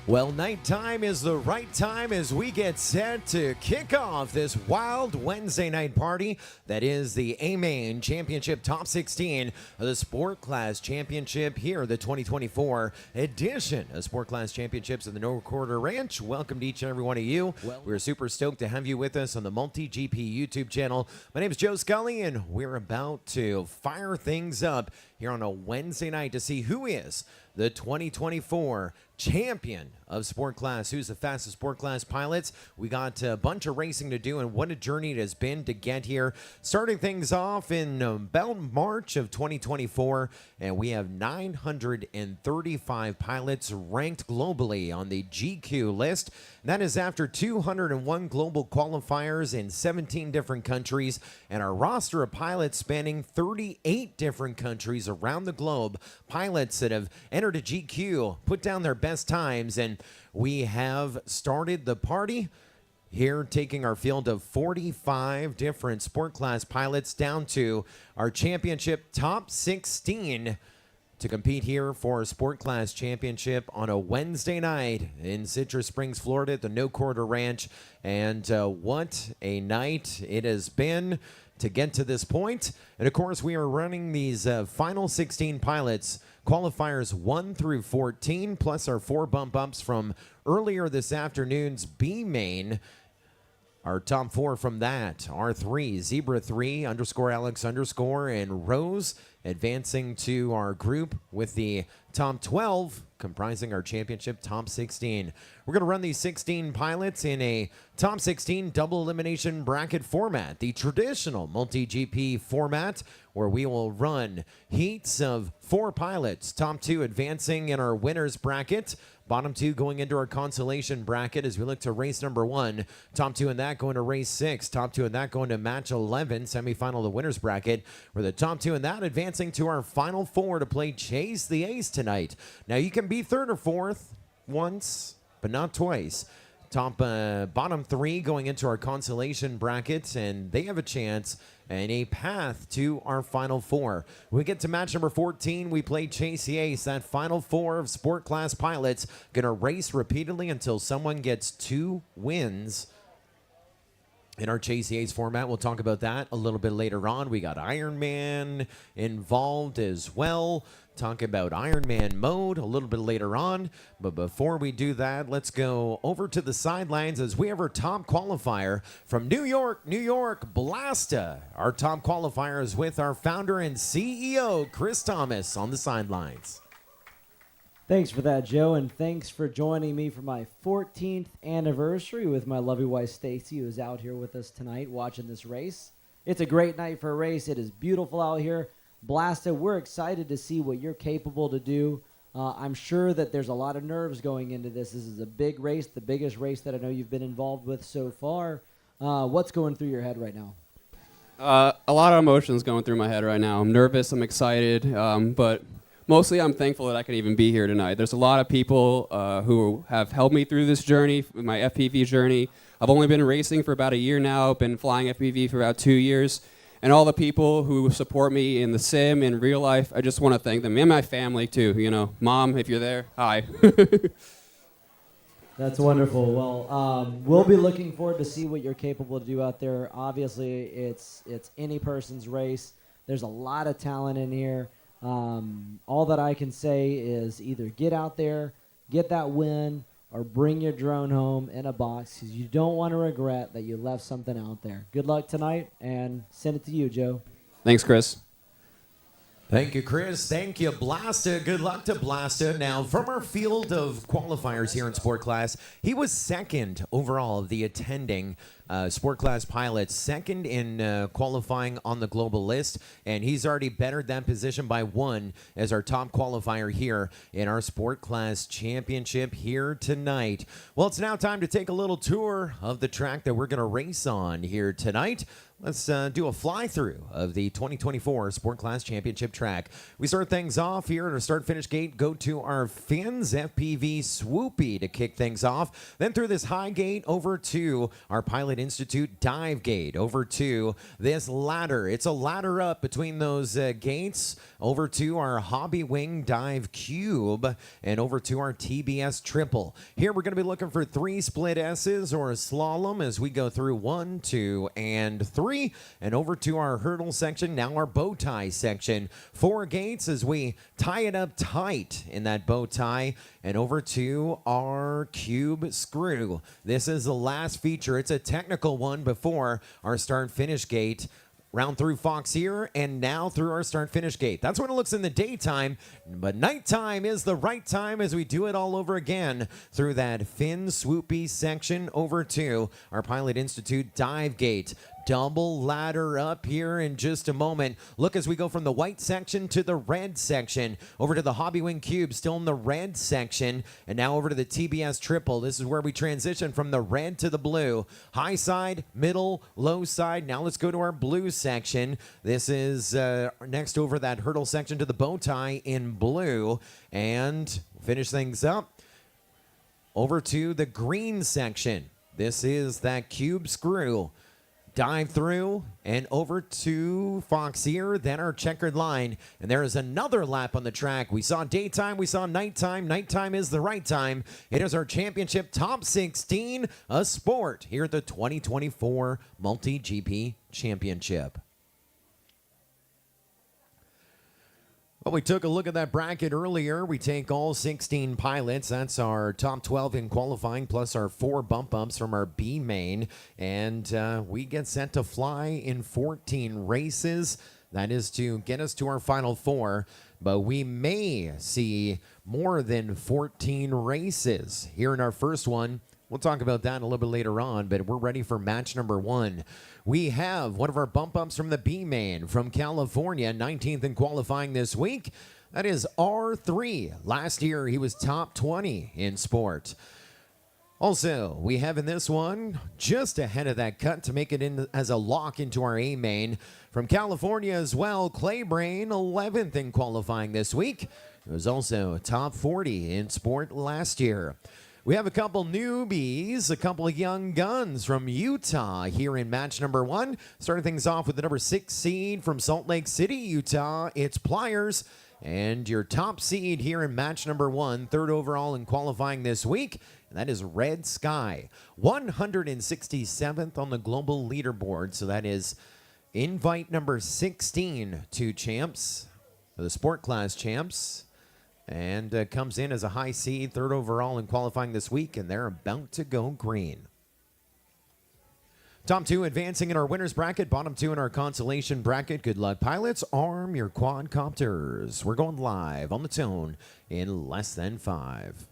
Well, nighttime is the right time as we get set to kick off this wild Wednesday night party that is the A-Main Championship Top 16 of the Sport Class Championship here, the 2024 edition of Sport Class Championships in the No Quarter Ranch. Welcome to each and every one of you. We're super stoked to have you with us on the MultiGP YouTube channel. My name is Joe Scully, and we're about to fire things up here on a Wednesday night to see who is the 2024 champion of Sport Class. Who's the fastest Sport Class pilots? We got a bunch of racing to do, and what a journey it has been to get here. Starting things off in about March of 2024, and we have 935 pilots ranked globally on the GQ list. That is after 201 global qualifiers in 17 different countries, and our roster of pilots spanning 38 different countries around the globe. Pilots that have entered a GQ, put down their best times, and we have started the party here, taking our field of 45 different Sport Class pilots down to our championship top 16 to compete here for a Sport Class Championship on a Wednesday night in Citrus Springs, Florida at the No Quarter Ranch. And what a night it has been to get to this point. And of course, we are running these final 16 pilots, qualifiers 1 through 14, plus our 4 bump ups from earlier this afternoon's B main. Our top 4 from that are 3, Zebra 3, underscore Alex underscore, and Rose advancing to our group with the top 12 comprising our championship top 16. We're going to run these 16 pilots in a top 16 double elimination bracket format, the traditional MultiGP format, where we will run heats of 4 pilots, top 2 advancing in our winners bracket, bottom 2 going into our consolation bracket as we look to race number 1. Top 2 in that going to race 6. Top 2 in that going to match 11, semifinal the winners bracket. Where the top 2 in that advancing to our final 4 to play Chase the Ace tonight. Now you can be 3rd or 4th once, but not twice. Bottom 3 going into our consolation bracket, and they have a chance and a path to our final 4. We get to match number 14. We play Chase the Ace. That final 4 of Sport Class pilots gonna race repeatedly until someone gets 2 wins. In our Chase the Ace format, we'll talk about that a little bit later on. We got Iron Man involved as well. Talk about Iron Man mode a little bit later on. But before we do that, let's go over to the sidelines as we have our top qualifier from New York, Blasta. Our top qualifier is with our founder and CEO, Chris Thomas, on the sidelines. Thanks for that, Joe, and thanks for joining me for my 14th anniversary with my lovely wife, Stacy, who is out here with us tonight watching this race. It's a great night for a race. It is beautiful out here. Blasta, we're excited to see what you're capable to do. I'm sure that there's a lot of nerves going into this. This is a big race, the biggest race that I know you've been involved with so far. What's going through your head right now? A lot of emotions going through my head right now. I'm nervous, I'm excited, but mostly I'm thankful that I can even be here tonight. There's a lot of people who have helped me through this journey, my FPV journey. I've only been racing for about a year now, been flying FPV for about 2 years. And all the people who support me in the sim, in real life, I just want to thank them. And my family, too. You know, Mom, if you're there, hi. That's wonderful. Well, we'll be looking forward to see what you're capable to do out there. Obviously, it's any person's race. There's a lot of talent in here. All that I can say is either get out there, get that win, or bring your drone home in a box, because you don't want to regret that you left something out there. Good luck tonight, and send it to you, Joe. Thanks, Chris. Thank you, Chris. Thank you, Blasta. Good luck to Blasta. Now, from our field of qualifiers here in Sport Class, he was second overall of the attending Sport Class pilots, second in qualifying on the global list, and he's already bettered that position by 1 as our top qualifier here in our Sport Class Championship here tonight. Well, it's now time to take a little tour of the track that we're going to race on here tonight. Let's do a fly-through of the 2024 Sport Class Championship track. We start things off here at our start-finish gate. Go to our fins, FPV Swoopy to kick things off. Then through this high gate over to our Pilot Institute dive gate. Over to this ladder. It's a ladder up between those gates. Over to our HobbyWing dive cube. And over to our TBS triple. Here we're going to be looking for 3 split S's or a slalom as we go through 1, 2, and 3. And over to our hurdle section, now our bow tie section. 4 gates as we tie it up tight in that bow tie. And over to our cube screw. This is the last feature. It's a technical one before our start-finish gate. Round through Fox here, and now through our start-finish gate. That's when it looks in the daytime, but nighttime is the right time as we do it all over again through that fin swoopy section over to our Pilot Institute dive gate. Double ladder up here in just a moment. Look as we go from the white section to the red section. Over to the HobbyWing Cube, still in the red section. And now over to the TBS Triple. This is where we transition from the red to the blue. High side, middle, low side. Now let's go to our blue section. This is next over that hurdle section to the bow tie in blue. And finish things up over to the green section. This is that cube screw. Dive through and over to Fox here, then our checkered line. And there is another lap on the track. We saw daytime, we saw nighttime. Nighttime is the right time. It is our championship top 16, a sport here at the 2024 MultiGP Championship. Well, we took a look at that bracket earlier. We take all 16 pilots. That's our top 12 in qualifying, plus our 4 bump ups from our B main. And we get set to fly in 14 races. That is to get us to our final 4. But we may see more than 14 races here in our first one. We'll talk about that a little bit later on, but we're ready for match number 1. We have one of our bump ups from the B main from California, 19th in qualifying this week. That is R3. Last year, he was top 20 in sport. Also, we have in this one, just ahead of that cut to make it in as a lock into our A main. From California as well, Claybrain, 11th in qualifying this week. It was also top 40 in sport last year. We have a couple newbies, a couple of young guns from Utah here in match number 1. Starting things off with the number 6 seed from Salt Lake City, Utah. It's Pliers. And your top seed here in match number 1, 3rd overall in qualifying this week. And that is Red Sky, 167th on the global leaderboard. So that is invite number 16 to champs, the sport class champs. And comes in as a high seed, 3rd overall in qualifying this week, and they're about to go green. Top 2 advancing in our winners bracket, bottom 2 in our consolation bracket. Good luck, pilots. Arm your quadcopters. We're going live on the tone in less than 5.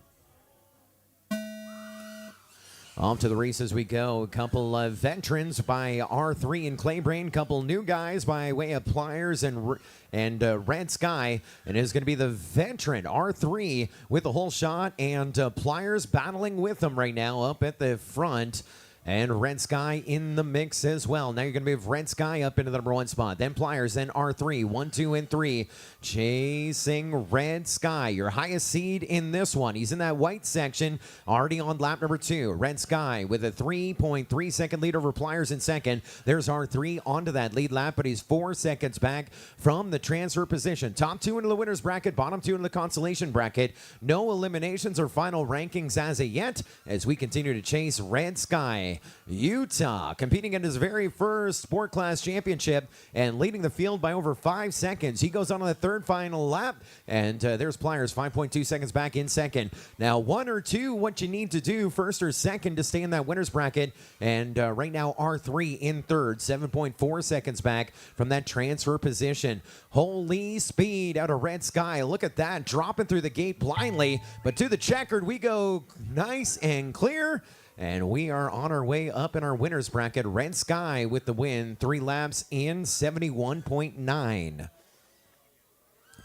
Off to the races we go. A couple of veterans by R3 and Claybrain. Couple new guys by way of Pliers and Red Sky. And it is going to be the veteran R3 with the whole shot. And Pliers battling with them right now up at the front. And Red Sky in the mix as well. Now you're going to move Red Sky up into the number 1 spot. Then Pliers, then R3. 1, 2, and 3. Chasing Red Sky. Your highest seed in this one. He's in that white section. Already on lap number 2. Red Sky with a 3.3 second lead over Pliers in second. There's R3 onto that lead lap, but he's 4 seconds back from the transfer position. Top 2 into the winner's bracket. Bottom 2 into the consolation bracket. No eliminations or final rankings as of yet as we continue to chase Red Sky. Utah competing in his very first sport class championship and leading the field by over 5 seconds. He goes on to the 3rd final lap, and there's Pliers 5.2 seconds back in second. Now 1 or 2 what you need to do, 1st or 2nd, to stay in that winner's bracket, and right now R3 in 3rd, 7.4 seconds back from that transfer position. Holy speed out of Red Sky. Look at that, dropping through the gate blindly, but to the checkered we go, nice and clear. And we are on our way up in our winner's bracket. Red Sky with the win. 3 laps in 71.9.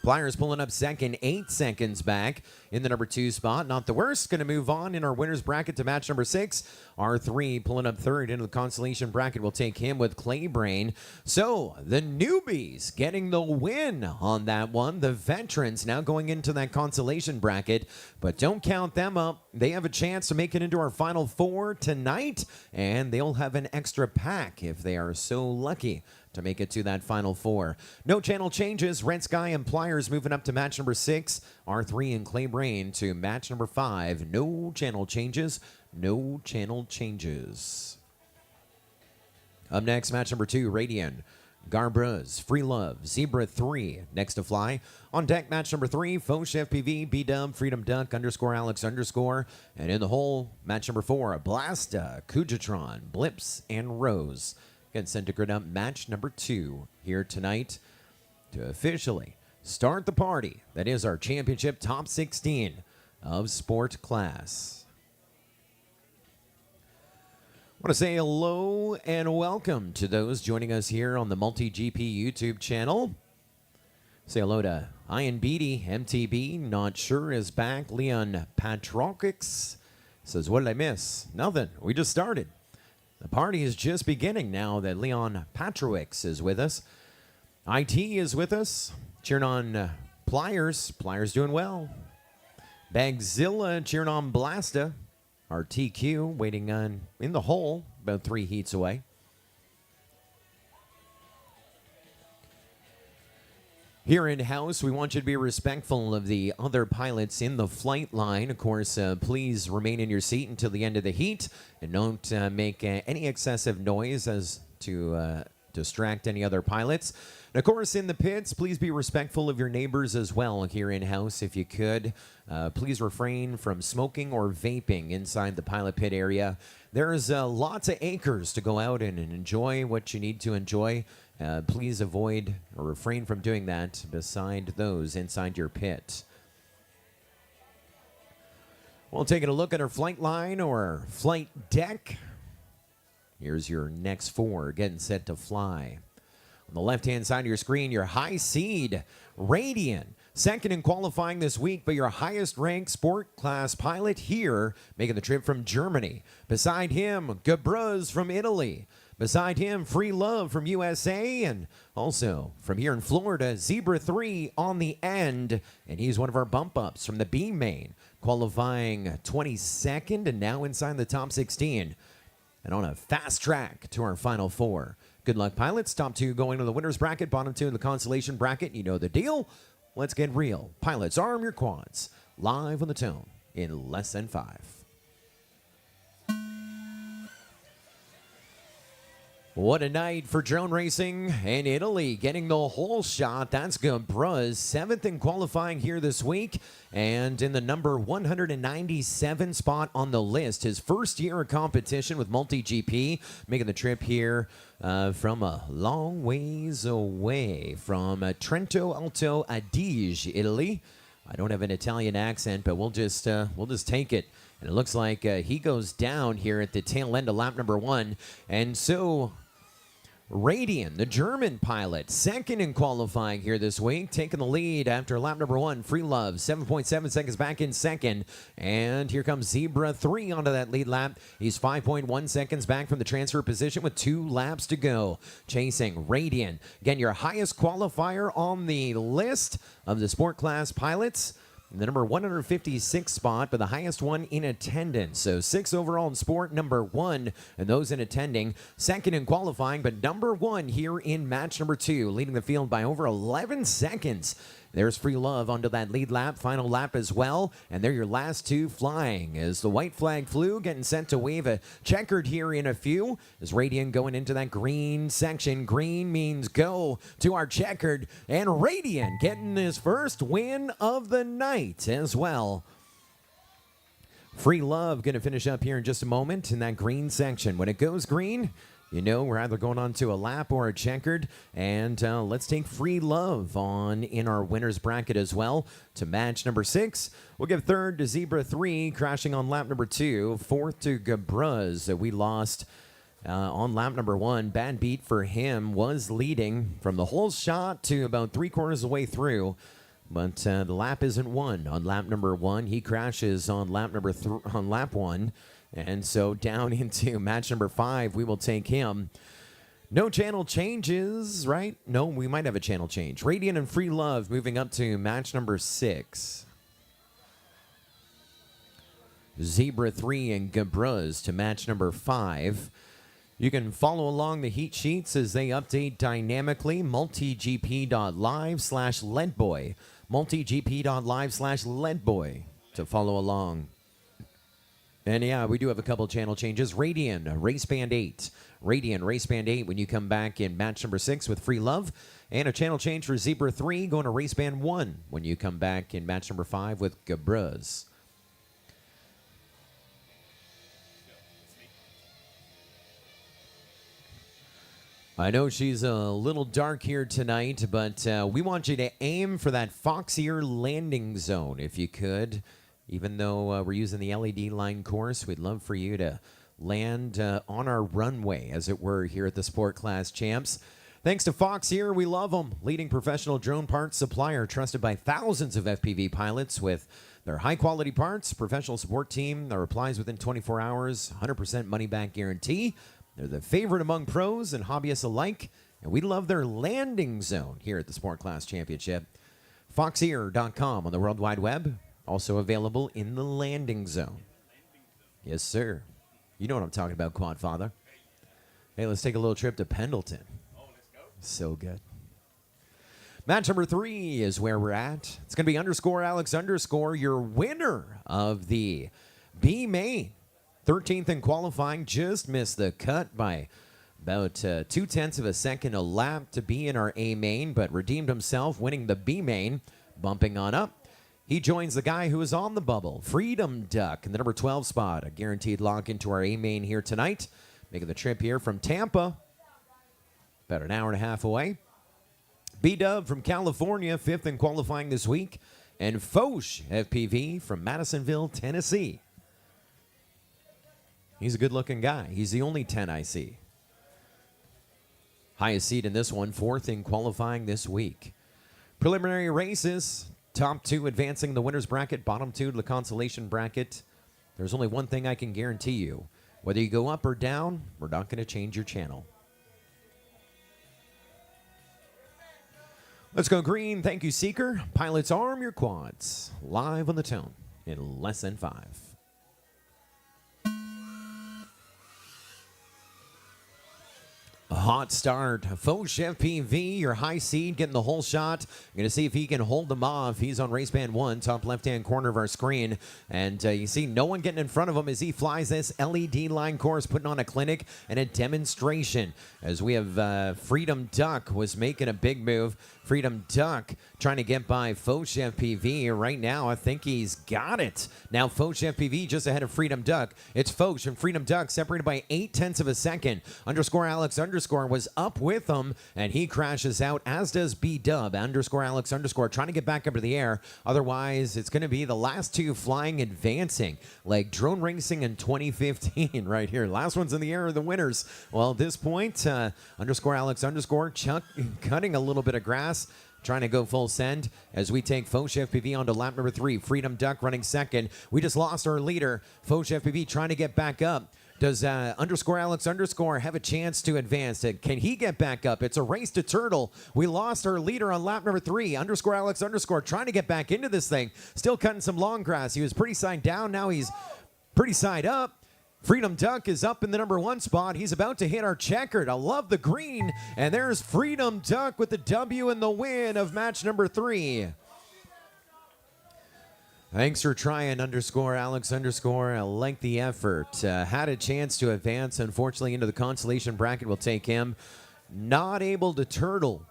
Pliers pulling up second, 8 seconds back in the number 2 spot. Not the worst. Going to move on in our winners bracket to match number 6. R3 pulling up third into the Consolation bracket. We'll take him with Claybrain. So the newbies getting the win on that one. The veterans now going into that Consolation bracket. But don't count them up. They have a chance to make it into our Final Four tonight. And they'll have an extra pack if they are so lucky to make it to that Final Four. No channel changes. Red Sky and Pliers moving up to match number 6. R3 and Claybrain to match number 5. No channel changes. No channel changes. Up next, match number 2, Radian. Garbruz, Free Love, Zebra 3, next to fly. On deck, match number 3, Foch FPV, B-Dub, Freedom Duck, _Alex_. And in the hole, match number 4, Blasta, Kujatron, Blips, and Rose. Get sent to grid up match number 2 here tonight to officially start the party. That is our championship top 16 of sport class. I want to say hello and welcome to those joining us here on the MultiGP YouTube channel. Say hello to Ian Beatty, MTB, not sure is back. Leon Patrokix says, what did I miss? Nothing. We just started. The party is just beginning now that Leon Patrowix is with us. IT is with us. Cheering on Pliers. Pliers doing well. Bagzilla cheering on Blasta. Our TQ waiting on in the hole, about 3 heats away. Here in-house, we want you to be respectful of the other pilots in the flight line. Of course, please remain in your seat until the end of the heat and don't make any excessive noise as to distract any other pilots. And of course, in the pits, please be respectful of your neighbors as well here in-house if you could. Please refrain from smoking or vaping inside the pilot pit area. There's lots of acres to go out and enjoy what you need to enjoy. Please avoid or refrain from doing that beside those inside your pit. Well, taking a look at our flight line or flight deck. Here's your next 4 getting set to fly. On the left-hand side of your screen, your high seed, Radian. Second in qualifying this week, but your highest-ranked sport class pilot here, making the trip from Germany. Beside him, Gabruz from Italy. Beside him, Free Love from USA, and also from here in Florida, Zebra 3 on the end, and he's one of our bump-ups from the B main, qualifying 22nd and now inside the top 16, and on a fast track to our Final Four. Good luck, pilots. Top 2 going to the winner's bracket, bottom 2 in the Consolation bracket. You know the deal. Let's get real. Pilots, arm your quads. Live on the tone in less than 5. What a night for drone racing in Italy, getting the whole shot. That's Gabruz, 7th in qualifying here this week, and in the number 197 spot on the list. His first year of competition with MultiGP, making the trip here from a long ways away from Trento Alto Adige, Italy. I don't have an Italian accent, but we'll just take it. And it looks like he goes down here at the tail end of lap number 1, and so Radian, the German pilot, second in qualifying here this week, taking the lead after lap number 1. Free Love, 7.7 seconds back in second. And here comes Zebra 3 onto that lead lap. He's 5.1 seconds back from the transfer position with 2 laps to go. Chasing Radian. Again, your highest qualifier on the list of the sport class pilots. The number 156 spot, but the highest one in attendance. So 6 overall in sport, number 1, and those in attending. Second in qualifying, but number 1 here in match number 2, leading the field by over 11 seconds. There's Free Love onto that lead lap, final lap as well. And they're your last 2 flying as the white flag flew, getting sent to wave a checkered here in a few. As Radian going into that green section. Green means go to our checkered. And Radian getting his first win of the night as well. Free Love going to finish up here in just a moment in that green section. When it goes green, you know, we're either going on to a lap or a checkered. And let's take Free Love on in our winner's bracket as well to match number 6. We'll give third to Zebra 3, crashing on lap number 2. Fourth to Gabruz that we lost on lap number 1. Bad beat for him, was leading from the whole shot to about 3/4 of the way through. But the lap isn't won. On lap number 1, he crashes on lap on lap 1. And so down into match number 5, we will take him. No channel changes, right? No, we might have a channel change. Radiant and Free Love moving up to match number 6. Zebra 3 and Gabruz to match number 5. You can follow along the heat sheets as they update dynamically. MultiGP.live/Leadboy. MultiGP.live/Leadboy to follow along. And yeah, we do have a couple channel changes. Radiant, Race Band 8. Radiant, Race Band 8 when you come back in match number 6 with Free Love. And a channel change for Zebra 3 going to Race Band 1 when you come back in match number 5 with Gabruz. I know she's a little dark here tonight, but we want you to aim for that Foxier landing zone if you could. Even though we're using the LED line course, we'd love for you to land on our runway, as it were, here at the Sport Class Champs. Thanks to Foxier, we love them. Leading professional drone parts supplier, trusted by thousands of FPV pilots with their high-quality parts, professional support team that replies within 24 hours, 100% money-back guarantee. They're the favorite among pros and hobbyists alike, and we love their landing zone here at the Sport Class Championship. Foxier.com on the World Wide Web, also available in the landing zone. Yes, sir. You know what I'm talking about, Quad Father. Hey, let's take a little trip to Pendleton. Oh, let's go. So good. Match number 3 is where we're at. It's going to be _Alex_, your winner of the B main. 13th in qualifying, just missed the cut by about 0.2 of a second a lap to be in our A main, but redeemed himself, winning the B main, bumping on up. He joins the guy who is on the bubble, Freedom Duck, in the number 12 spot. A guaranteed lock into our A main here tonight. Making the trip here from Tampa, about an hour and a half away. B-Dub from California, 5th in qualifying this week. And Foch FPV from Madisonville, Tennessee. He's a good-looking guy. He's the only 10 I see. Highest seed in this one, 4th in qualifying this week. Preliminary races, top 2 advancing the winner's bracket, bottom 2 to the consolation bracket. There's only one thing I can guarantee you. Whether you go up or down, we're not going to change your channel. Let's go green. Thank you, Seeker. Pilots, arm your quads. Live on the tone in less than 5. A hot start. Foch FPV, your high seed, getting the whole shot. You're going to see if he can hold them off. He's on race band 1, top left-hand corner of our screen. And you see no one getting in front of him as he flies this LED line course, putting on a clinic and a demonstration. As we have Freedom Duck was making a big move. Freedom Duck trying to get by Foch FPV. Right now, I think he's got it. Now, Foch FPV just ahead of Freedom Duck. It's Foch and Freedom Duck separated by 0.8 of a second. _Alex_ was up with him, and he crashes out, as does B-Dub. _Alex_ trying to get back up to the air. Otherwise, it's going to be the last 2 flying, advancing, like drone racing in 2015 right here. Last ones in the air are the winners. Well, at this point, _Alex_ Chuck cutting a little bit of grass, trying to go full send as we take Foch FPV onto lap number 3. Freedom Duck running second. We just lost our leader. Foch FPV trying to get back up. Does _Alex_ have a chance to advance? Can he get back up? It's a race to turtle. We lost our leader on lap number 3. _Alex_ trying to get back into this thing. Still cutting some long grass. He was pretty side down. Now he's pretty side up. Freedom Duck is up in the number 1 spot. He's about to hit our checkered. I love the green. And there's Freedom Duck with the W and the win of match number 3. Thanks for trying, _Alex_ I like the effort. Had a chance to advance, unfortunately, into the consolation bracket. Will take him. Not able to turtle.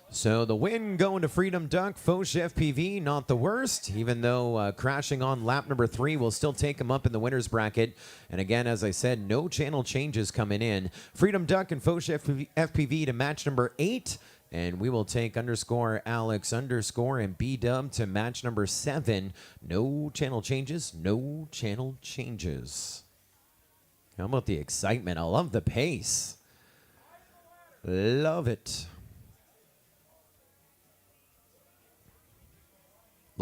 So the win going to Freedom Duck. Foch FPV, not the worst, even though crashing on lap number 3 will still take him up in the winner's bracket. And again, as I said, no channel changes coming in. Freedom Duck and Foch FPV to match number 8. And we will take _Alex_ and B-Dub to match number 7. No channel changes, no channel changes. How about the excitement? I love the pace. Love it.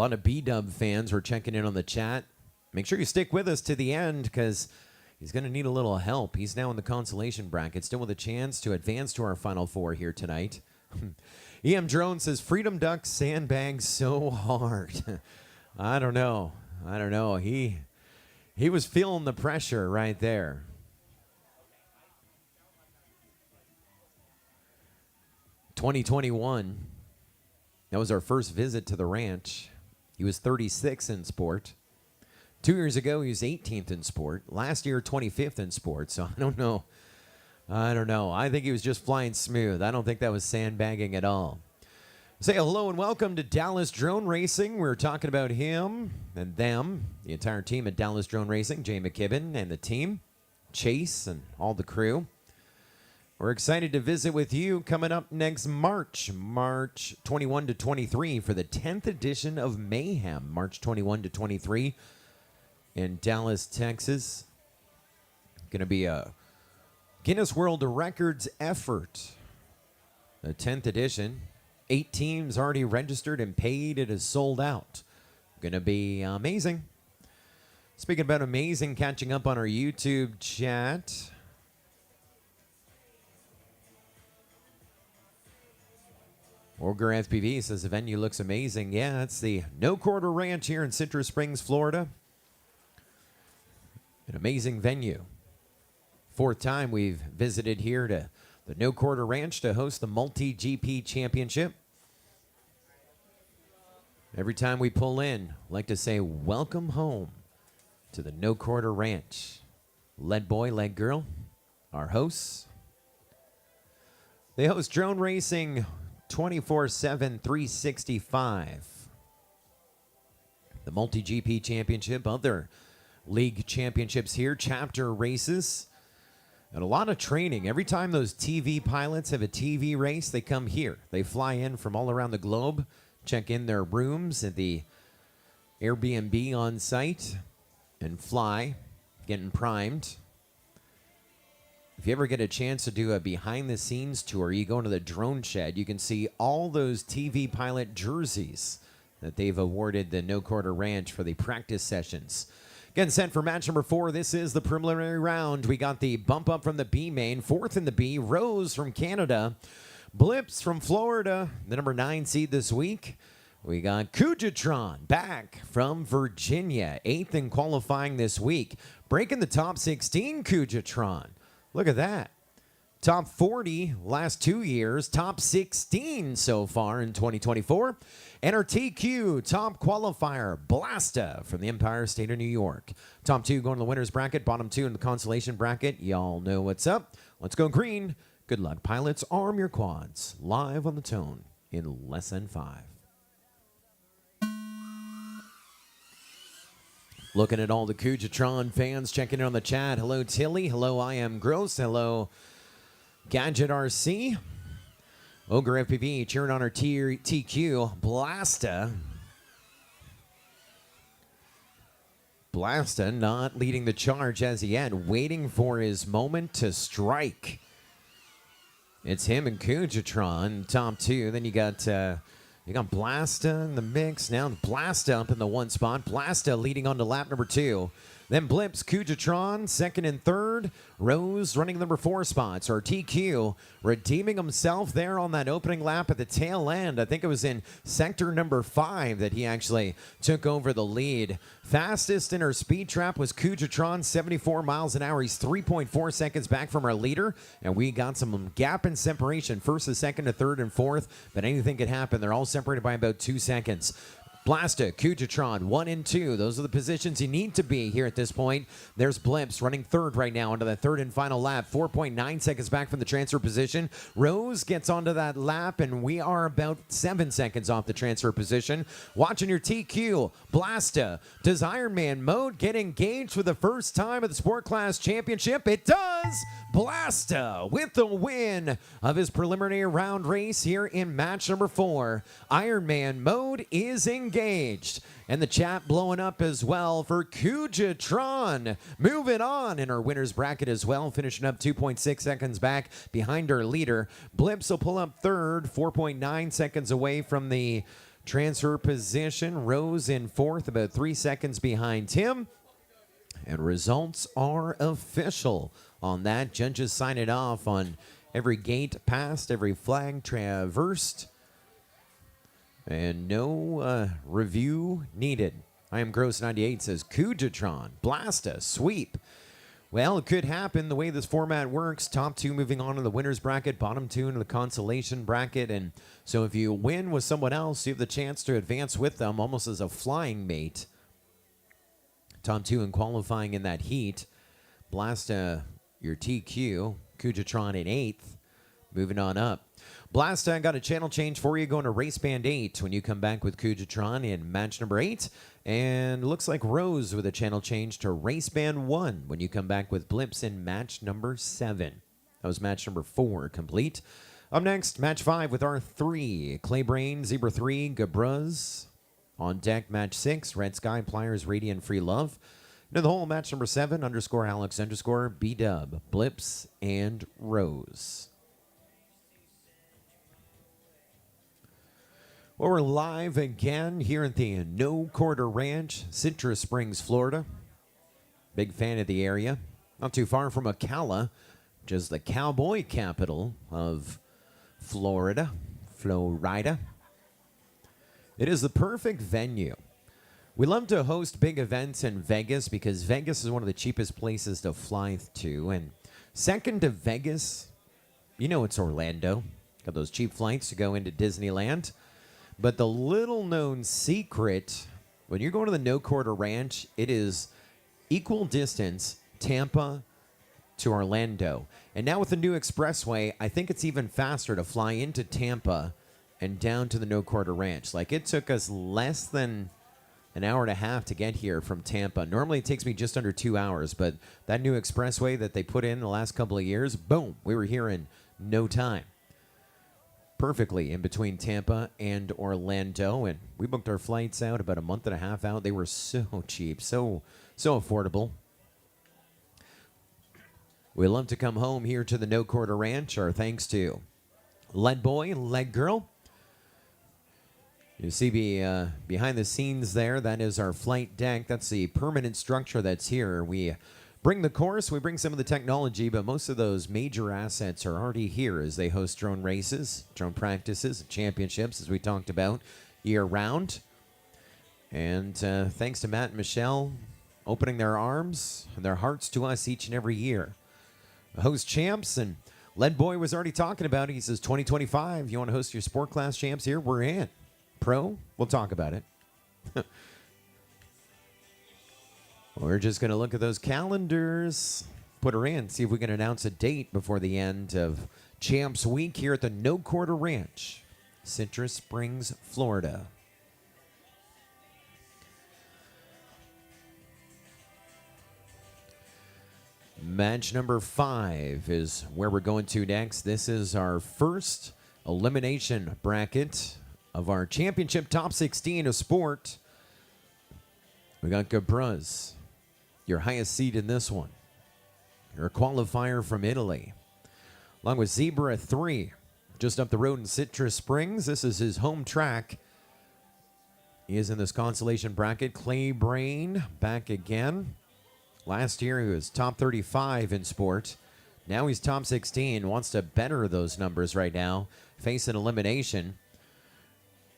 A lot of B-Dub fans were checking in on the chat. Make sure you stick with us to the end because he's going to need a little help. He's now in the consolation bracket, still with a chance to advance to our Final Four here tonight. EM Drone says, Freedom Ducks sandbag so hard. I don't know. He was feeling the pressure right there. (2021). That was our first visit to the ranch. He was 36 in sport. 2 years ago, he was 18th in sport. Last year, 25th in sport. So I don't know. I think he was just flying smooth. I don't think that was sandbagging at all. Say hello and welcome to Dallas Drone Racing. We're talking about him and them, the entire team at Dallas Drone Racing, Jay McKibben and the team, Chase and all the crew. We're excited to visit with you coming up next March 21 to 23 for the 10th edition of Mayhem, March 21 to 23 in Dallas, Texas. Going to be a Guinness World Records effort. The 10th edition. 8 teams already registered and paid. It is sold out. Going to be amazing. Speaking about amazing, catching up on our YouTube chat. Orger FPV says the venue looks amazing. Yeah, it's the No Quarter Ranch here in Citrus Springs, Florida. An amazing venue. 4th time we've visited here to the No Quarter Ranch to host the MultiGP Championship. Every time we pull in, I'd like to say welcome home to the No Quarter Ranch. Lead boy, lead girl, our hosts. They host drone racing 24/7, 365. The MultiGP Championship, other league championships here, chapter races, and a lot of training. Every time those TV pilots have a TV race, they come here. They fly in from all around the globe, check in their rooms at the Airbnb on site, and fly, getting primed. If you ever get a chance to do a behind-the-scenes tour, you go into the drone shed, you can see all those TV pilot jerseys that they've awarded the No Quarter Ranch for the practice sessions. Getting set for match number 4. This is the preliminary round. We got the bump up from the B main, 4th in the B, Rose from Canada, Blips from Florida, the number 9 seed this week. We got Kujatron back from Virginia, 8th in qualifying this week, breaking the top 16, Kujatron. Look at that. Top 40 last 2 years, top 16 so far in 2024. And our TQ top qualifier, Blasta from the Empire State of New York. Top 2 going to the winner's bracket, bottom 2 in the consolation bracket. Y'all know what's up. Let's go green. Good luck, pilots. Arm your quads. Live on the tone in less than 5. Looking at all the Kujatron fans checking in on the chat. Hello, Tilly. Hello, I am Gross. Hello, Gadget RC. Ogre FPV cheering on our TQ. Blasta. Blasta not leading the charge as yet. Waiting for his moment to strike. It's him and Kujatron, top 2. Then you got Blasta in the mix. Now Blasta up in the 1 spot. Blasta leading on to lap number 2. Then Blips, Kujatron, 2nd and 3rd. Rose running number 4 spots. Our TQ redeeming himself there on that opening lap at the tail end. I think it was in sector number 5 that he actually took over the lead. Fastest in our speed trap was Kujatron, 74 miles an hour. He's 3.4 seconds back from our leader. And we got some gap in separation. 1st to 2nd to 3rd and 4th. But anything could happen. They're all separated by about 2 seconds. Blasta, Kujatron, 1 and 2. Those are the positions you need to be here at this point. There's Blips running 3rd right now onto the 3rd and final lap. 4.9 seconds back from the transfer position. Rose gets onto that lap, and we are about 7 seconds off the transfer position. Watching your TQ, Blasta. Does Ironman mode get engaged for the first time at the Sport Class Championship? It does! Blasta with the win of his preliminary round race here in match number 4. Ironman mode is engaged. And the chat blowing up as well for Kujatron. Moving on in our winner's bracket as well, finishing up 2.6 seconds back behind our leader. Blips will pull up 3rd, 4.9 seconds away from the Transfer position, Rose in fourth, about 3 seconds behind him. And results are official on that. Judges sign it off on every gate passed, every flag traversed. And no review needed. I am Gross98 says Kujatron, Blasta, sweep. Well, it could happen the way this format works. Top two moving on to the winner's bracket, bottom two into the consolation bracket. And so if you win with someone else, you have the chance to advance with them almost as a flying mate. Top two in qualifying in that heat. Blasta, your TQ. Kujatron in eighth. Moving on up. Blasta, I got a channel change for you going to Race Band 8 when you come back with Kujatron in match number 8. And looks like Rose with a channel change to Race Band 1 when you come back with Blips in match number 7. That was match number 4 complete. Up next, match 5 with R3. Claybrain, Zebra 3, Gabruz. On deck, match 6. Red Sky, Pliers, Radiant, Free Love. Into the hole, match number 7, _ Alex _ B-Dub, Blips, and Rose. Well, we're live again here at the No Quarter Ranch, Citrus Springs, Florida. Big fan of the area. Not too far from Ocala, which is the cowboy capital of Florida. It is the perfect venue. We love to host big events in Vegas because Vegas is one of the cheapest places to fly to. And second to Vegas, you know it's Orlando. Got those cheap flights to go into Disneyland. But the little known secret, when you're going to the No Quarter Ranch, it is equal distance Tampa to Orlando. And now with the new expressway, I think it's even faster to fly into Tampa and down to the No Quarter Ranch. Like, it took us less than an hour and a half to get here from Tampa. Normally it takes me just under 2 hours, but that new expressway that they put in the last couple of years, boom, we were here in no time. Perfectly in between Tampa and Orlando, and we booked our flights out about a month and a half out. They were so cheap, so affordable. We love to come home here to the No Quarter Ranch. Our thanks to Lead Boy, Leg Girl. You see behind the scenes there, that is our flight deck. That's the permanent structure that's here. We bring the course, we bring some of the technology, but most of those major assets are already here as they host drone races, drone practices, championships, as we talked about, year-round. And thanks to Matt and Michelle opening their arms and their hearts to us each and every year. Host champs, and Lead Boy was already talking about it. He says, 2025, you want to host your sport class champs here? We're in. Pro, we'll talk about it. We're just going to look at those calendars, put her in, see if we can announce a date before the end of Champs Week here at the No Quarter Ranch, Citrus Springs, Florida. Match number 5 is where we're going to next. This is our first elimination bracket of our championship top 16 of sport. We got Gabruz, your highest seed in this one. You're a qualifier from Italy. Along with Zebra 3, just up the road in Citrus Springs. This is his home track. He is in this consolation bracket. Claybrain back again. Last year he was top 35 in sport. Now he's top 16. Wants to better those numbers right now. Facing elimination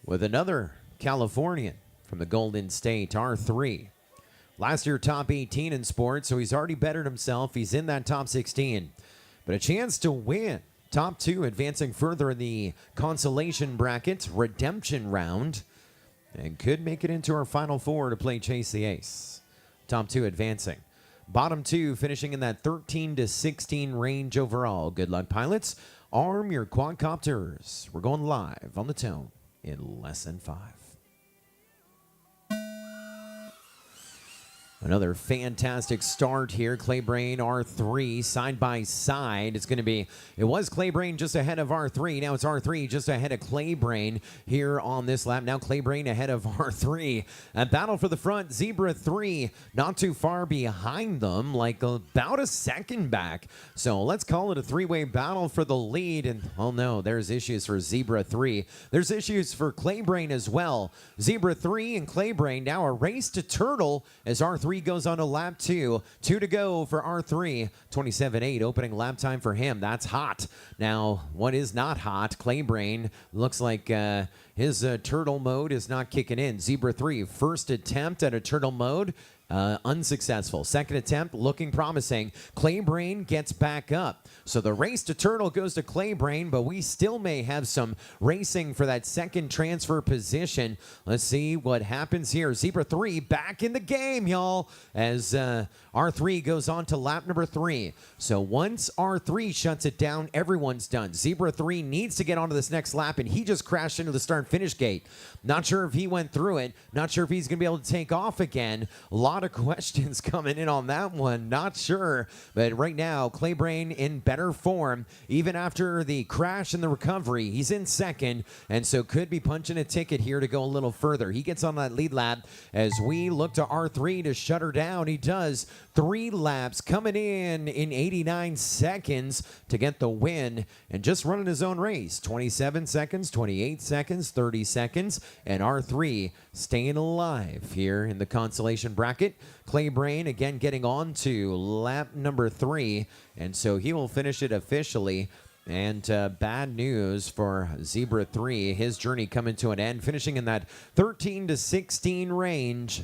with another Californian from the Golden State, R3. Last year, top 18 in sports, so he's already bettered himself. He's in that top 16. But a chance to win. Top 2 advancing further in the consolation bracket, redemption round, and could make it into our final 4 to play Chase the Ace. Top 2 advancing. Bottom 2 finishing in that 13 to 16 range overall. Good luck, pilots. Arm your quadcopters. We're going live on the tone in less than 5. Another fantastic start here. Claybrain, R3, side by side. It was Claybrain just ahead of R3. Now it's R3 just ahead of Claybrain here on this lap. Now Claybrain ahead of R3. A battle for the front. Zebra 3 not too far behind them, like about a second back. So let's call it a three-way battle for the lead. And oh no, there's issues for Zebra 3. There's issues for Claybrain as well. Zebra 3 and Claybrain now a race to turtle as R3 goes on to lap 2. 2 to go for R3. 27.8 opening lap time for him. That's hot. Now, what is not hot? Claybrain looks like his turtle mode is not kicking in. Zebra 3, first attempt at a turtle mode. Unsuccessful. Second attempt, looking promising. Claybrain gets back up. So the race to turtle goes to Claybrain, but we still may have some racing for that second transfer position. Let's see what happens here. Zebra 3 back in the game, y'all, as R3 goes on to lap number 3. So once R3 shuts it down, everyone's done. Zebra 3 needs to get onto this next lap, and he just crashed into the start-finish gate. Not sure if he went through it. Not sure if he's going to be able to take off again. A lot of questions coming in on that one. Not sure. But right now, Claybrain in better form. Even after the crash and the recovery, he's in second, and so could be punching a ticket here to go a little further. He gets on that lead lap as we look to R3 to shut her down. He does. 3 laps coming in 89 seconds to get the win, and just running his own race. 27 seconds, 28 seconds, 30 seconds, and R3 staying alive here in the Consolation Bracket. Claybrain again getting on to lap number 3, and so he will finish it officially. And bad news for Zebra 3. His journey coming to an end, finishing in that 13 to 16 range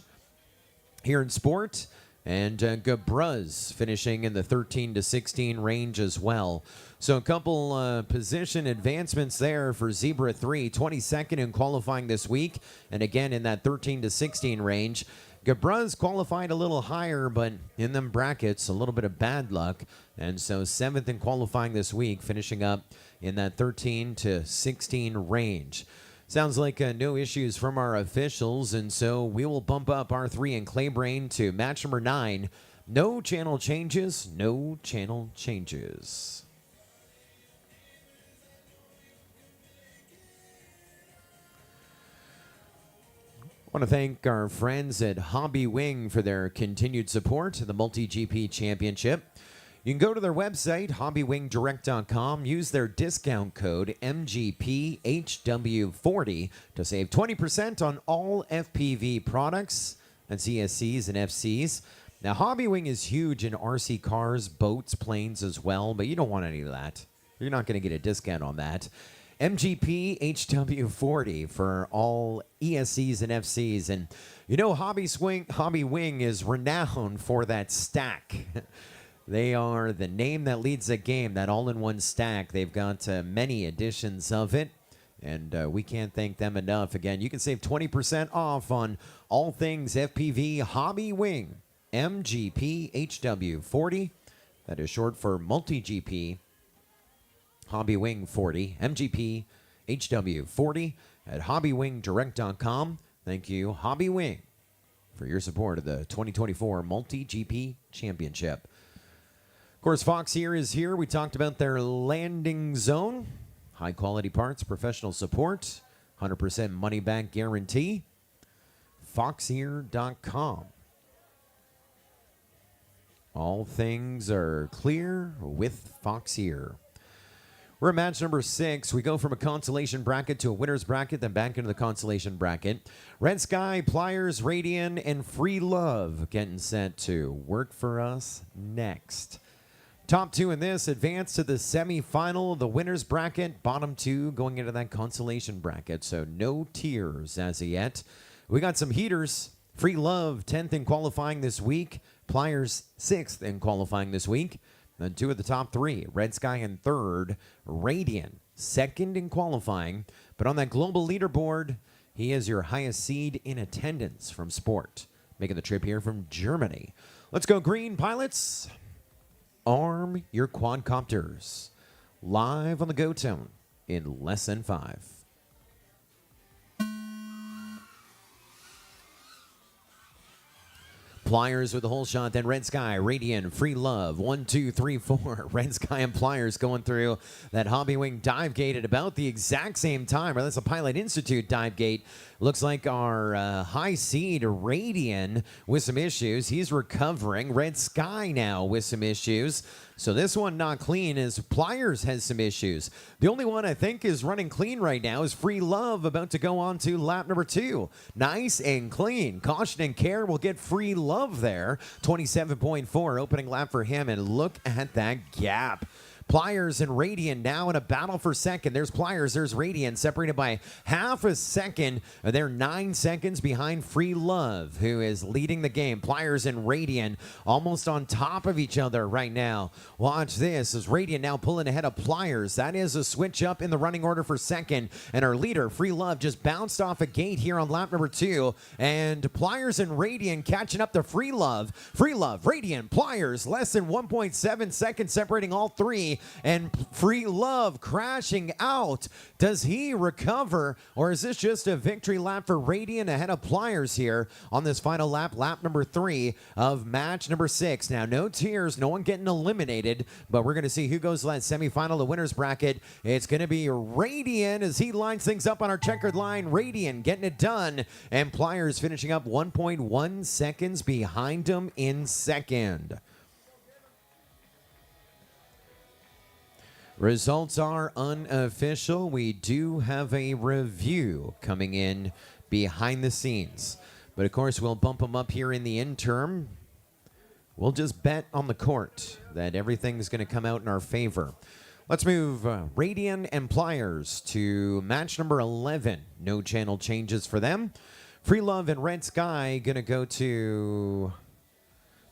here in sport. And Gabruz finishing in the 13 to 16 range as well. So a couple position advancements there for Zebra 3. 22nd in qualifying this week. And again in that 13 to 16 range. Gabruz qualified a little higher, but in them brackets, a little bit of bad luck. And so 7th in qualifying this week, finishing up in that 13 to 16 range. Sounds like no issues from our officials, and so we will bump up R3 and Claybrain to match number 9. No channel changes, no channel changes. I want to thank our friends at HobbyWing for their continued support of the MultiGP Championship. You can go to their website, hobbywingdirect.com, use their discount code MGPHW40 to save 20% on all FPV products. That's ESCs and FCs. Now, HobbyWing is huge in RC cars, boats, planes as well, but you don't want any of that. You're not going to get a discount on that. MGPHW40 for all ESCs and FCs. And you know, HobbyWing is renowned for that stack. They are the name that leads the game, that all-in-one stack. They've got many editions of it, and we can't thank them enough. Again, you can save 20% off on all things FPV HobbyWing. MGPHW40. That is short for MultiGP HobbyWing 40. MGPHW40 at hobbywingdirect.com. Thank you, HobbyWing, for your support of the 2024 MultiGP Championship. Of course, Fox here is here. We talked about their landing zone. High quality parts, professional support, 100% money back guarantee. Foxhere.com. All things are clear with Foxhere. We're at match number 6. We go from a consolation bracket to a winner's bracket, then back into the consolation bracket. Red Sky, Pliers, Radian, and Free Love getting set to work for us next. Top 2 in this advance to the semifinal, the winner's bracket. Bottom 2 going into that consolation bracket. So no tiers as of yet. We got some heaters. Free Love, 10th in qualifying this week. Pliers, 6th in qualifying this week. Then 2 of the top 3. Red Sky in 3rd. Radian, 2nd in qualifying. But on that global leaderboard, he is your highest seed in attendance from sport. Making the trip here from Germany. Let's go green, pilots. Arm your quadcopters. Live on the Go Tone in less than 5. Pliers with the whole shot, then Red Sky, Radiant, Free Love, 1, 2, 3, 4. Red Sky and Pliers going through that HobbyWing dive gate at about the exact same time, or that's a Pilot Institute dive gate. Looks like our high seed Radiant with some issues. He's recovering. Red Sky now with some issues. So this one not clean as Pliers has some issues. The only one I think is running clean right now is Free Love, about to go on to lap number 2. Nice and clean. Caution and Care will get Free Love there. 27.4 opening lap for him, and look at that gap. Pliers and Radiant now in a battle for second. There's Pliers, there's Radiant, separated by half a second. They're 9 seconds behind Free Love, who is leading the game. Pliers and Radiant almost on top of each other right now. Watch this as Radiant now pulling ahead of Pliers. That is a switch up in the running order for second. And our leader, Free Love, just bounced off a gate here on lap number 2. And Pliers and Radiant catching up to Free Love. Free Love, Radiant, Pliers, less than 1.7 seconds separating all three. And Free Love crashing out. Does he recover, or is this just a victory lap for Radiant ahead of Pliers here on this final lap, lap number 3 of match number 6? Now, no tears, no one getting eliminated, but we're going to see who goes to that semifinal, the winner's bracket. It's going to be Radiant as he lines things up on our checkered line. Radiant getting it done, and Pliers finishing up 1.1 seconds behind him in second. Results are unofficial. We do have a review coming in behind the scenes. But of course, we'll bump them up here in the interim. We'll just bet on the court that everything's going to come out in our favor. Let's move Radiant and Pliers to match number 11. No channel changes for them. Free Love and Red Sky going to go to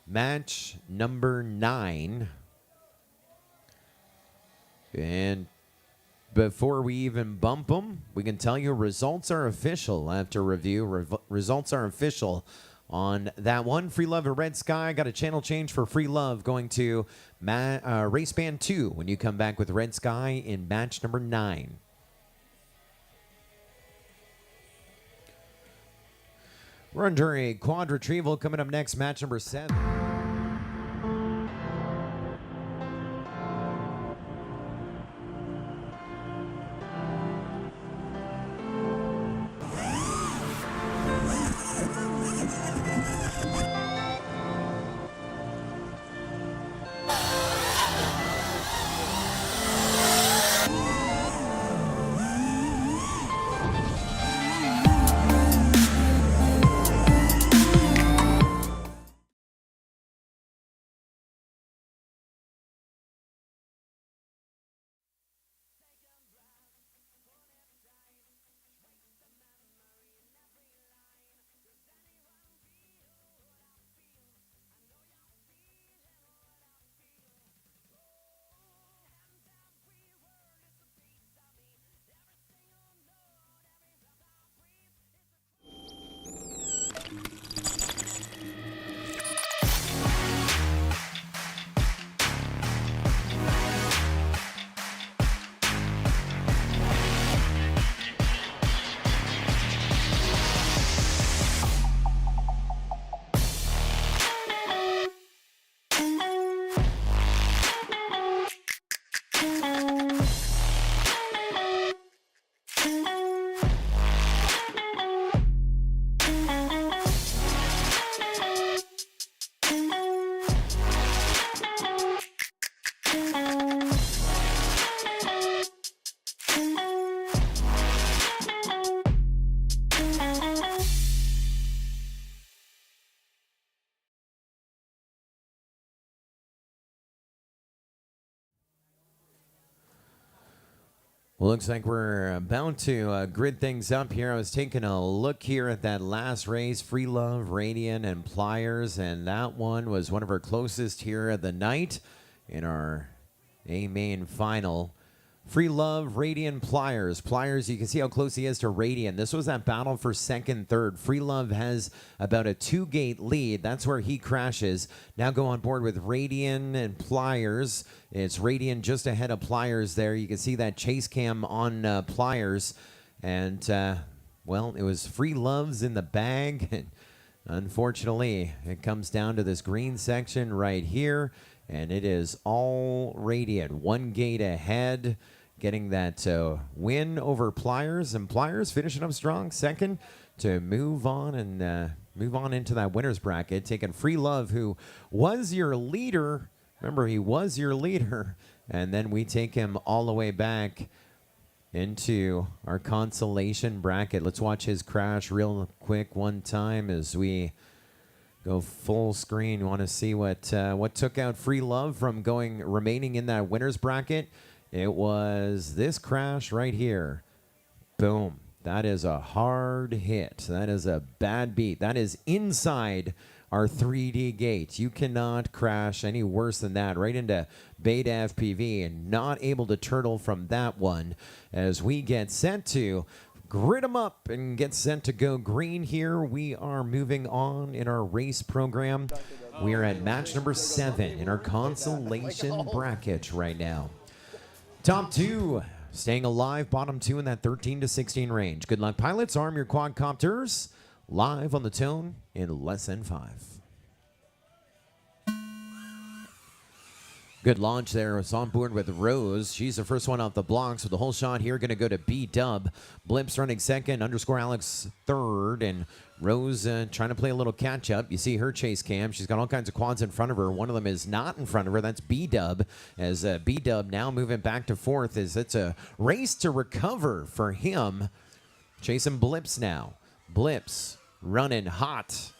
match number 9. And before we even bump them, we can tell you results are official after review. Results are official on that one. Free Love and Red Sky got a channel change for Free Love going to race band 2 when you come back with Red Sky in match number 9. We're under a quad retrieval coming up next, match number 7. Well, looks like we're about to grid things up here. I was taking a look here at that last race, Free Love, Radiant, and Pliers, and that one was one of our closest here of the night in our A-main final. Free Love, Radiant, Pliers. Pliers, you can see how close he is to Radiant. This was that battle for second, third. Free Love has about a 2-gate lead. That's where he crashes. Now go on board with Radiant and Pliers. It's Radiant just ahead of Pliers there. You can see that chase cam on Pliers. And, well, it was Free Love's in the bag. Unfortunately, it comes down to this green section right here, and it is all Radiant. One gate ahead, getting that win over Pliers, and Pliers finishing up strong second to move on and move on into that winner's bracket, taking Free Love, who was your leader. Remember, he was your leader, and then we take him all the way back into our consolation bracket. Let's watch his crash real quick one time as we go full screen. You want to see what took out Free Love from remaining in that winner's bracket? It was this crash right here. Boom. That is a hard hit. That is a bad beat. That is inside our 3D gate. You cannot crash any worse than that. Right into beta FPV, and not able to turtle from that one as we get sent to grid them up and get sent to go green here. We are moving on in our race program. We are at match number 7 in our consolation bracket right now. Top 2 staying alive, bottom 2 in that 13 to 16 range. Good luck, pilots. Arm your quadcopters. Live on the tone in less than 5. Good launch there. It's on board with Rose. She's the first one off the block, so the whole shot here going to go to B-Dub. Blips running second, underscore Alex third, and Rose trying to play a little catch-up. You see her chase cam. She's got all kinds of quads in front of her. One of them is not in front of her. That's B-Dub, as B-Dub now moving back to fourth, as it's a race to recover for him. Chasing Blips now. Blips running hot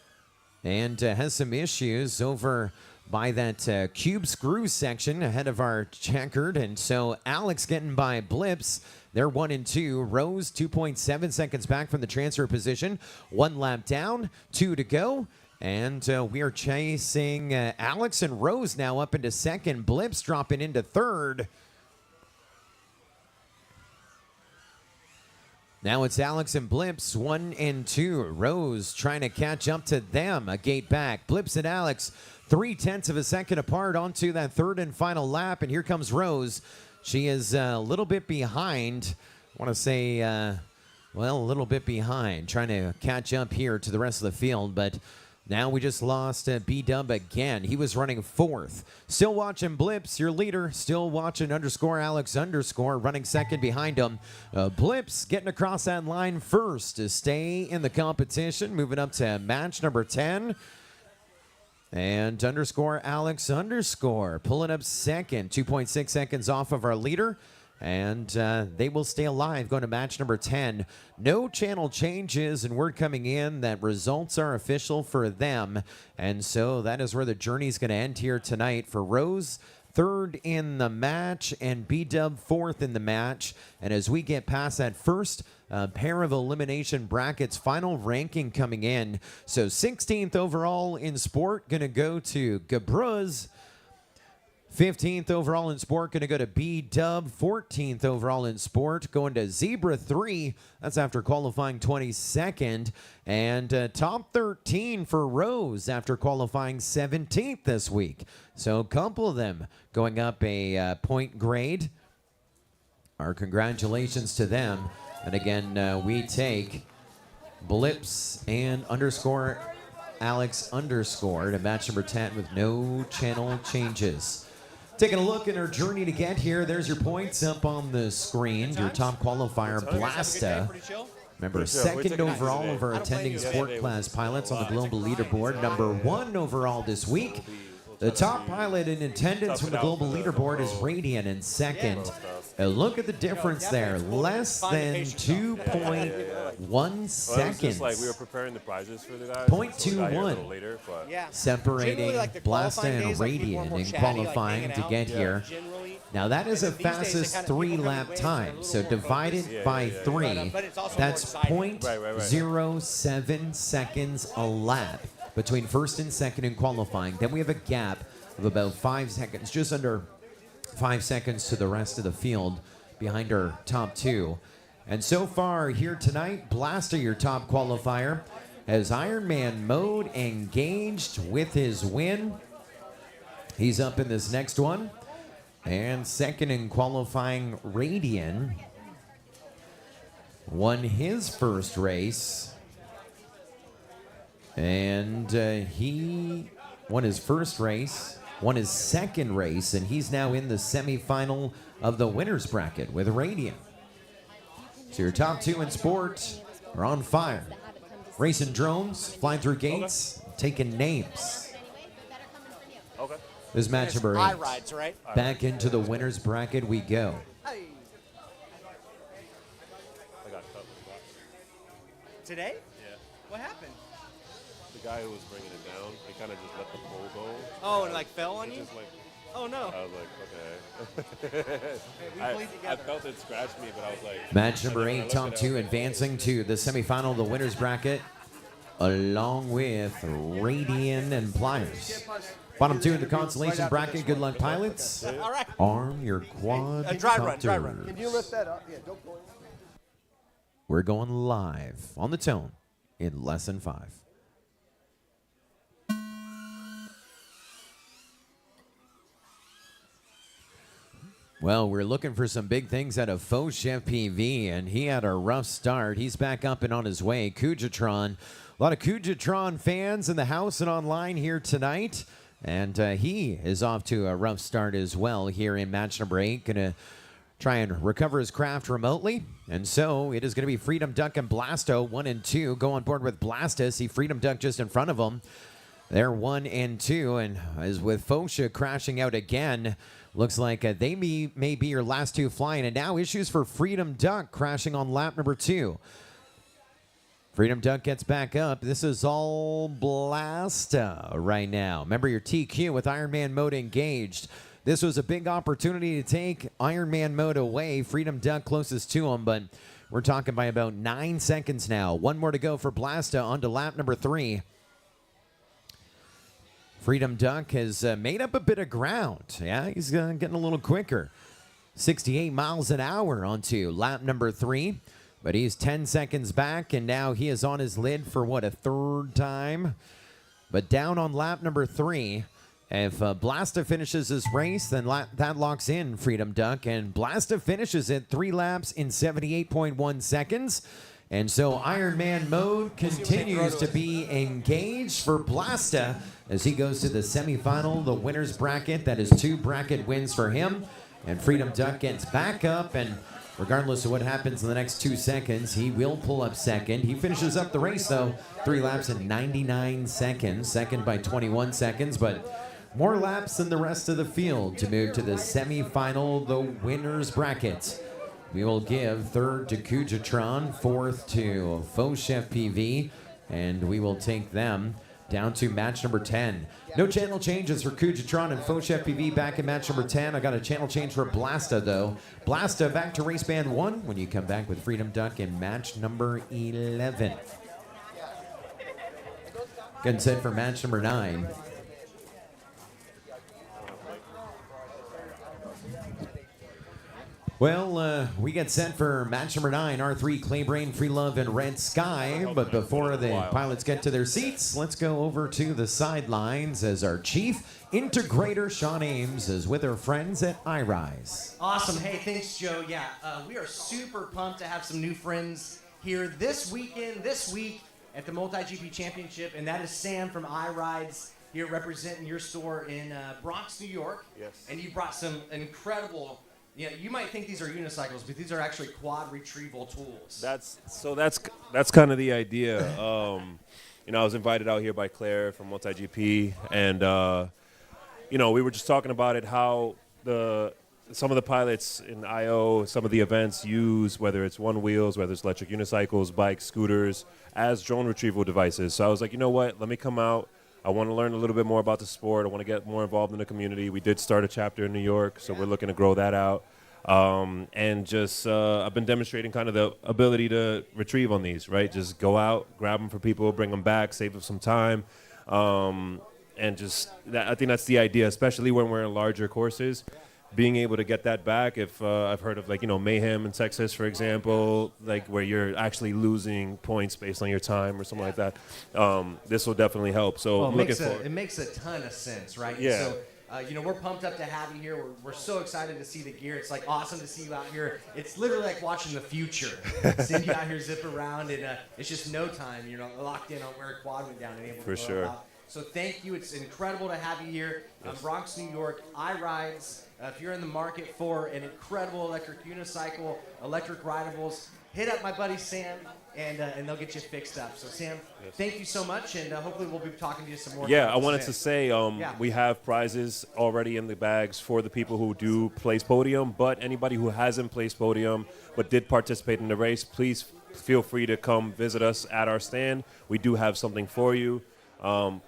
and has some issues over by that cube screw section ahead of our checkered. And so Alex getting by Blips. They're 1 and 2. Rose 2.7 seconds back from the transfer position. 1 lap down, 2 to go. And we are chasing Alex and Rose now up into second. Blips dropping into third. Now it's Alex and Blips, 1 and 2. Rose trying to catch up to them. A gate back. Blips and Alex 0.3 of a second apart onto that third and final lap. And here comes Rose. She is a little bit behind. I want to say, well, a little bit behind. Trying to catch up here to the rest of the field. But now we just lost B-Dub again. He was running fourth. Still watching Blips, your leader. Still watching underscore Alex underscore running second behind him. Blips getting across that line first to stay in the competition. Moving up to match number 10. And underscore Alex underscore pulling up second. 2.6 seconds off of our leader. And they will stay alive going to match number 10. No channel changes, and word coming in that results are official for them. And so that is where the journey is going to end here tonight for Rose. Third in the match and B-Dub fourth in the match. And as we get past that first pair of elimination brackets, final ranking coming in. So 16th overall in sport going to go to Gabruz. 15th overall in sport going to go to B-Dub. 14th overall in sport going to Zebra 3. That's after qualifying 22nd. And top 13 for Rose after qualifying 17th this week. So a couple of them going up a point grade. Our congratulations to them. And again, we take Blips and underscore Alex underscore to match number 10 with no channel changes. Taking a look at our journey to get here. There's your points up on the screen. Your top qualifier, Blasta. Remember, second overall of our attending sport class pilots on the global leaderboard. Number 1 overall this week. The top pilot in attendance from the global leaderboard is Radiant in second. Look at the difference there. Less than 2.1 seconds. Like we were preparing the prizes for the guys. 0.21 separating Blasta and Radiant in qualifying to get here. Now that is a fastest 3-lap time. So divided by 3, that's 0.07 seconds a lap between first and second in qualifying. Then we have a gap of about 5 seconds, just under 5 seconds to the rest of the field behind our top 2. And so far here tonight, Blaster, your top qualifier, has Ironman mode engaged with his win. He's up in this next one. And second in qualifying, Radian won his first race And he won his first race, won his second race, and he's now in the semifinal of the winner's bracket with Radiant. So your top two in sport are on fire. Racing drones, flying through gates, taking names. Okay. This is match number 8. I-rides, right? Back into the winner's bracket we go. I got cut. Today? Yeah. What happened? The guy who was bringing it down, he kind of just let the pole go. Oh, and like fell on It you? just like, Oh no. I was like, okay. Hey, we played I together. felt it scratched me, but I was like. Match number and then when I 8, looked top at it, I 2 was like, advancing to the semifinal of the winner's bracket, along with Radian and Pliers. Bottom 2 in the Consolation bracket. Good luck, pilots. All right. Arm your quad. Dry run. Can you lift that up? Yeah, don't go in. We're going live on the tone in less than 5. Well, we're looking for some big things out of Faux Chef PV, and he had a rough start. He's back up and on his way. Kujatron, a lot of Kujatron fans in the house and online here tonight, and he is off to a rough start as well here in match number 8. Gonna try and recover his craft remotely, and so it is going to be Freedom Duck and Blasto 1 and 2. Go on board with Blasta. See Freedom Duck just in front of him. They're 1 and 2, and as with Fosha crashing out again, looks like they may be your last two flying. And now issues for Freedom Duck crashing on lap number 2. Freedom Duck gets back up. This is all Blasta right now. Remember your TQ with Iron Man mode engaged. This was a big opportunity to take Iron Man mode away. Freedom Duck closest to him, but we're talking by about 9 seconds now. One more to go for Blasta onto lap number 3. Freedom Duck has made up a bit of ground. Yeah, he's getting a little quicker. 68 miles an hour onto lap number 3. But he's 10 seconds back, and now he is on his lid for, what, a third time? But down on lap number 3, if Blasta finishes this race, then that locks in Freedom Duck. And Blasta finishes it 3 laps in 78.1 seconds. And so Iron Man mode continues to be engaged for Blasta as he goes to the semifinal, the winner's bracket. That is 2 bracket wins for him. And Freedom Duck gets back up, and regardless of what happens in the next 2 seconds, he will pull up second. He finishes up the race, though, 3 laps in 99 seconds, second by 21 seconds, but more laps than the rest of the field to move to the semifinal, the winner's bracket. We will give third to Kujatron, fourth to Faux Chef PV, and we will take them down to match number 10. No channel changes for Kujatron and Faux Chef PV back in match number 10. I got a channel change for Blasta, though. Blasta back to race band 1 when you come back with Freedom Duck in match number 11. Good set for match number 9. Well, we get set for match number 9, R3, Claybrain, Free Love, and Red Sky. But before the pilots get to their seats, let's go over to the sidelines as our chief integrator, Sean Ames, is with our friends at iRise. Awesome. Hey, thanks, Joe. Yeah, we are super pumped to have some new friends here this week at the MultiGP Championship, and that is Sam from iRides here representing your store in Bronx, New York. Yes. And you brought some incredible... Yeah, you might think these are unicycles, but these are actually quad retrieval tools. That's kind of the idea. I was invited out here by Claire from MultiGP, and we were just talking about it, how some of the pilots in IO, some of the events use, whether it's one wheels, whether it's electric unicycles, bikes, scooters, as drone retrieval devices. So I was like, you know what? Let me come out. I want to learn a little bit more about the sport. I want to get more involved in the community. We did start a chapter in New York, so we're looking to grow that out. And just I've been demonstrating kind of the ability to retrieve on these, right? Just go out, grab them for people, bring them back, save them some time. And just I think that's the idea, especially when we're in larger courses. Being able to get that back, if I've heard of Mayhem in Texas, for example, where you're actually losing points based on your time or something like that. This will definitely help. So Well, I'm looking forward. it makes a ton of sense, right? Yeah. So We're pumped up to have you here. We're so excited to see the gear. It's like awesome to see you out here. It's literally like watching the future. Seeing you out here zip around, and it's just no time. You're locked in on where Quad went down and able to For go sure. out. So thank you. It's incredible to have you here. Bronx, New York, iRides. If you're in the market for an incredible electric unicycle, electric rideables, hit up my buddy Sam, and they'll get you fixed up. So Sam, thank you so much, and hopefully we'll be talking to you some more. Yeah, throughout I this wanted event. to say we have prizes already in the bags for the people who do place podium, but anybody who hasn't placed podium but did participate in the race, please feel free to come visit us at our stand. We do have something for you.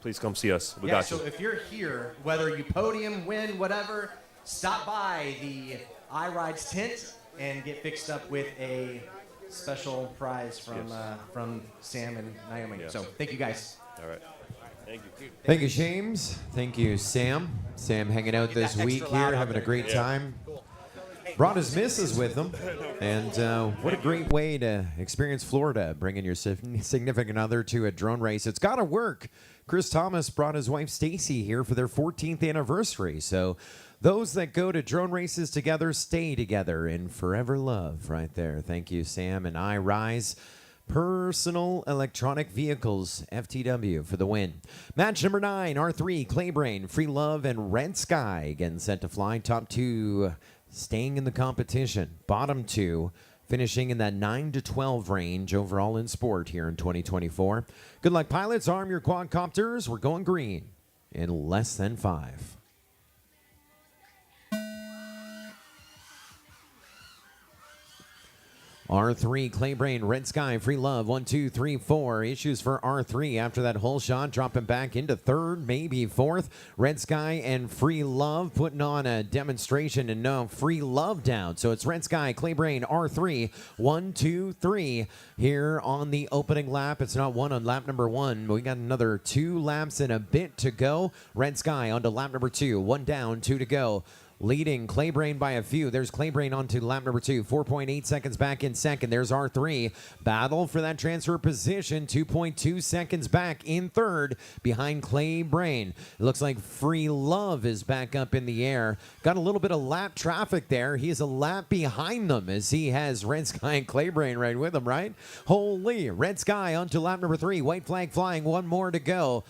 Please come see us. We got you. So if you're here, whether you podium, win, whatever, stop by the iRides tent and get fixed up with a special prize from Sam and Naomi. Yes. So thank you guys. All right. Thank you. Thank you, James. Thank you, Sam. Sam hanging out this that week extra loud here, out having a there. great time. Brought his missus with him. And what a great way to experience Florida, bringing your significant other to a drone race. It's got to work. Chris Thomas brought his wife Stacy here for their 14th anniversary. So those that go to drone races together stay together in forever love right there. Thank you, Sam and iRise. Personal Electronic Vehicles, FTW, for the win. Match number 9, R3, Claybrain, Free Love, and Red Sky getting set to fly. Top 2 staying in the competition. Bottom 2 finishing in that 9 to 12 range overall in sport here in 2024. Good luck, pilots. Arm your quadcopters. We're going green in less than 5. R3, Claybrain, Red Sky, Free Love, 1, 2, 3, 4. Issues for R3 after that whole shot, dropping back into 3rd, maybe 4th. Red Sky and Free Love putting on a demonstration, and no, Free Love down. So it's Red Sky, Claybrain, R3, 1, 2, 3 here on the opening lap. It's not 1 on lap number 1. We got another 2 laps and a bit to go. Red Sky onto lap number 2. 1 down, 2 to go. Leading Claybrain by a few. There's Claybrain onto lap number 2. 4.8 seconds back in second. There's R3. Battle for that transfer position. 2.2 seconds back in third behind Claybrain. It looks like Free Love is back up in the air. Got a little bit of lap traffic there. He is a lap behind them as he has Red Sky and Claybrain right with him, right? Holy. Red Sky onto lap number 3. White flag flying. 1 more to go.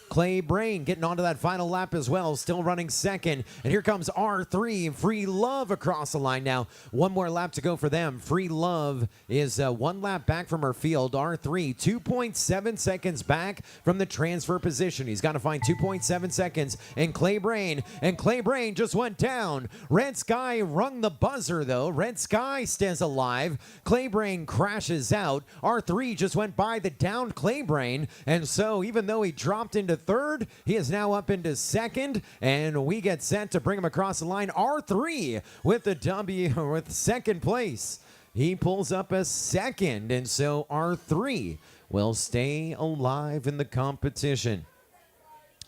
Claybrain getting onto that final lap as well, still running second. And here comes R3, Free Love across the line now. 1 more lap to go for them. Free Love is 1 lap back from her field. R3, 2.7 seconds back from the transfer position. He's got to find 2.7 seconds. And Claybrain just went down. Red Sky rung the buzzer, though. Red Sky stays alive. Claybrain crashes out. R3 just went by the downed Claybrain. And so even though he dropped into third, he is now up into second, and we get set to bring him across the line. R3 with the W with second place. He pulls up a second, and so R3 will stay alive in the competition.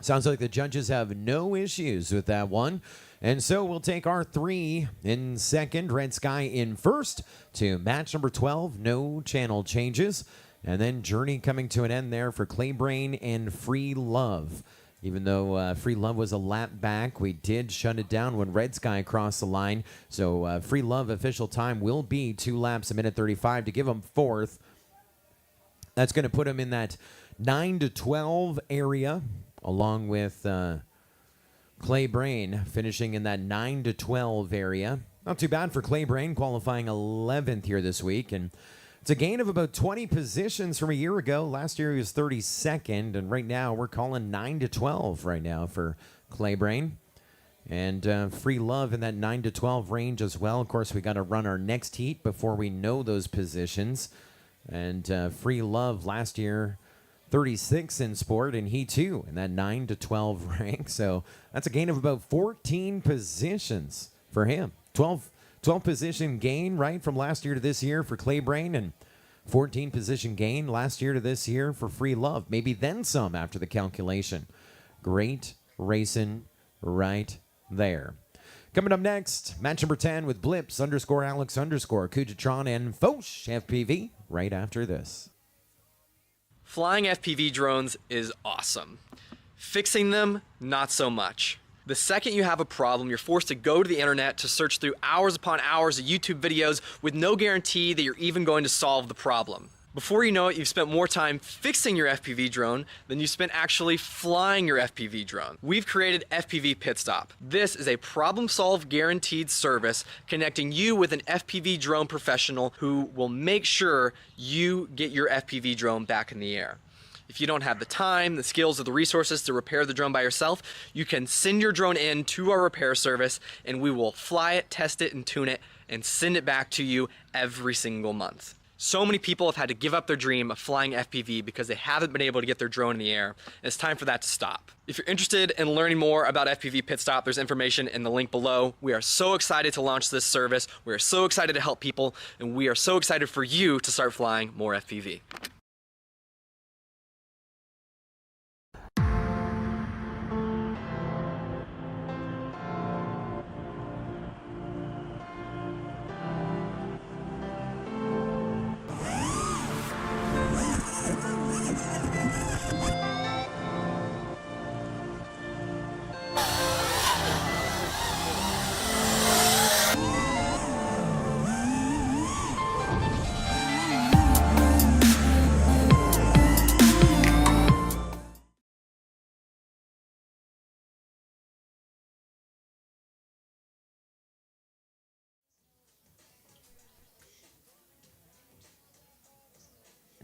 Sounds like the judges have no issues with that one. And so we'll take R3 in second, Red Sky in first to match number 12. No channel changes. And then journey coming to an end there for Claybrain and Free Love. Even though Free Love was a lap back, we did shut it down when Red Sky crossed the line. So Free Love official time will be 2 laps, a minute 35 to give him 4th. That's going to put him in that 9 to 12 area, along with Claybrain finishing in that 9 to 12 area. Not too bad for Claybrain, qualifying 11th here this week. And it's a gain of about 20 positions from a year ago. Last year he was 32nd, and right now we're calling 9 to 12 right now for Claybrain. And Free Love in that 9 to 12 range as well. Of course, we got to run our next heat before we know those positions. And Free Love last year, 36 in sport, and he too in that 9 to 12 rank. So that's a gain of about 14 positions for him. 12 position gain, right, from last year to this year for Claybrain, and 14 position gain last year to this year for Free Love. Maybe then some after the calculation. Great racing right there. Coming up next, match number 10 with Blips _Alex Kujatron and Foch FPV right after this. Flying FPV drones is awesome. Fixing them, not so much. The second you have a problem, you're forced to go to the internet to search through hours upon hours of YouTube videos with no guarantee that you're even going to solve the problem. Before you know it, you've spent more time fixing your FPV drone than you spent actually flying your FPV drone. We've created FPV Pit Stop. This is a problem-solve guaranteed service connecting you with an FPV drone professional who will make sure you get your FPV drone back in the air. If you don't have the time, the skills, or the resources to repair the drone by yourself, you can send your drone in to our repair service and we will fly it, test it, and tune it, and send it back to you every single month. So many people have had to give up their dream of flying FPV because they haven't been able to get their drone in the air, and it's time for that to stop. If you're interested in learning more about FPV Pit Stop, there's information in the link below. We are so excited to launch this service, we are so excited to help people, and we are so excited for you to start flying more FPV.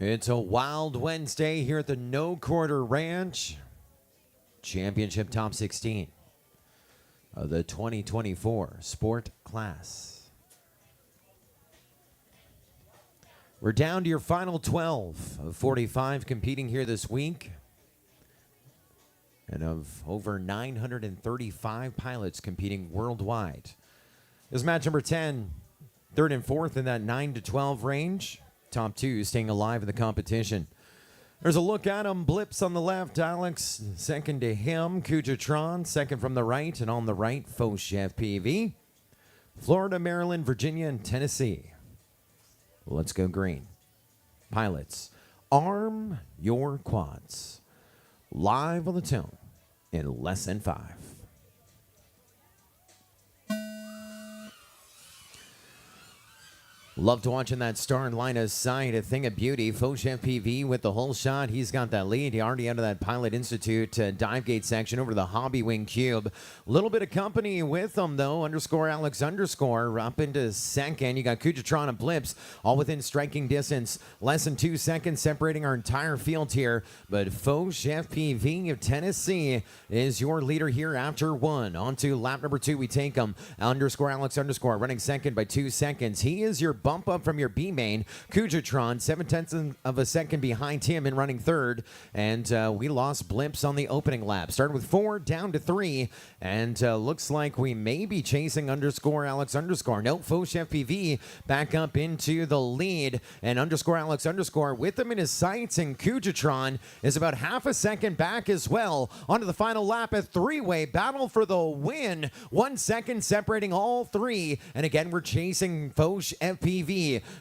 It's a wild Wednesday here at the No Quarter Ranch Championship Top 16 of the 2024 Sport Class. We're down to your final 12 of 45 competing here this week, and of over 935 pilots competing worldwide. This is match number 10, third and fourth in that 9 to 12 range. Top two staying alive in the competition. There's a look at him. Blips on the left, Alex second to him. Kujatron second from the right, and on the right, Foch FPV. Florida, Maryland, Virginia, and Tennessee. Let's go green. Pilots, arm your quads. Live on the tone in less than 5. Loved watching that start line of sight. A thing of beauty. Foch FPV with the whole shot. He's got that lead. He already out of that Pilot Institute dive gate section over to the HobbyWing cube. Little bit of company with them, though. Underscore Alex underscore up into second. You got Kujatron and Blips all within striking distance. Less than 2 seconds separating our entire field here. But Foch FPV of Tennessee is your leader here after one. On to lap number 2. We take him. Underscore Alex underscore running second by 2 seconds. He is your bump up from your B main. Kujatron 0.7 of a second behind him and running third. And we lost Blips on the opening lap. Started with 4 down to 3. And looks like we may be chasing underscore Alex underscore. No, Foch FPV back up into the lead. And underscore Alex underscore with him in his sights. And Kujatron is about half a second back as well. Onto the final lap. A three-way battle for the win. 1 second separating all three. And again, we're chasing Foch FPV.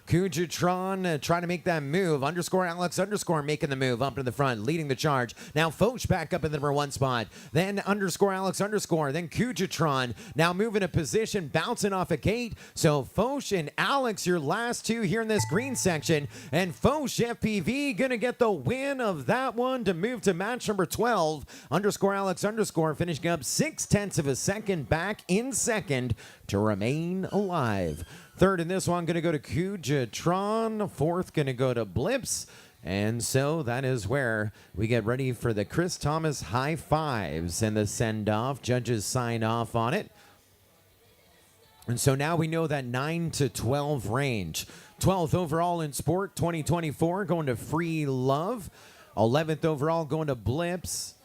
Kujatron trying to make that move. Underscore Alex underscore making the move up to the front, leading the charge. Now Foch back up in the number 1 spot. Then underscore Alex underscore. Then Kujatron now moving a position, bouncing off a gate. So Foch and Alex, your last two here in this green section. And Foch FPV gonna get the win of that one to move to match number 12. Underscore Alex underscore finishing up 0.6 of a second back in second to remain alive. Third in this one going to go to Kujatron. Fourth going to go to Blips. And so that is where we get ready for the Chris Thomas high fives and the send-off. Judges sign off on it. And so now we know that 9 to 12 range. 12th overall in sport 2024 going to Free Love. 11th overall going to Blips.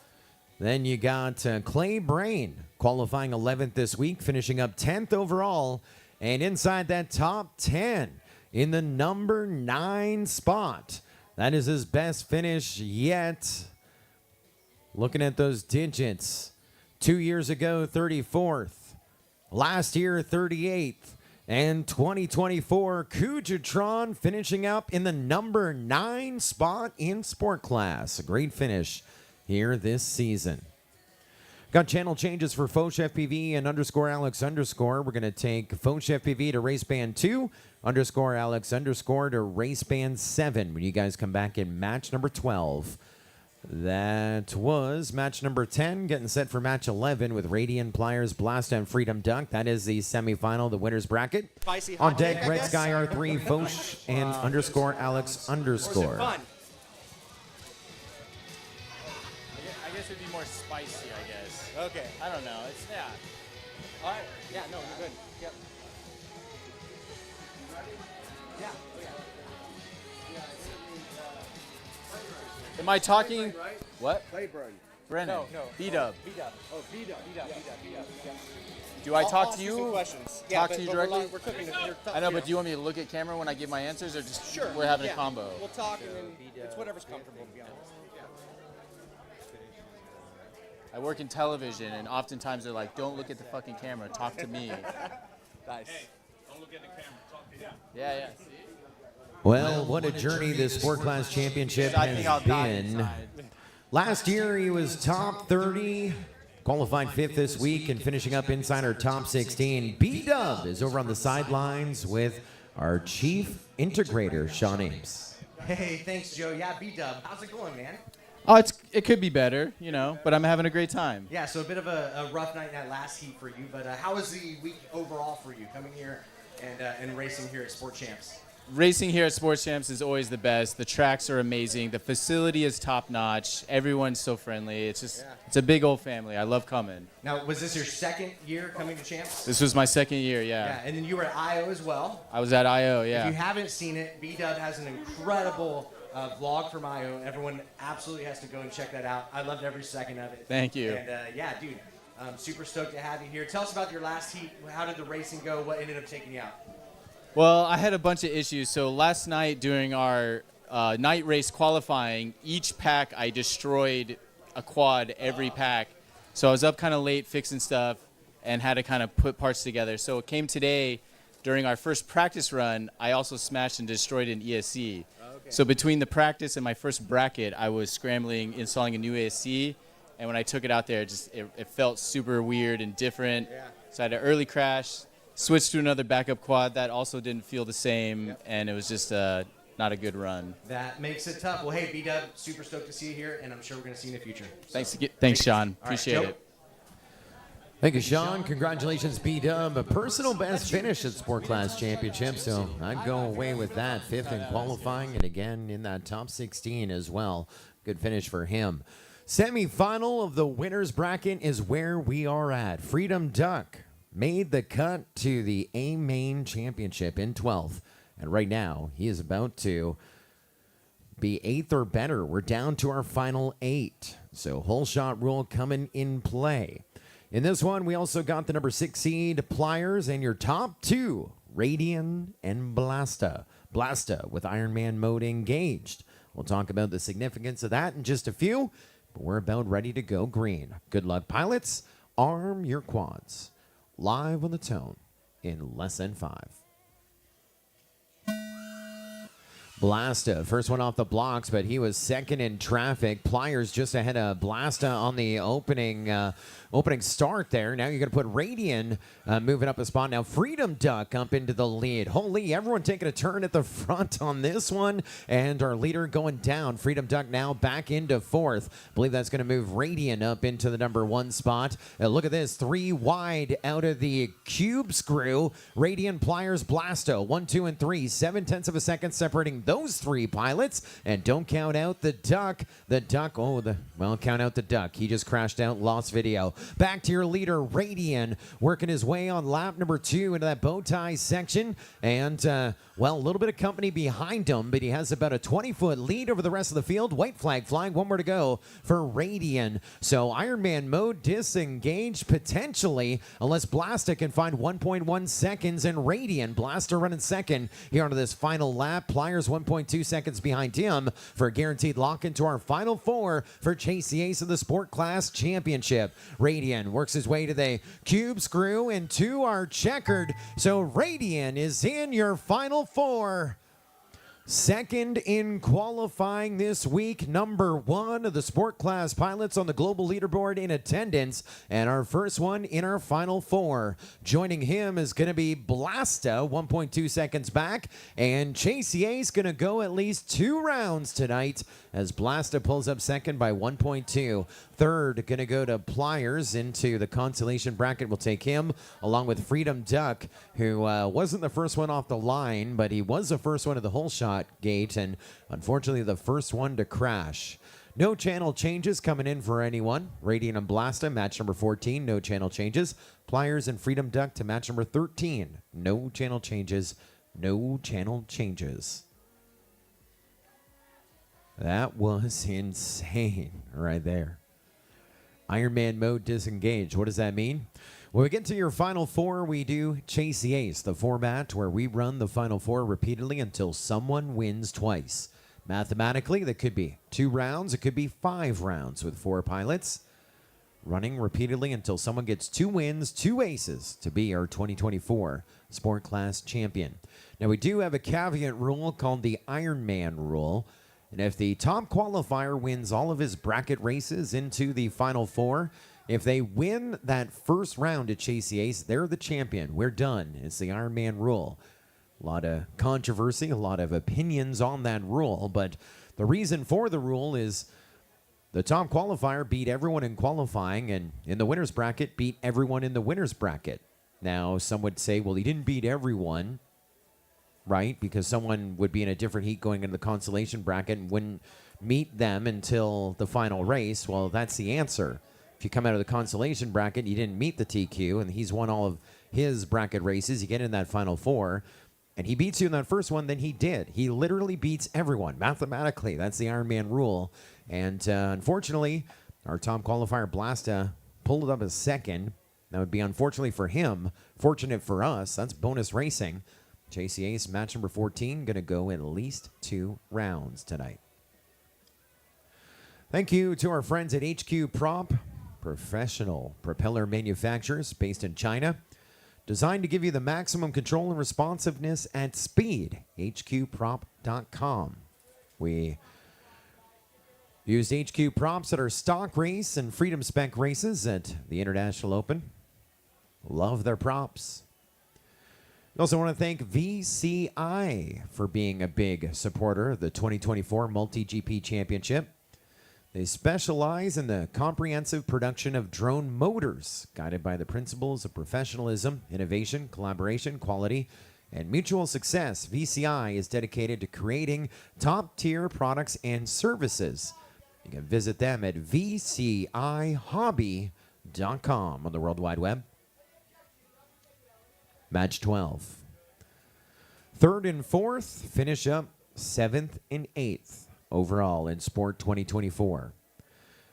Then you got Clay Brain qualifying 11th this week, finishing up 10th overall. And inside that top 10 in the number 9 spot. That is his best finish yet. Looking at those digits. 2 years ago, 34th. Last year, 38th. And 2024, Kujatron finishing up in the number 9 spot in sport class. A great finish here this season. Got channel changes for Foch FPV and underscore Alex underscore. We're going to take Foch FPV to race band 2, underscore Alex underscore to race band 7 when you guys come back in match number 12. That was match number 10, getting set for match 11 with Radiant, Pliers, Blast, and Freedom Duck. That is the semifinal, the winner's bracket. Spicy On hot deck, take, I Red guess? Sky R3, Foch, and underscore Alex Or is it underscore. fun? I guess it'd be more spicy, I guess. Okay. I don't know. It's, yeah. All right. Yeah, no, you're good. Yep. Yeah. Am I talking? What? Clayburn. Brennan. No. B-Dub. B-Dub. Oh, B-Dub. B-Dub. Do I talk I'll to ask some you? questions. Talk but to you we're directly? We're cooking. I know, but do you want me to look at camera when I give my answers, or just we're having a combo? We'll talk, and then it's whatever's comfortable, to be honest. I work in television, and oftentimes they're like, "Don't look at the fucking camera. Talk to me." Nice. Don't look at the camera. Talk to you. Yeah. Well, what a journey this Sport Class Championship I think I'll has die been. inside. Last year, he was top 30, qualified 5th this week, and finishing up inside our top 16. B-Dub is over on the sidelines with our chief integrator, Sean Ames. Hey, thanks, Joe. Yeah, B-Dub. How's it going, man? Oh, it could be better, but I'm having a great time. Yeah, so a bit of a rough night in that last heat for you, but how was the week overall for you coming here and racing here at Sport Champs? Racing here at Sports Champs is always the best. The tracks are amazing. The facility is top notch. Everyone's so friendly. It's a big old family. I love coming. Now, was this your second year coming to Champs? This was my second year, Yeah, and then you were at IO as well. I was at IO, If you yeah. haven't seen it, B-Dub has an incredible vlog from IO. Everyone absolutely has to go and check that out. I loved every second of it. Thank you. And yeah, dude, I'm super stoked to have you here. Tell us about your last heat. How did the racing go? What ended up taking you out? Well, I had a bunch of issues. So last night during our night race qualifying, each pack I destroyed a quad every pack. So I was up kind of late fixing stuff and had to kind of put parts together. So it came today during our first practice run, I also smashed and destroyed an ESC. Okay. So between the practice and my first bracket, I was scrambling, installing a new ESC. And when I took it out there, it felt super weird and different. Yeah. So I had an early crash. Switched to another backup quad that also didn't feel the same, and it was just not a good run. That makes it tough. Well, hey, B-Dub, super stoked to see you here, and I'm sure we're going to see you in the future. Thanks, Sean. All right, Appreciate Joe? it. Thank you, Sean. Congratulations, B-Dub. A personal best finish at Sport Class Championship, so I'd go away with that. 5th in qualifying, and again in that top 16 as well. Good finish for him. Semi-final of the winner's bracket is where we are at. Freedom Duck made the cut to the A-Main Championship in 12th. And right now, he is about to be 8th or better. We're down to our final 8. So whole shot rule coming in play. In this one, we also got the number 6 seed, Pliers, and your top 2, Radian and Blasta. Blasta with Ironman mode engaged. We'll talk about the significance of that in just a few, but we're about ready to go green. Good luck, pilots. Arm your quads. Live on the tone in less than 5. Blasta, first one off the blocks, but he was second in traffic. Pliers just ahead of Blasta on the opening start there. Now you're going to put Radian moving up a spot. Now Freedom Duck up into the lead. Holy, everyone taking a turn at the front on this one. And our leader going down. Freedom Duck now back into 4th. I believe that's going to move Radian up into the number 1 spot. Look at this, 3 wide out of the cube screw. Radian, Pliers, Blasto, 1, 2, and 3. 7/10 of a second separating those 3 pilots. And don't count out the Duck. The Duck, count out the Duck. He just crashed out, lost video. Back to your leader, Radian, working his way on lap number 2 into that bow tie section. And, a little bit of company behind him, but he has about a 20-foot lead over the rest of the field. White flag flying, 1 more to go for Radian. So Ironman mode disengaged potentially, unless Blasta can find 1.1 seconds, and Radian, Blasta running second here onto this final lap. Pliers 1.2 seconds behind him for a guaranteed lock into our final 4 for Chase the Ace of the Sport Class Championship. Radian works his way to the cube screw and to our checkered. So Radian is in your final 4. Second in qualifying this week, number 1 of the sport class pilots on the global leaderboard in attendance, and our first one in our final 4. Joining him is going to be Blasta, 1.2 seconds back, and Chase is going to go at least 2 rounds tonight as Blasta pulls up second by 1.2. Third, going to go to Pliers into the Consolation bracket. We'll take him along with Freedom Duck, who wasn't the first one off the line, but he was the first one at the hole shot gate, and unfortunately the first one to crash. No channel changes coming in for anyone. Radiant and Blasta, match number 14, no channel changes. Pliers and Freedom Duck to match number 13. No channel changes, no channel changes. That was insane right there. Ironman mode disengaged. What does that mean? When we get to your final 4, we do Chase the Ace, the format where we run the final 4 repeatedly until someone wins twice. Mathematically, that could be 2 rounds. It could be 5 rounds with 4 pilots. Running repeatedly until someone gets 2 wins, 2 aces to be our 2024 Sport Class Champion. Now, we do have a caveat rule called the Ironman rule. And if the top qualifier wins all of his bracket races into the final 4, if they win that first round at Chase the Ace, they're the champion. We're done. It's the Ironman rule. A lot of controversy, a lot of opinions on that rule, but the reason for the rule is the top qualifier beat everyone in qualifying, and in the winner's bracket beat everyone in the winner's bracket. Now, some would say, well, he didn't beat everyone, right? Because someone would be in a different heat going into the consolation bracket and wouldn't meet them until the final race. Well, that's the answer. If you come out of the consolation bracket, you didn't meet the TQ, and he's won all of his bracket races, you get in that final 4, and he beats you in that first one, then he did. He literally beats everyone, mathematically. That's the Ironman rule. And unfortunately, our top qualifier, Blasta, pulled it up as second. That would be unfortunately for him. Fortunate for us. That's bonus racing. Chase the Ace, match number 14, going to go at least 2 rounds tonight. Thank you to our friends at HQ Prop, professional propeller manufacturers based in China, designed to give you the maximum control and responsiveness at speed. HQprop.com. We used HQ Props at our stock race and Freedom Spec races at the International Open. Love their props. We also want to thank VCI for being a big supporter of the 2024 MultiGP Championship. They specialize in the comprehensive production of drone motors, guided by the principles of professionalism, innovation, collaboration, quality, and mutual success. VCI is dedicated to creating top-tier products and services. You can visit them at vcihobby.com on the World Wide Web. Match 12. Third and fourth finish up 7th and 8th. Overall in Sport 2024.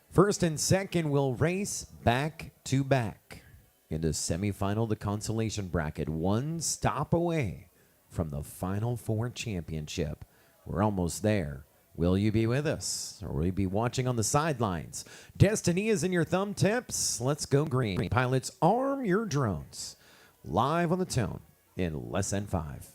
First and second will race back-to-back in the semifinal, the consolation bracket. 1 stop away from the Final 4 championship. We're almost there. Will you be with us, or will you be watching on the sidelines? Destiny is in your thumb tips. Let's go green. Pilots, arm your drones. Live on the tone in less than 5.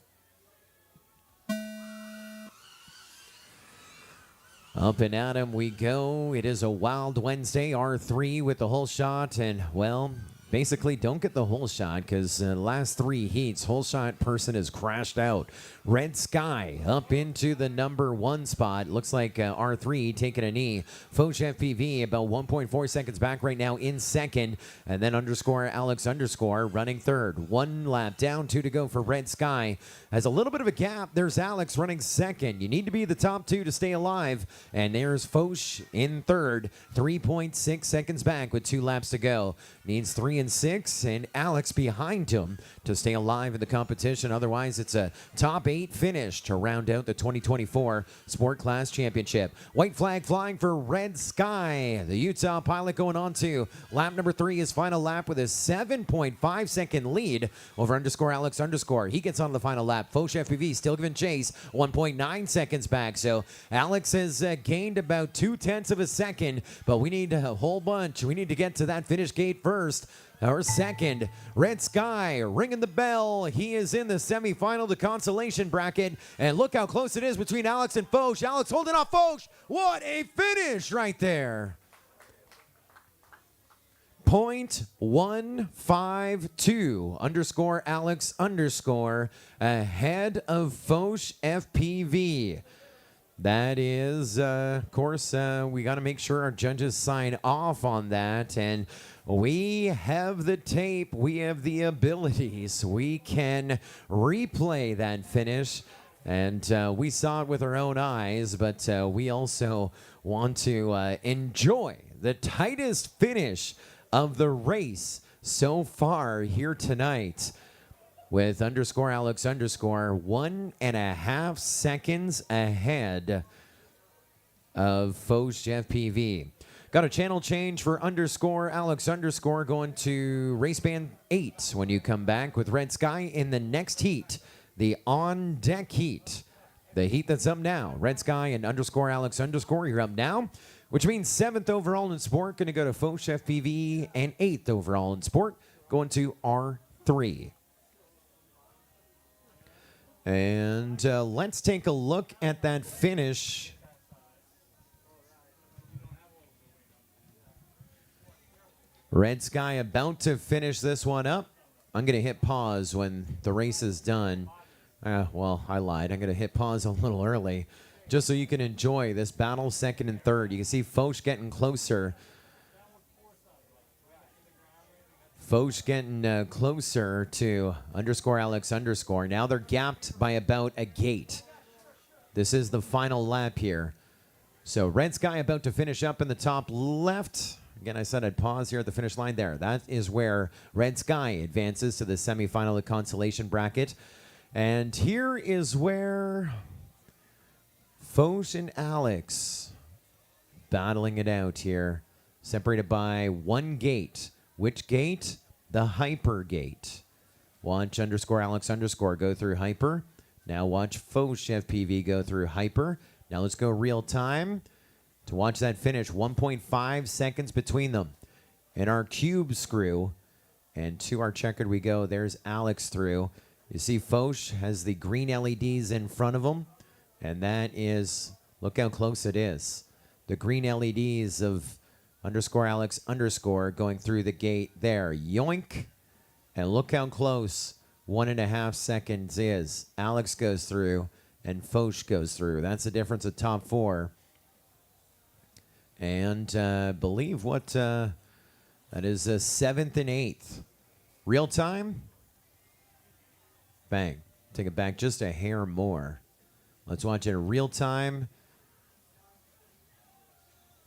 Up and at 'em we go. It is a wild Wednesday, R3 with the hole shot, and, well, basically don't get the hole shot because last 3 heats, hole shot person has crashed out. Red Sky up into the number 1 spot. Looks like R3 taking a knee. Foch FPV about 1.4 seconds back right now in second. And then underscore Alex underscore running third. 1 lap down, 2 to go for Red Sky. Has a little bit of a gap. There's Alex running second. You need to be the top 2 to stay alive. And there's Foch in third. 3.6 seconds back with 2 laps to go. Needs 3 and 6. And Alex behind him to stay alive in the competition. Otherwise, it's a top 8 finish to round out the 2024 Sport Class Championship. White flag flying for Red Sky. The Utah pilot going on to lap number 3, his final lap with a 7.5 second lead over underscore Alex underscore. He gets on the final lap. Foch FPV still giving chase, 1.9 seconds back. So Alex has gained about 0.2 of a second, but we need a whole bunch. We need to get to that finish gate first. Our second, Red Sky ringing the bell. He is in the semifinal, the consolation bracket. And look how close it is between Alex and Foch. Alex holding off Foch. What a finish right there. .152 underscore Alex underscore ahead of Foch FPV. That is, of course, we got to make sure our judges sign off on that. And we have the tape. We have the abilities. We can replay that finish. And we saw it with our own eyes, but we also want to enjoy the tightest finish of the race so far here tonight, with underscore Alex underscore 1.5 seconds ahead of Foch FPV. Got a channel change for underscore Alex underscore going to race band 8 when you come back with Red Sky in the next heat, the on deck heat. The heat that's up now, Red Sky and underscore Alex underscore, you're up now, which means 7th overall in sport going to go to Foch FPV, and 8th overall in sport going to R3. And let's take a look at that finish. Red Sky about to finish this one up. I'm going to hit pause when the race is done. Well, I lied. I'm going to hit pause a little early just so you can enjoy this battle, second and third. You can see Foch getting closer. Foch getting closer to underscore Alex underscore. Now they're gapped by about a gate. This is the final lap here. So Red Sky about to finish up in the top left. Again, I said I'd pause here at the finish line there. That is where Red Sky advances to the semifinal of the consolation bracket. And here is where Foch and Alex battling it out here, separated by one gate. Which gate? The hyper gate. Watch underscore Alex underscore go through hyper. Now watch Foch FPV go through hyper. Now let's go real time to watch that finish. 1.5 seconds between them. And our cube screw. And to our checkered we go. There's Alex through. You see Foch has the green LEDs in front of him. And that is, look how close it is. The green LEDs of underscore Alex underscore going through the gate there. Yoink. And look how close 1.5 seconds is. Alex goes through and Foch goes through. That's the difference of top 4. And believe what that is 7th and 8th. Real time. Bang. Take it back just a hair more. Let's watch it in real time.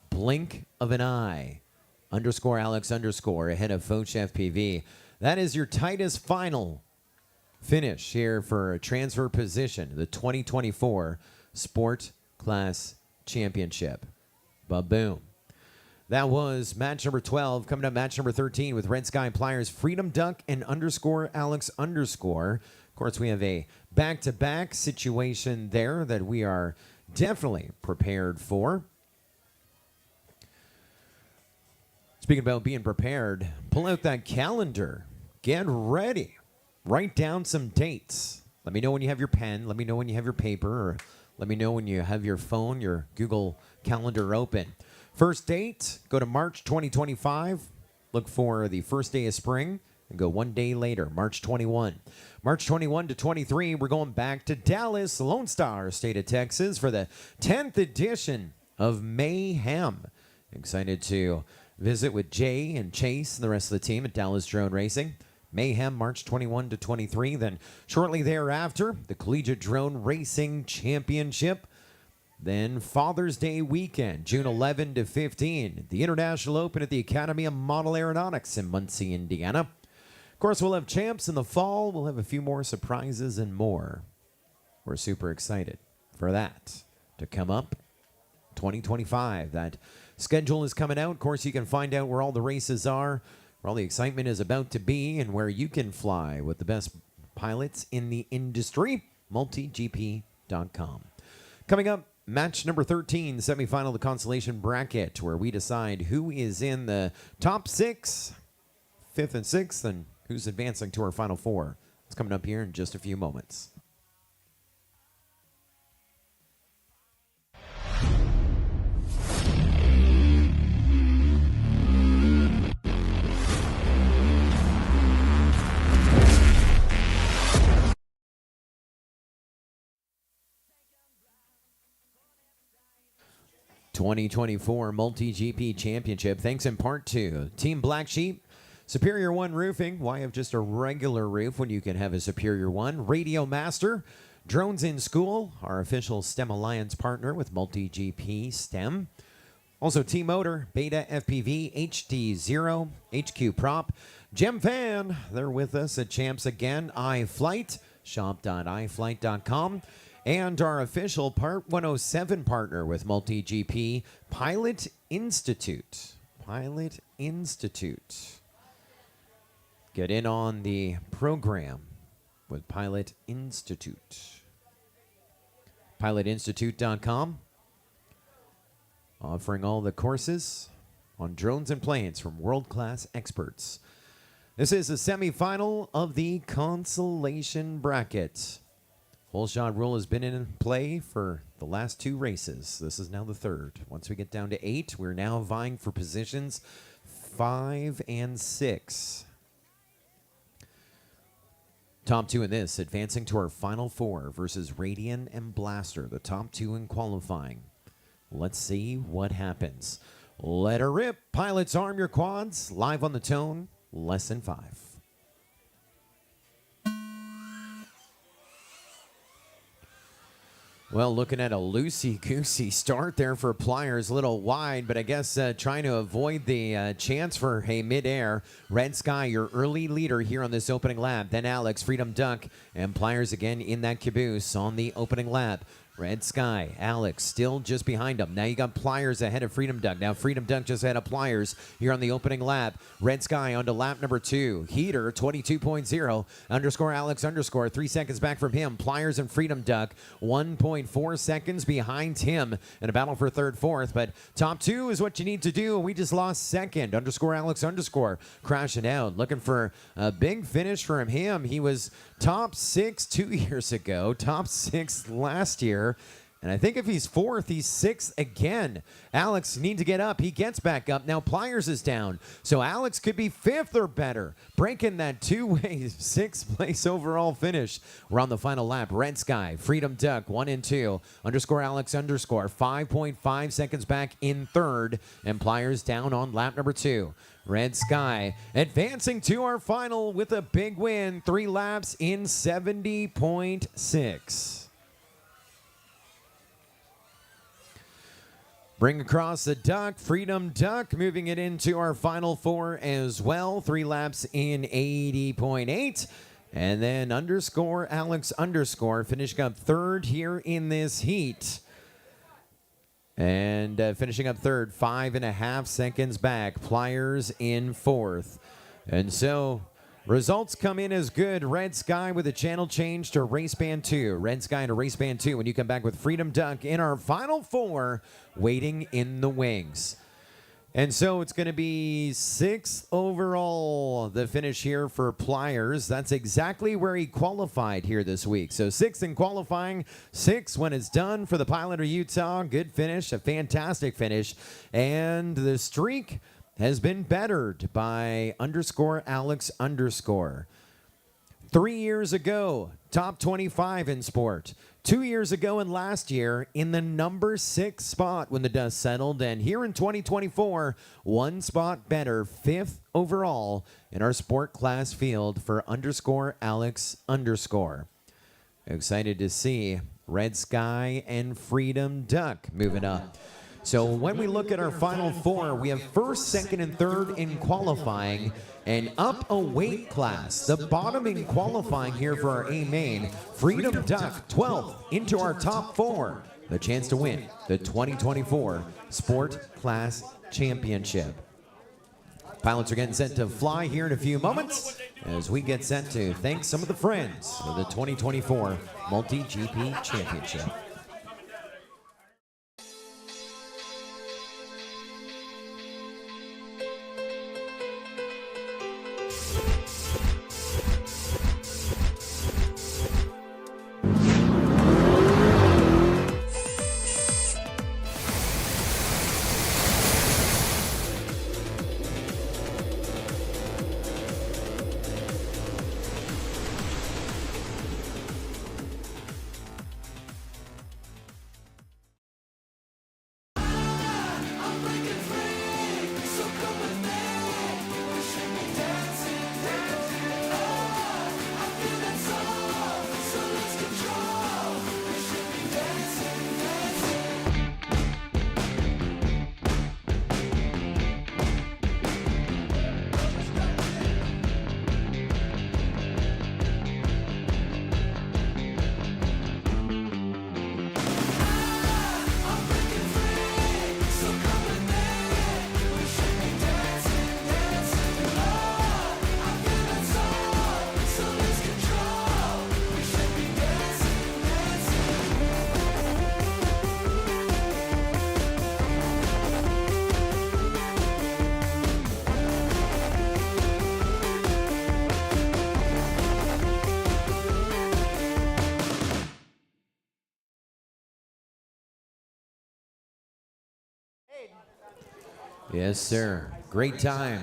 Blink of an eye. Underscore Alex underscore ahead of Foch FPV. That is your tightest final finish here for a transfer position, the 2024 Sport Class Championship. Ba-boom. That was match number 12. Coming up, match number 13 with Red Sky Pliers, Freedom Duck and underscore Alex underscore. Of course, we have a back-to-back situation there that we are definitely prepared for. Speaking about being prepared, pull out that calendar. Get ready. Write down some dates. Let me know when you have your pen. Let me know when you have your paper. Or let me know when you have your phone, your Google Calendar open. First date, go to March 2025. Look for the first day of spring and go one day later, March 21. March 21 to 23, we're going back to Dallas, Lone Star State of Texas for the 10th edition of Mayhem. Excited to visit with Jay and Chase and the rest of the team at Dallas Drone Racing. Mayhem, March 21 to 23. Then shortly thereafter, the Collegiate Drone Racing Championship. Then Father's Day weekend, June 11 to 15. The International Open at the Academy of Model Aeronautics in Muncie, Indiana. Of course, we'll have champs in the fall. We'll have a few more surprises and more. We're super excited for that to come up. 2025, that schedule is coming out. Of course, you can find out where all the races are, where all the excitement is about to be, and where you can fly with the best pilots in the industry. MultiGP.com. Coming up, match number 13, semifinal of the consolation bracket, where we decide who is in the top 6 5th and 6th, and who's advancing to our Final Four. It's coming up here in just a few moments. '24 MultiGP Championship, thanks in part to Team Black Sheep, Superior One Roofing. Why have just a regular roof when you can have a Superior One? Radio Master, Drones in School, our official STEM Alliance partner with MultiGP STEM. Also T-Motor, Beta FPV, HD0, HQ Prop, Gem Fan, they're with us at Champs again, iFlight, shop.iflight.com. And our official Part 107 partner with MultiGP, Pilot Institute. Pilot Institute. Get in on the program with Pilot Institute. PilotInstitute.com. Offering all the courses on drones and planes from world-class experts. This is the semifinal of the Consolation Bracket. Whole shot rule has been in play for the last 2 races. This is now the 3rd. Once we get down to 8, we're now vying for positions 5 and 6. Top 2 in this, advancing to our Final 4 versus Radian and Blaster, the top 2 in qualifying. Let's see what happens. Let her rip. Pilots, arm your quads. Live on the tone, less than 5. Well, looking at a loosey-goosey start there for Pliers, a little wide, but I guess trying to avoid the chance for a mid-air. Red Sky, your early leader here on this opening lap. Then Alex, Freedom Duck, and Pliers again in that caboose on the opening lap. Red Sky, Alex still just behind him. Now you got Pliers ahead of Freedom Duck. Now Freedom Duck just ahead of Pliers here on the opening lap. Red Sky on to lap number 2. Heater 22.0 underscore Alex underscore 3 seconds back from him. Pliers and Freedom Duck 1.4 seconds behind him in a battle for 3rd, 4th. But top 2 is what you need to do. We just lost 2nd. Underscore Alex underscore crashing out. Looking for a big finish from him. He was top 6 2 years ago. Top 6 last year. And I think if he's 4th, he's 6th again. Alex needs to get up. He gets back up. Now Pliers is down. So Alex could be 5th or better, breaking that 2-way 6th place overall finish. We're on the final lap. Red Sky, Freedom Duck, 1 and 2. Underscore Alex underscore 5.5 seconds back in 3rd. And Pliers down on lap number 2. Red Sky advancing to our final with a big win. 3 laps in 70.6. Bring across the Duck, Freedom Duck, moving it into our Final 4 as well. 3 laps in 80.8. And then underscore Alex underscore finishing up 3rd here in this heat. And finishing up 3rd, 5.5 seconds back. Pliers in 4th. And so results come in as good. Red Sky with a channel change to Race Band 2. Red Sky to Race Band 2. When you come back with Freedom Duck in our Final 4, waiting in the wings. And so it's going to be 6th overall, the finish here for Pliers. That's exactly where he qualified here this week. So 6th in qualifying, 6th when it's done for the Pilot of Utah. Good finish, a fantastic finish. And the streak has been bettered by underscore Alex underscore. 3 years ago, top 25 in sport. 2 years ago and last year in the number 6 spot when the dust settled. And here in 2024, 1 spot better, 5th overall in our sport class field for underscore Alex underscore. Excited to see Red Sky and Freedom Duck moving up. So when we look at our Final 4, we have 1st, 2nd, and 3rd in qualifying and up a weight class. The bottom in qualifying here for our A main, Freedom Duck 12th into our top 4. The chance to win the 2024 Sport Class Championship. Pilots are getting set to fly here in a few moments as we get set to thank some of the friends for the 2024 MultiGP Championship. Yes, sir. Great time.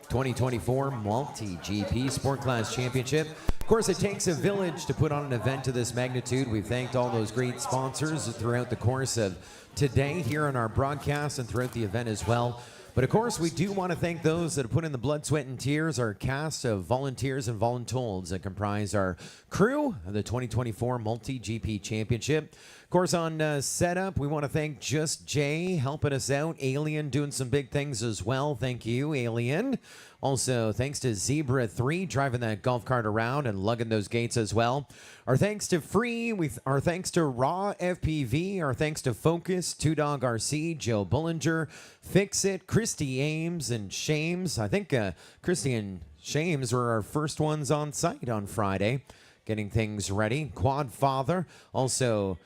2024 MultiGP Sport Class Championship. Of course, it takes a village to put on an event of this magnitude. We've thanked all those great sponsors throughout the course of today here on our broadcast and throughout the event as well. But of course, we do want to thank those that have put in the blood, sweat, and tears, our cast of volunteers and voluntolds that comprise our crew of the 2024 MultiGP Championship. Of course, on setup, we want to thank Just Jay helping us out. Alien doing some big things as well. Thank you, Alien. Also, thanks to Zebra3 driving that golf cart around and lugging those gates as well. Our thanks to Free, our thanks to Raw FPV, our thanks to Focus, Two Dog RC, Joe Bullinger, Fix It, Christy Ames, and Shames. I think Christy and Shames were our first ones on site on Friday, getting things ready. Quad Father, also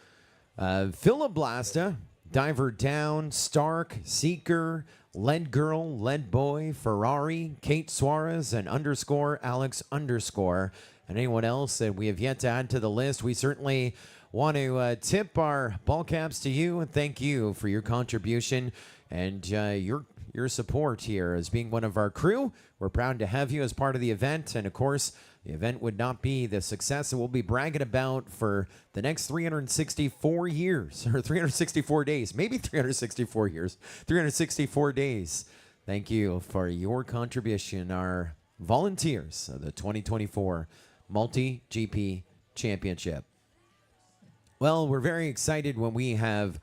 Philoblasta, Diver Down, Stark, Seeker, Lead Girl, Lead Boy, Ferrari, Kate Suarez, and underscore Alex underscore. And anyone else that we have yet to add to the list, we certainly want to tip our ball caps to you and thank you for your contribution and your support here as being one of our crew. We're proud to have you as part of the event. And of course, the event would not be the success that we'll be bragging about for the next 364 years, or 364 days, maybe 364 years, 364 days. Thank you for your contribution, our volunteers of the 2024 MultiGP Championship. Well, we're very excited when we have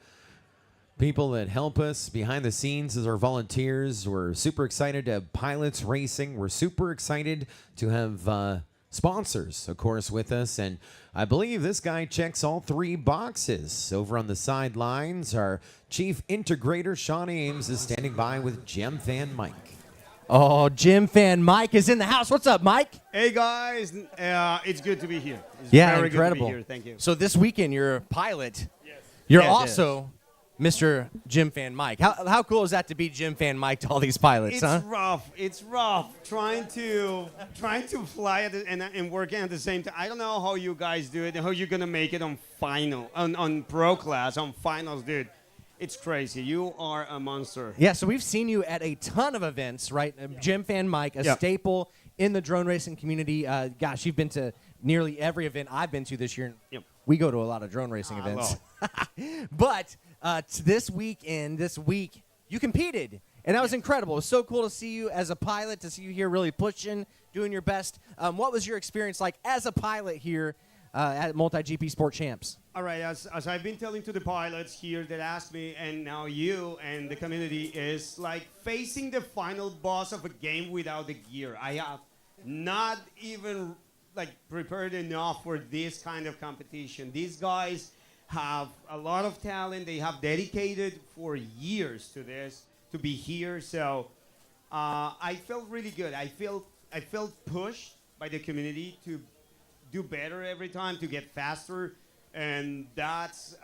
people that help us behind the scenes as our volunteers. We're super excited to have pilots racing. We're super excited to have sponsors, of course, with us. And I believe this guy checks all three boxes. Over on the sidelines, our chief integrator, Sean Ames, is standing by with Gem Fan Mike. Oh, Gem Fan Mike is in the house. What's up, Mike? Hey guys, it's good to be here. It's Yeah, very incredible. Good to be here. Thank you. So this weekend, you're a pilot. Yes. You're Yes, also Mr. Gem Fan Mike. How cool is that to be Gem Fan Mike to all these pilots, It's huh? rough. It's rough trying to fly and working at the same time. I don't know how you guys do it and how you're gonna make it on on pro class, on finals, dude. It's crazy. You are a monster. Yeah, so we've seen you at a ton of events, right? Gem Fan Mike, a staple in the drone racing community. Gosh, you've been to nearly every event I've been to this year. Yep. We go to a lot of drone racing events. But this week, you competed, and that was incredible. It was so cool to see you as a pilot, to see you here really pushing, doing your best. What was your experience like as a pilot here at MultiGP Sport Champs? All right, as I've been telling to the pilots here that asked me, and now you and the community, is like facing the final boss of a game without the gear. I have not even like prepared enough for this kind of competition. These guys have a lot of talent. They have dedicated for years to this, to be here. So I felt really good. I felt pushed by the community to do better every time, to get faster. And that's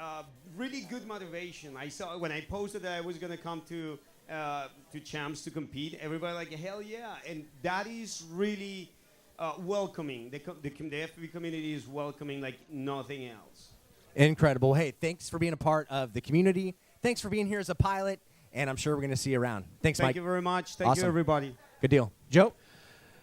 really good motivation. I saw when I posted that I was going to come to to champs to compete. Everybody like, hell yeah. And that is really welcoming. The FPV community is welcoming like nothing else. Incredible. Hey, thanks for being a part of the community. Thanks for being here as a pilot, and I'm sure we're going to see you around. Thanks, Mike. Thank you very much. Thank Awesome. you, everybody. Good deal. Joe?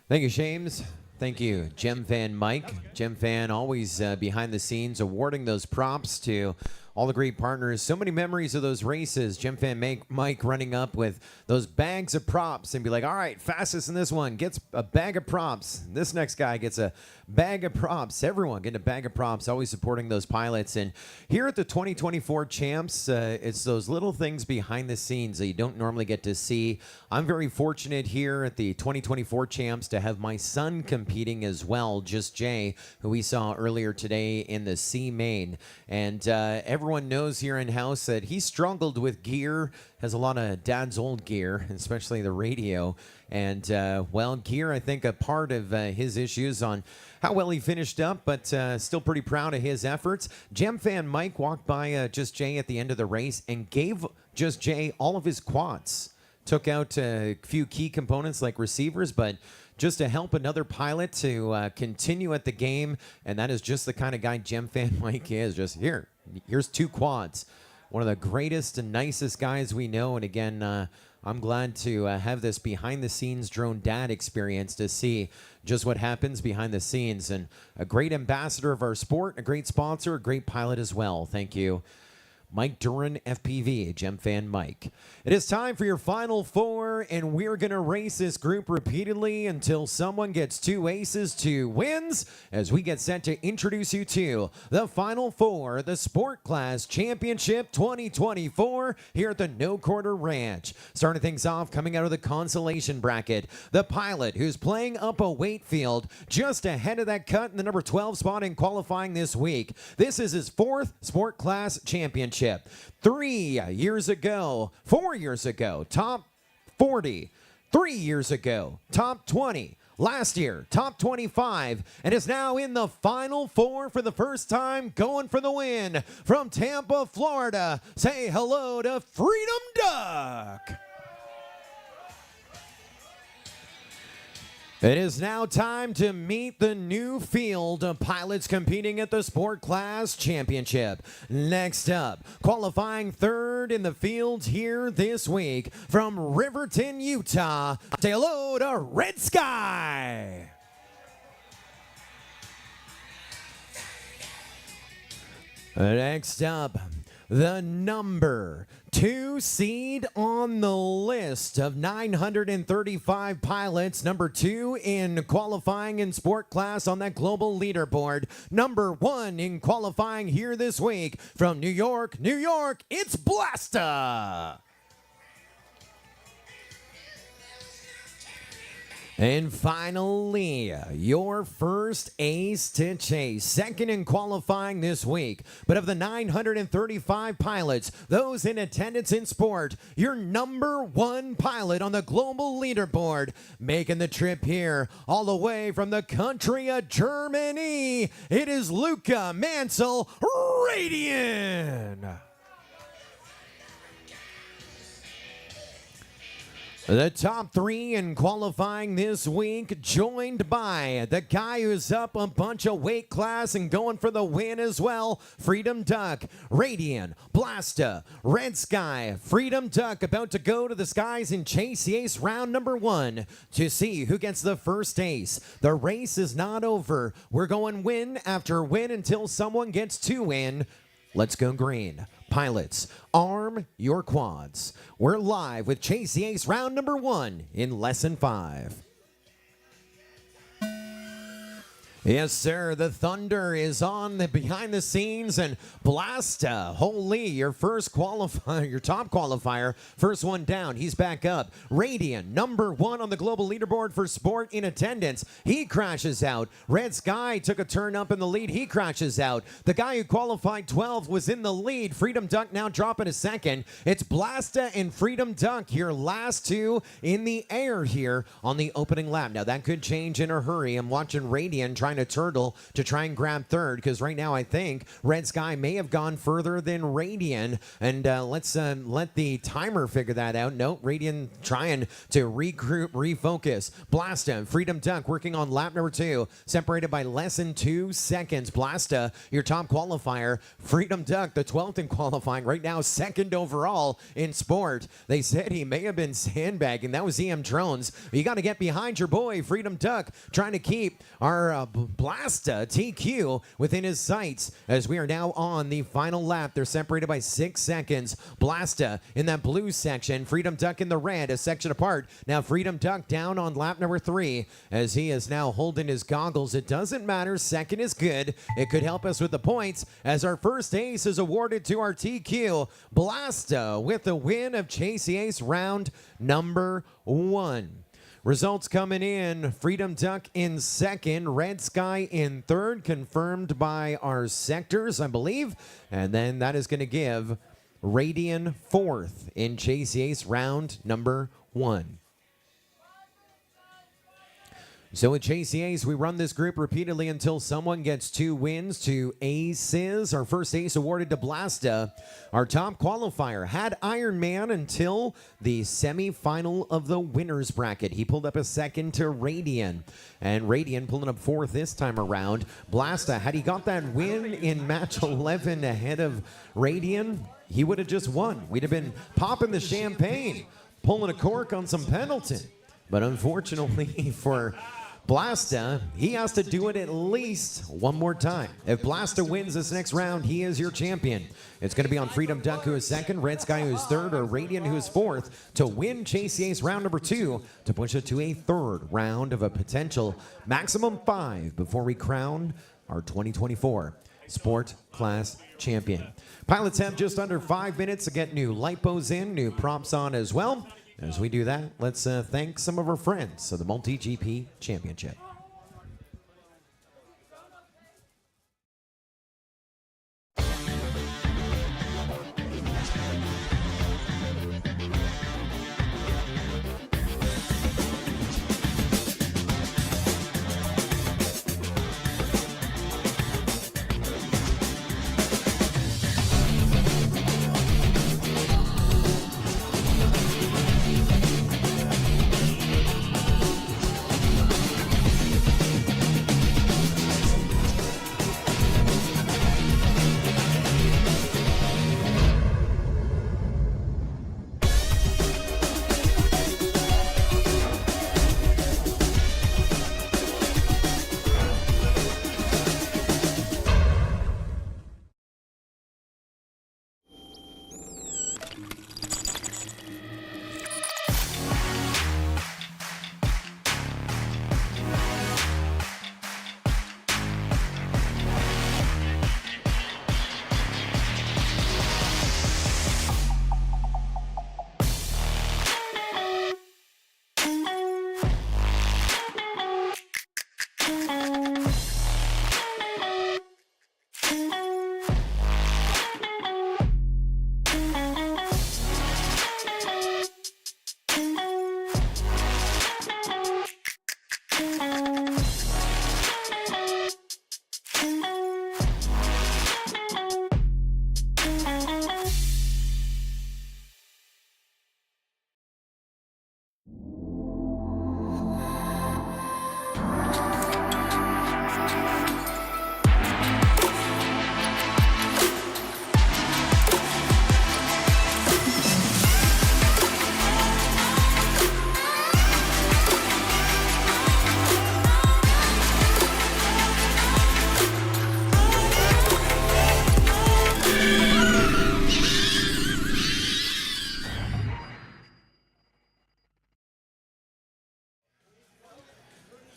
Thank you, James. Thank you, Gem Fan Mike. Gem Fan always behind the scenes awarding those props to all the great partners. So many memories of those races. Gem Fan Mike running up with those bags of props and be like, all right, fastest in this one gets a bag of props. This next guy gets a bag of props. Everyone getting a bag of props, always supporting those pilots. And here at the 2024 Champs, it's those little things behind the scenes that you don't normally get to see. I'm very fortunate here at the 2024 Champs to have my son competing as well, Just Jay, who we saw earlier today in the C main. And everyone knows here in-house that he struggled with gear, has a lot of dad's old gear, especially the radio. And, well, gear, I think, a part of his issues on how well he finished up, but still pretty proud of his efforts. Gem Fan Mike walked by Just Jay at the end of the race and gave Just Jay all of his quads. Took out a few key components like receivers, but just to help another pilot to continue at the game, and that is just the kind of guy Gem Fan Mike is. Just here's 2 quads. One of the greatest and nicest guys we know, and again, I'm glad to have this behind-the-scenes drone dad experience to see just what happens behind the scenes. And a great ambassador of our sport, a great sponsor, a great pilot as well. Thank you, Mike Duran, FPV, Gem Fan Mike. It is time for your final 4, and we're going to race this group repeatedly until someone gets 2 aces, 2 wins, as we get set to introduce you to the final 4, the Sport Class Championship 2024 here at the No Quarter Ranch. Starting things off, coming out of the Consolation Bracket, the pilot who's playing up a weight field just ahead of that cut in the number 12 spot in qualifying this week. This is his 4th Sport Class Championship. 3 years ago, 4 years ago, top 40. 3 years ago, top 20. Last year, top 25, and is now in the final 4 for the first time, going for the win. From Tampa, Florida, say hello to Freedom Duck. It is now time to meet the new field of pilots competing at the Sport Class Championship. Next up, qualifying 3rd in the field here this week from Riverton, Utah. Say hello to Red Sky. Next up, the number 2 seed on the list of 935 pilots, number 2 in qualifying in sport class on that global leaderboard, number 1 in qualifying here this week from New York, New York, it's Blasta. And finally, your first ace to chase, 2nd in qualifying this week. But of the 935 pilots, those in attendance in sport, your number 1 pilot on the global leaderboard, making the trip here all the way from the country of Germany, it is Luca Mansell Radian. The top 3 in qualifying this week, joined by the guy who's up a bunch of weight class and going for the win as well, Freedom Duck, Radian, Blasta, Red Sky, Freedom Duck about to go to the skies and chase the ace round number 1 to see who gets the first ace. The race is not over. We're going win after win until someone gets 2 in. Let's go green. Pilots, arm your quads. We're live with Chase the Ace round number 1 in lesson 5. Yes, sir. The thunder is on the behind the scenes, and Blasta, holy, your first qualifier, your top qualifier, first one down. He's back up. Radian, number 1 on the global leaderboard for sport in attendance. He crashes out. Red Sky took a turn up in the lead. He crashes out. The guy who qualified 12 was in the lead. Freedom Duck now dropping a second. It's Blasta and Freedom Duck, your last 2 in the air here on the opening lap. Now, that could change in a hurry. I'm watching Radian try trying to turtle to try and grab third, because right now I think Red Sky may have gone further than Radian. And let's let the timer figure that out. No, Radian trying to regroup, refocus. Blasta, Freedom Duck working on lap number 2, separated by less than 2 seconds. Blasta, your top qualifier. Freedom Duck, the 12th in qualifying, right now second overall in sport. They said he may have been sandbagging. That was EM Drones. You got to get behind your boy, Freedom Duck, trying to keep our Blasta TQ within his sights as we are now on the final lap. They're separated by 6 seconds. Blasta in that blue section, Freedom Duck in the red, a section apart. Now Freedom Duck down on lap number 3 as he is now holding his goggles. It doesn't matter. Second is good. It could help us with the points as our first ace is awarded to our TQ. Blasta with the win of Chase the Ace round number 1. Results coming in, Freedom Duck in second, Red Sky in third, confirmed by our sectors, I believe. And then that is going to give Radian fourth in Chase the Ace round number 1. So with Chase the Ace, we run this group repeatedly until someone gets 2 wins, 2 aces. Our first ace awarded to Blasta. Our top qualifier had Iron Man until the semifinal of the winner's bracket. He pulled up a second to Radian. And Radian pulling up fourth this time around. Blasta, had he got that win in match 11 ahead of Radian, he would have just won. We'd have been popping the champagne, pulling a cork on some Pendleton. But unfortunately for Blasta, he has to do it at least one more time. If Blasta wins this next round, he is your champion. It's going to be on Freedom Duck, who is second, Red Sky, who is third, or Radiant, who is fourth, to win Chase the Ace round number 2 to push it to a third round of a potential maximum 5 before we crown our 2024 Sport Class Champion. Pilots have just under 5 minutes to get new lipos in, new props on as well. As we do that, let's thank some of our friends of the MultiGP Championship.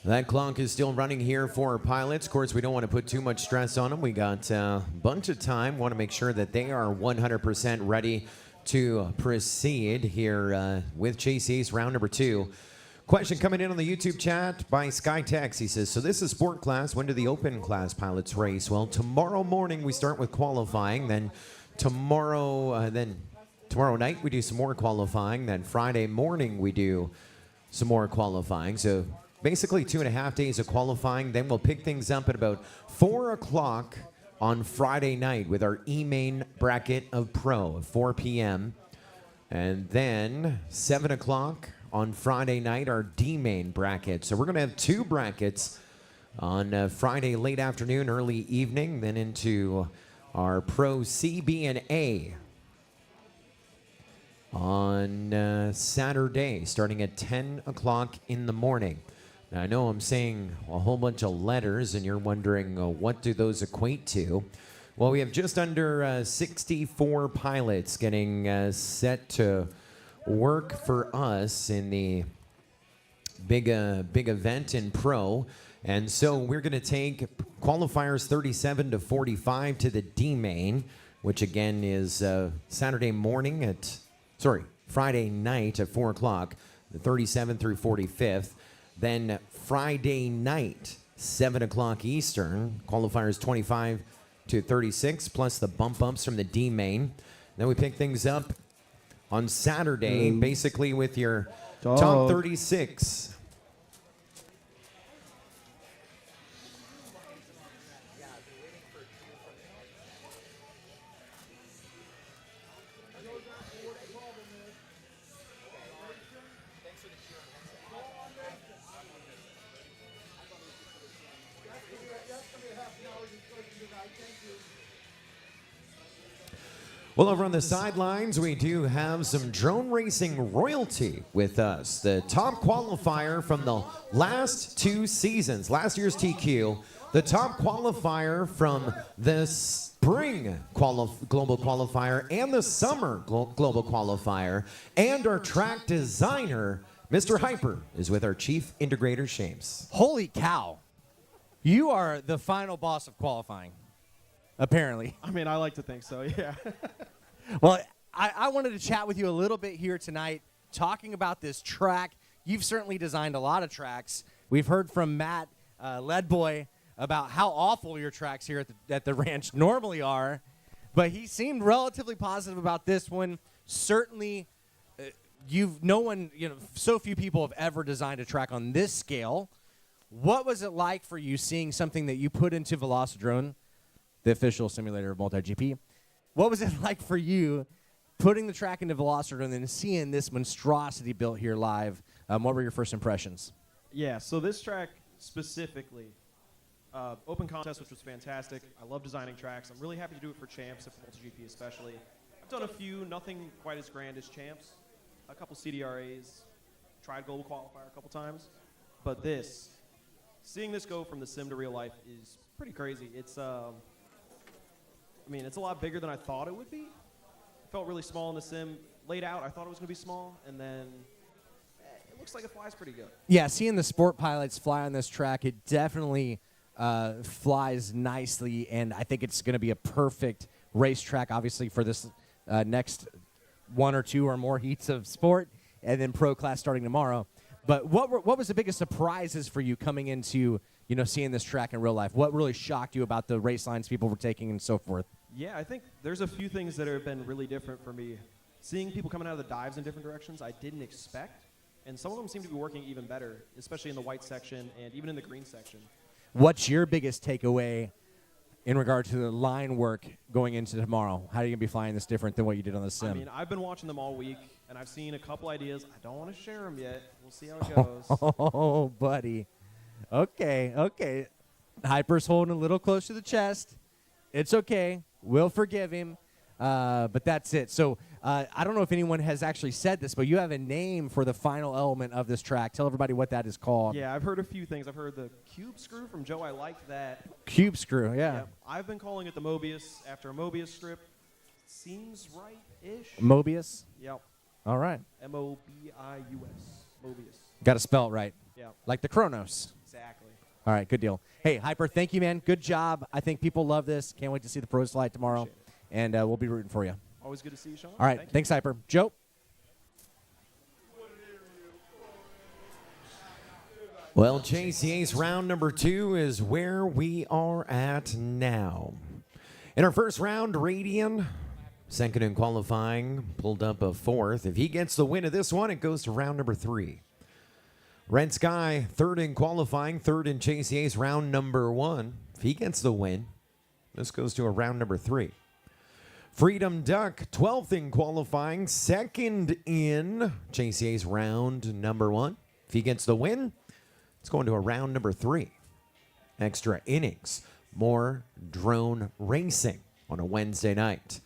That clock is still running here for our pilots. Of course, we don't want to put too much stress on them. We got a bunch of time. Want to make sure that they are 100% ready to proceed here with Chase Ace round number 2. Question coming in on the YouTube chat by Skytex. He says, so this is sport class. When do the open class pilots race? Well, tomorrow morning we start with qualifying. Then tomorrow night we do some more qualifying. Then Friday morning we do some more qualifying. So basically 2.5 days of qualifying. Then we'll pick things up at about 4 o'clock on Friday night with our E-main bracket of Pro at 4 p.m. And then 7 o'clock on Friday night, our D-main bracket. So we're going to have 2 brackets on Friday late afternoon, early evening, then into our Pro C, B, and A on Saturday, starting at 10 o'clock in the morning. Now, I know I'm saying a whole bunch of letters, and you're wondering what do those equate to? Well, we have just under 64 pilots getting set to work for us in the big event in Pro. And so we're going to take qualifiers 37 to 45 to the D main, which again is Friday night at 4 o'clock, the 37 through 45th. Then Friday night, 7 o'clock Eastern, qualifiers 25 to 36, plus the bump ups from the D main. Then we pick things up on Saturday, basically with your top 36. Well, over on the sidelines, we do have some drone racing royalty with us. The top qualifier from the last 2 seasons, last year's TQ, the top qualifier from the spring global qualifier and the summer global qualifier, and our track designer, Mr. Hyper, is with our chief integrator, Shames. Holy cow. You are the final boss of qualifying, apparently. I mean, I like to think so, yeah. Well, I wanted to chat with you a little bit here tonight, talking about this track. You've certainly designed a lot of tracks. We've heard from Matt Leadboy about how awful your tracks here at the ranch normally are, but he seemed relatively positive about this one. Certainly, so few people have ever designed a track on this scale. What was it like for you seeing something that you put into Velocidrone, the official simulator of MultiGP? What was it like for you putting the track into Velocidrone and then seeing this monstrosity built here live? What were your first impressions? Yeah, so this track specifically, open contest, which was fantastic. I love designing tracks. I'm really happy to do it for Champs, and for MultiGP especially. I've done a few, nothing quite as grand as Champs. A couple CDRAs, tried Global Qualifier a couple times. But seeing this go from the sim to real life is pretty crazy. It's it's a lot bigger than I thought it would be. It felt really small in the sim. Laid out, I thought it was going to be small, and then it looks like it flies pretty good. Yeah, seeing the sport pilots fly on this track, it definitely flies nicely, and I think it's going to be a perfect racetrack, obviously, for this next 1 or 2 or more heats of sport, and then pro class starting tomorrow. But what was the biggest surprises for you coming into seeing this track in real life? What really shocked you about the race lines people were taking and so forth? Yeah, I think there's a few things that have been really different for me. Seeing people coming out of the dives in different directions I didn't expect, and some of them seem to be working even better, especially in the white section and even in the green section. What's your biggest takeaway in regard to the line work going into tomorrow? How are you going to be flying this different than what you did on the sim? I mean, I've been watching them all week, and I've seen a couple ideas. I don't want to share them yet. We'll see how it goes. Oh, buddy. Okay. Hyper's holding a little close to the chest. It's okay. We'll forgive him. But that's it. So I don't know if anyone has actually said this, but you have a name for the final element of this track. Tell everybody what that is called. Yeah, I've heard a few things. I've heard the cube screw from Joe. I like that. Cube screw, yeah. Yep. I've been calling it the Mobius after a Mobius strip. Seems right-ish. Mobius? Yep. All right. M-O-B-I-U-S. Mobius. Got to spell it right. Yeah. Like the Chronos. Exactly. All right, good deal. Hey, Hyper, thank you, man. Good job. I think people love this. Can't wait to see the pros slide tomorrow. And we'll be rooting for you. Always good to see you, Sean. All right, thanks, Hyper. Joe? Well, JCA's round number 2 is where we are at now. In our first round, Radian, second in qualifying, pulled up a 4th. If he gets the win of this one, it goes to round number 3. Red Sky, third in qualifying, third in Chase Ace, round number 1. If he gets the win, this goes to a round number 3. Freedom Duck, 12th in qualifying, second in Chase Ace, round number 1. If he gets the win, it's going to a round number 3. Extra innings, more drone racing on a Wednesday night.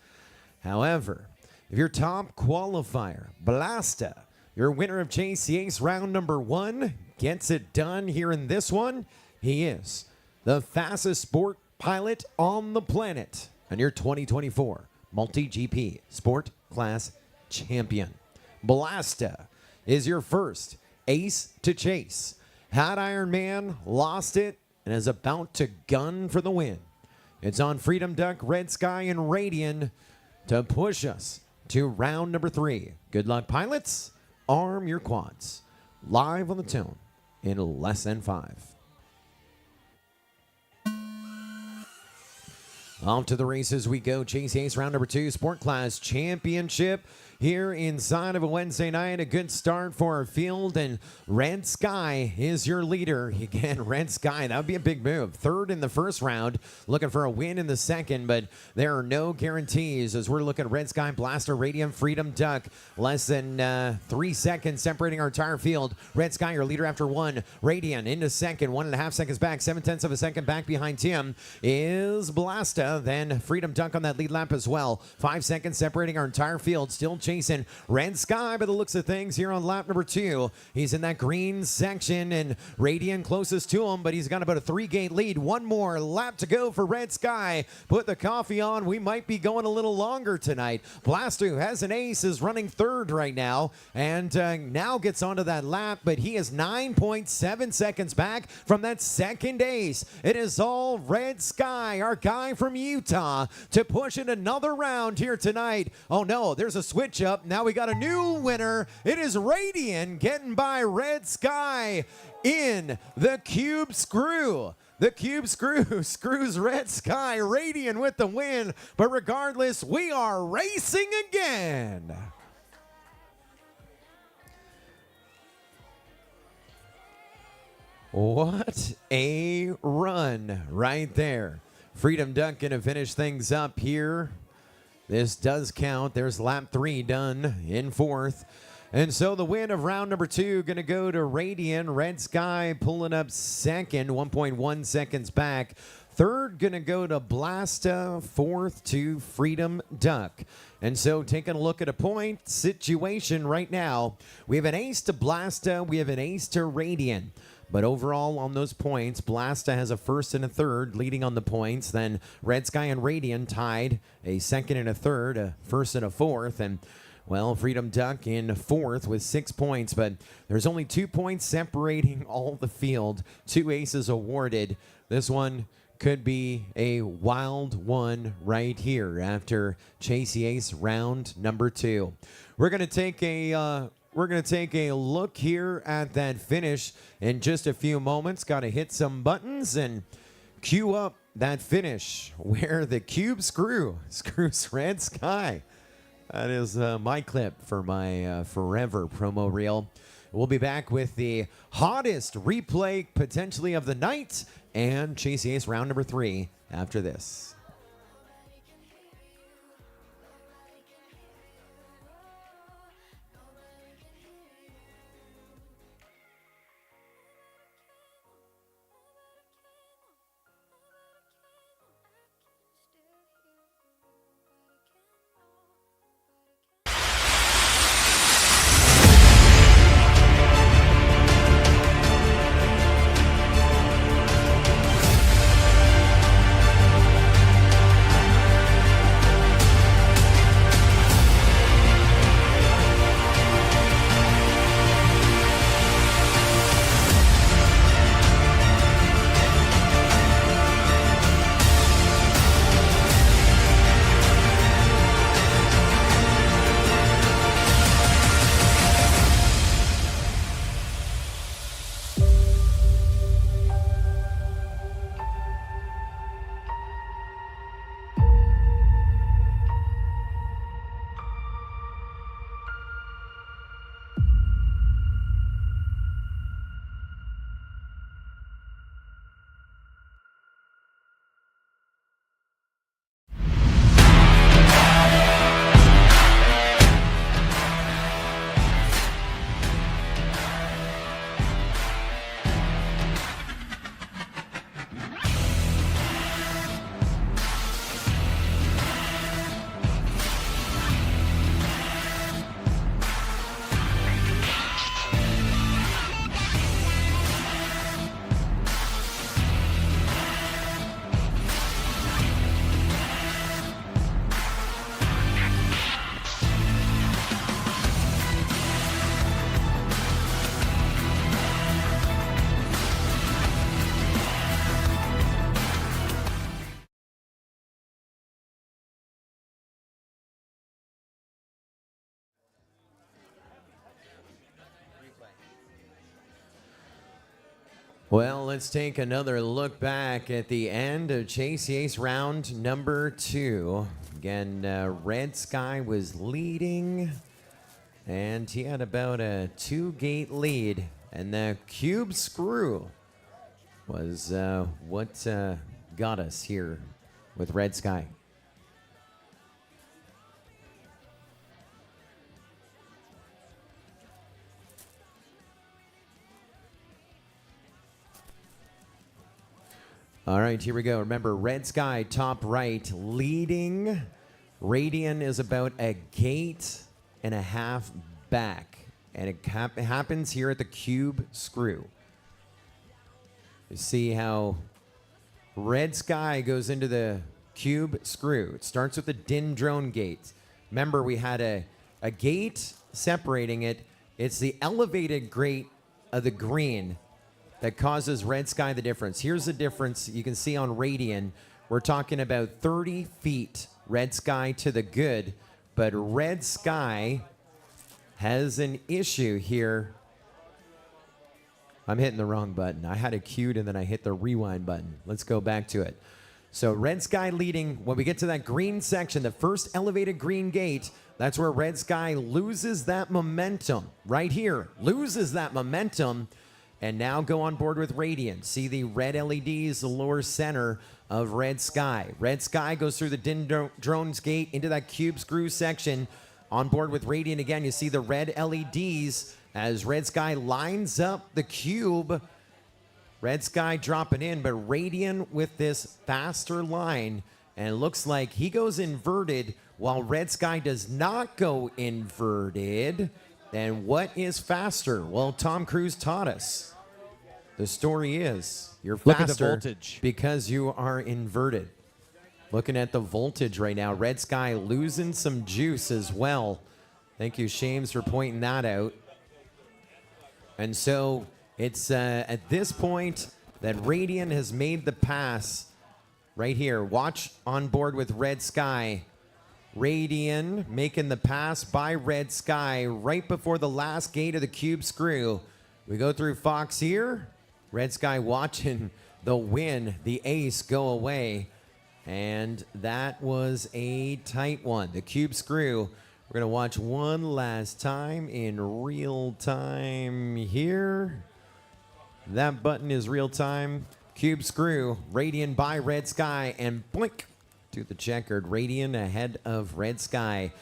However, if your top qualifier, Blasta, your winner of Chase Ace round number 1, gets it done here in this one, he is the fastest sport pilot on the planet and your 2024 MultiGP Sport Class Champion. Blasta is your first ace to chase. Had Iron Man, lost it, and is about to gun for the win. It's on Freedom Duck, Red Sky, and Radian to push us to round number 3. Good luck, pilots. Arm your quads. Live on the tone in less than 5. Off to the races we go. Chase Ace round number 2, Sport Class Championship. Here inside of a Wednesday night, a good start for our field, and Red Sky is your leader. Again, Red Sky, that would be a big move. Third in the first round, looking for a win in the second, but there are no guarantees as we're looking at Red Sky, Blaster, Radiant, Freedom Duck. Less than 3 seconds separating our entire field. Red Sky, your leader after 1. Radiant into second, 1.5 seconds back, 7/10 of a second back behind him is Blasta. Then Freedom Duck on that lead lap as well. 5 seconds separating our entire field. Still chasing Red Sky by the looks of things here on lap number 2. He's in that green section and Radiant closest to him, but he's got about a 3-gate lead. One more lap to go for Red Sky. Put the coffee on. We might be going a little longer tonight. Blaster, who has an ace, is running third right now and now gets onto that lap, but he is 9.7 seconds back from that second ace. It is all Red Sky, our guy from Utah, to push it another round here tonight. Oh no, there's a switch up. Now we got a new winner. It is Radiant getting by Red Sky in the Cube Screw. The Cube Screw screws Red Sky. Radiant with the win. But regardless, we are racing again. What a run right there. Freedom Duck going to finish things up here. This does count. There's lap 3 done in 4th. And so the win of round number 2 going to go to Radiant. Red Sky pulling up second, 1.1 seconds back. Third going to go to Blasta. 4th to Freedom Duck. And so taking a look at a point situation right now, we have an ace to Blasta. We have an ace to Radiant. But overall on those points, Blasta has a first and a third leading on the points. Then Red Sky and Radiant tied a second and a third, a first and a fourth. And, well, Freedom Duck in 4th with 6 points. But there's only 2 points separating all the field. 2 aces awarded. This one could be a wild one right here after Chase Ace round number 2. We're going to take a look here at that finish in just a few moments. Got to hit some buttons and cue up that finish where the Cube Screw screws Red Sky. That is my clip for my forever promo reel. We'll be back with the hottest replay potentially of the night and Chase Ace round number 3 after this. Well, let's take another look back at the end of Chase Ace round number 2. Again, Red Sky was leading, and he had about a 2-gate lead. And the cube screw was what got us here with Red Sky. All right, here we go. Remember, Red Sky top right leading. Radian is about a gate and a half back. And it happens here at the cube screw. You see how Red Sky goes into the cube screw. It starts with the Dendrone gate. Remember, we had a gate separating it. It's the elevated gate of the green that causes Red Sky the difference. Here's the difference you can see on Radian. We're talking about 30 feet Red Sky to the good, but Red Sky has an issue here. I'm hitting the wrong button. I had it queued and then I hit the rewind button. Let's go back to it. So Red Sky leading. When we get to that green section, the first elevated green gate, that's where Red Sky loses that momentum. Right here, loses that momentum. And now go on board with Radiant. See the red LEDs, the lower center of Red Sky. Red Sky goes through the Dendrone's gate into that cube screw section. On board with Radiant again, you see the red LEDs as Red Sky lines up the cube. Red Sky dropping in, but Radiant with this faster line. And it looks like he goes inverted while Red Sky does not go inverted. And what is faster? Well, Tom Cruise taught us. The story is you're Look at the faster voltage. because you are inverted. Looking at the voltage right now, Red Sky losing some juice as well. Thank you, Shames, for pointing that out. And so it's at this point that Radiant has made the pass right here. Watch on board with Red Sky. Radian making the pass by Red Sky right before the last gate of the cube screw. We go through Fox here. Red Sky watching the win, the ace go away. And that was a tight one. The cube screw, we're going to watch one last time in real time here. That button is real time. Cube screw, Radian by Red Sky, and blink. To the checkered. Radiant ahead of Red Sky.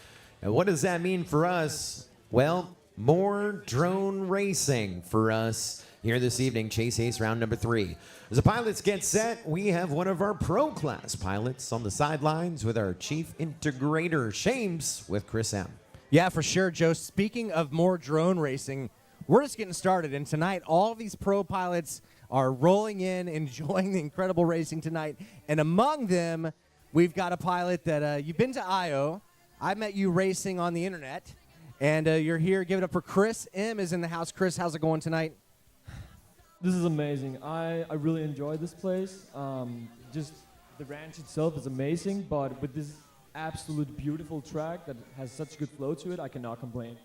And what does that mean for us? Well, more drone racing for us here this evening. Chase Ace round number 3. As the pilots get set, we have one of our pro class pilots on the sidelines with our chief integrator, Shames, with Chris M. Yeah, for sure, Joe. Speaking of more drone racing, we're just getting started. And tonight, all of these pro pilots are rolling in, enjoying the incredible racing tonight. And among them, we've got a pilot that you've been to I.O. I met you racing on the internet, and you're here. Give it up for Chris M. is in the house. Chris, how's it going tonight? This is amazing. I really enjoy this place. Just the ranch itself is amazing, but with this absolute beautiful track that has such good flow to it, I cannot complain.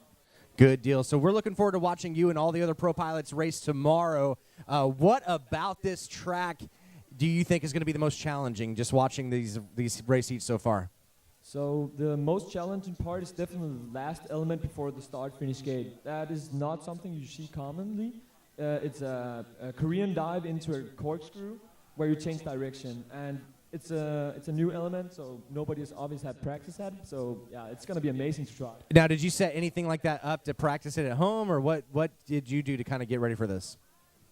Good deal. So we're looking forward to watching you and all the other pro pilots race tomorrow. What about this track do you think is going to be the most challenging, just watching these race heats so far? So the most challenging part is definitely the last element before the start-finish gate. That is not something you see commonly. It's a Korean dive into a corkscrew where you change direction. And it's a new element, so nobody has obviously had practice at it. So yeah, it's going to be amazing to try. Now, did you set anything like that up to practice it at home, or what did you do to kind of get ready for this?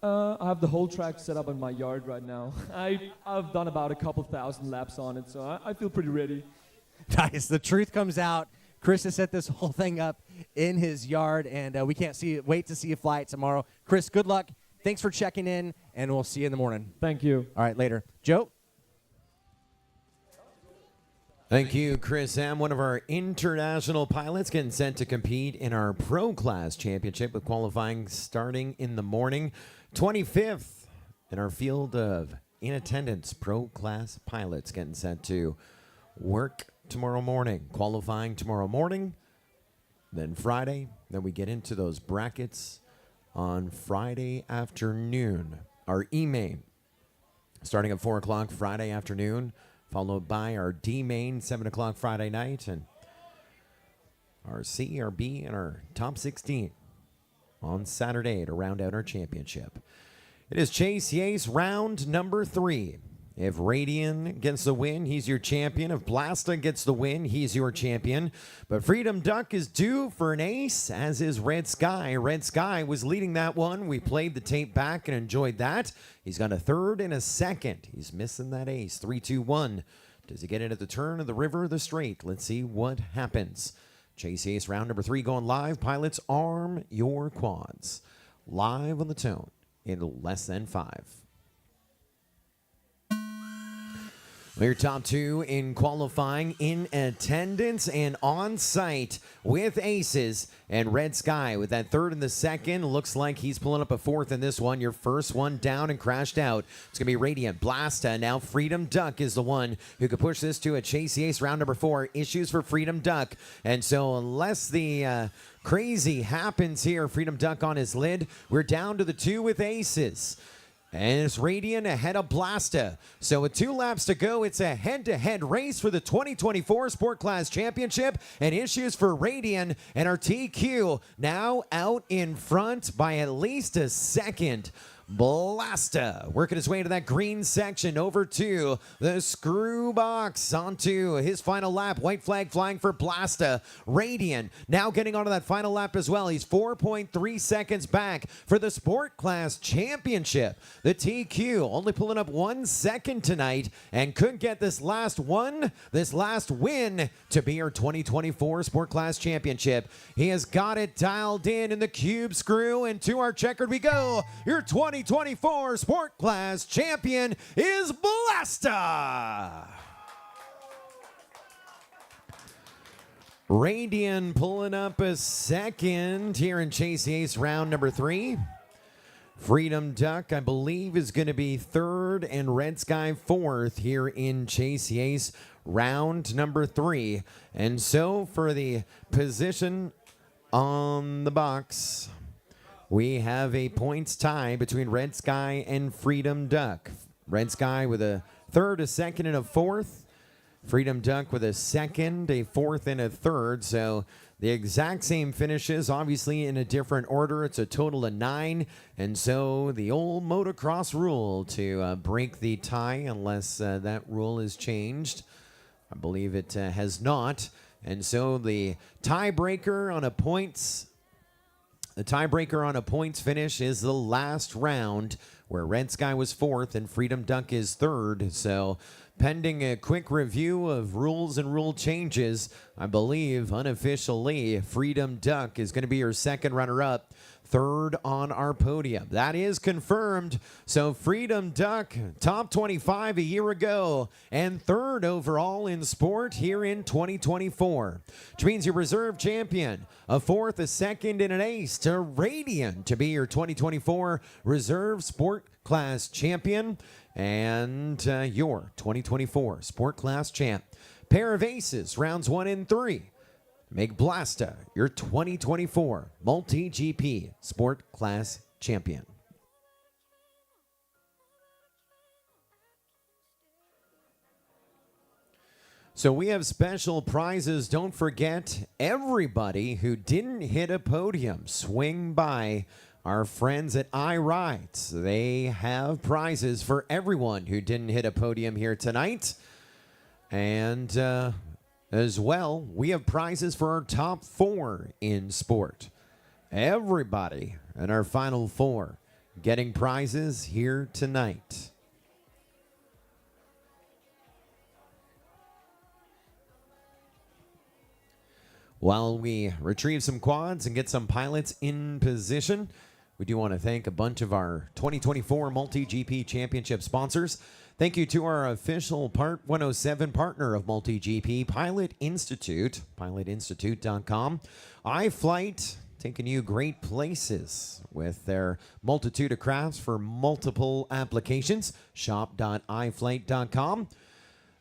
I have the whole track set up in my yard right now. I've done about a couple thousand laps on it, so I feel pretty ready. Nice. The truth comes out. Chris has set this whole thing up in his yard, and we can't wait to see you fly it tomorrow. Chris, good luck. Thanks for checking in, and we'll see you in the morning. Thank you. All right, later. Joe? Thank you, Chris M., one of our international pilots getting sent to compete in our Pro Class Championship with qualifying starting in the morning. 25th in our field of in attendance Pro Class pilots getting sent to work tomorrow morning, qualifying tomorrow morning, then Friday. Then we get into those brackets on Friday afternoon. our E main starting at 4 o'clock Friday afternoon, followed by our D main 7 o'clock Friday night, and our C, our B, and our top 16 on Saturday to round out our championship. It is Chase Yace round number 3. If Radian gets the win, he's your champion. If Blasta gets the win, he's your champion. But Freedom Duck is due for an ace, as is Red Sky. Red Sky was leading that one. We played the tape back and enjoyed that. He's got a third and a second. He's missing that ace. 3, 2, 1. Does he get it at the turn of the river or the straight? Let's see what happens. Chase Ace round number 3 going live. Pilots, arm your quads. Live on the tone in less than 5. Your top 2 in qualifying, in attendance and on site with aces. And Red Sky with that third and the second. Looks like he's pulling up a fourth in this one. Your first one down and crashed out. It's going to be Radiant. Blasta. Now Freedom Duck is the one who could push this to a Chase Ace round number 4. Issues for Freedom Duck. And so unless the crazy happens here, Freedom Duck on his lid, we're down to the 2 with aces. And it's Radiant ahead of Blasta. So with 2 laps to go, it's a head-to-head race for the 2024 Sport Class Championship. And issues for Radiant, and our TQ now out in front by at least a second. Blasta working his way to that green section, over to the screw box, onto his final lap. White flag flying for Blasta. Radiant now getting onto that final lap as well. He's 4.3 seconds back for the Sport Class Championship. The TQ only pulling up 1 second tonight and could get this last win to be our 2024 Sport Class Championship. He has got it dialed in the cube screw, and to our checkered we go. Your 2024 Sport Class Champion is Blasta. Radian pulling up a second here in Chase Ace round number 3. Freedom Duck, I believe, is going to be third, and Red Sky fourth here in Chase Ace round number 3. And so for the position on the box, we have a points tie between Red Sky and Freedom Duck. Red Sky with a third, a second, and a fourth. Freedom Duck with a second, a fourth, and a third. So the exact same finishes, obviously in a different order. It's a total of 9. And so the old motocross rule to break the tie, unless that rule is changed. I believe it has not. And so the tiebreaker on a points finish is the last round, where Red Sky was fourth and Freedom Duck is third. So pending a quick review of rules and rule changes, I believe unofficially Freedom Duck is going to be your second runner-up, third on our podium. That is confirmed. So Freedom Duck, top 25 a year ago, and third overall in sport here in 2024. Which means your reserve champion, a fourth, a second, and an ace to Radiant to be your 2024 reserve sport class champion, and your 2024 sport class champ. Pair of aces, rounds 1 and 3. Make Blasta your 2024 MultiGP Sport Class Champion. So we have special prizes. Don't forget, everybody who didn't hit a podium, swing by our friends at iRides. They have prizes for everyone who didn't hit a podium here tonight. And as well, we have prizes for our top 4 in sport. Everybody in our final 4 getting prizes here tonight. While we retrieve some quads and get some pilots in position, we do want to thank a bunch of our 2024 MultiGP Championship sponsors. Thank you to our official Part 107 partner of MultiGP, Pilot Institute, pilotinstitute.com. iFlight, taking you great places with their multitude of crafts for multiple applications. Shop.iflight.com.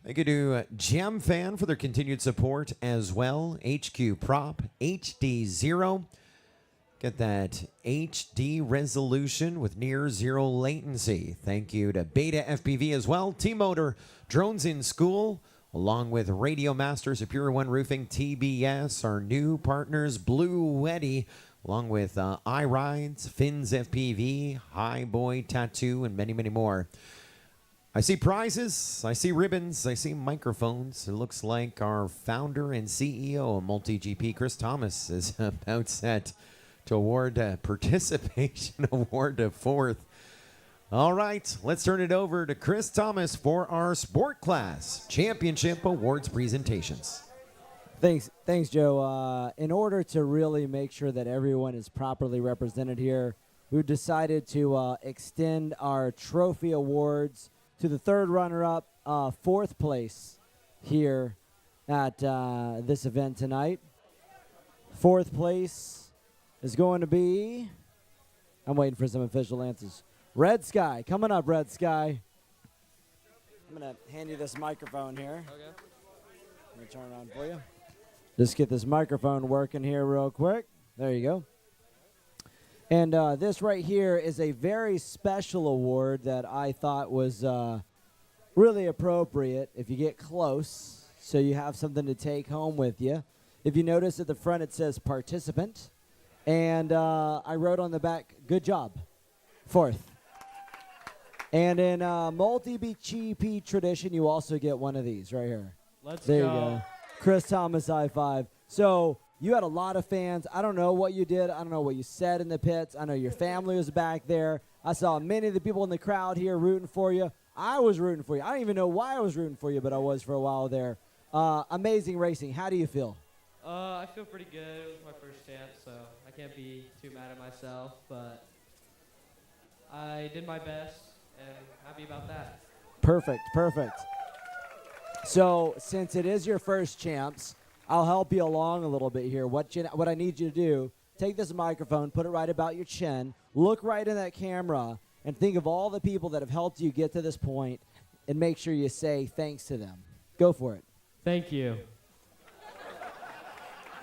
Thank you to GemFan for their continued support as well. HQ Prop, HD0. Get that HD resolution with near zero latency. Thank you to Beta FPV as well. T-Motor, Drones in School, along with Radio Master, Superior One Roofing, TBS, our new partners, Blue Weddy, along with iRides, Fins FPV, High Boy Tattoo, and many, many more. I see prizes, I see ribbons, I see microphones. It looks like our founder and CEO of MultiGP, Chris Thomas, is about set to award a participation award to fourth. All right, let's turn it over to Chris Thomas for our Sport Class Championship Awards presentations. Thanks, Joe. In order to really make sure that everyone is properly represented here, we've decided to extend our trophy awards to the third runner-up, fourth place here at this event tonight. Fourth place is going to be, I'm waiting for some official answers. Red Sky, coming up, Red Sky. I'm going to hand you this microphone here. Okay. Let me turn it on for you. Just get this microphone working here real quick. There you go. And this right here is a very special award that I thought was really appropriate if you get close, so you have something to take home with you. If you notice at the front it says participant, and I wrote on the back, good job, fourth. And in MultiGP tradition, you also get one of these right here. There you go. Chris Thomas, high five. So you had a lot of fans. I don't know what you did. I don't know what you said in the pits. I know your family was back there. I saw many of the people in the crowd here rooting for you. I was rooting for you. I don't even know why I was rooting for you, but I was for a while there. Amazing racing. How do you feel? I feel pretty good. It was my first chance, so I can't be too mad at myself, but I did my best, and happy about that. Perfect, perfect. So since it is your first champs, I'll help you along a little bit here. What I need you to do, take this microphone, put it right about your chin, look right in that camera, and think of all the people that have helped you get to this point, and make sure you say thanks to them. Go for it. Thank you.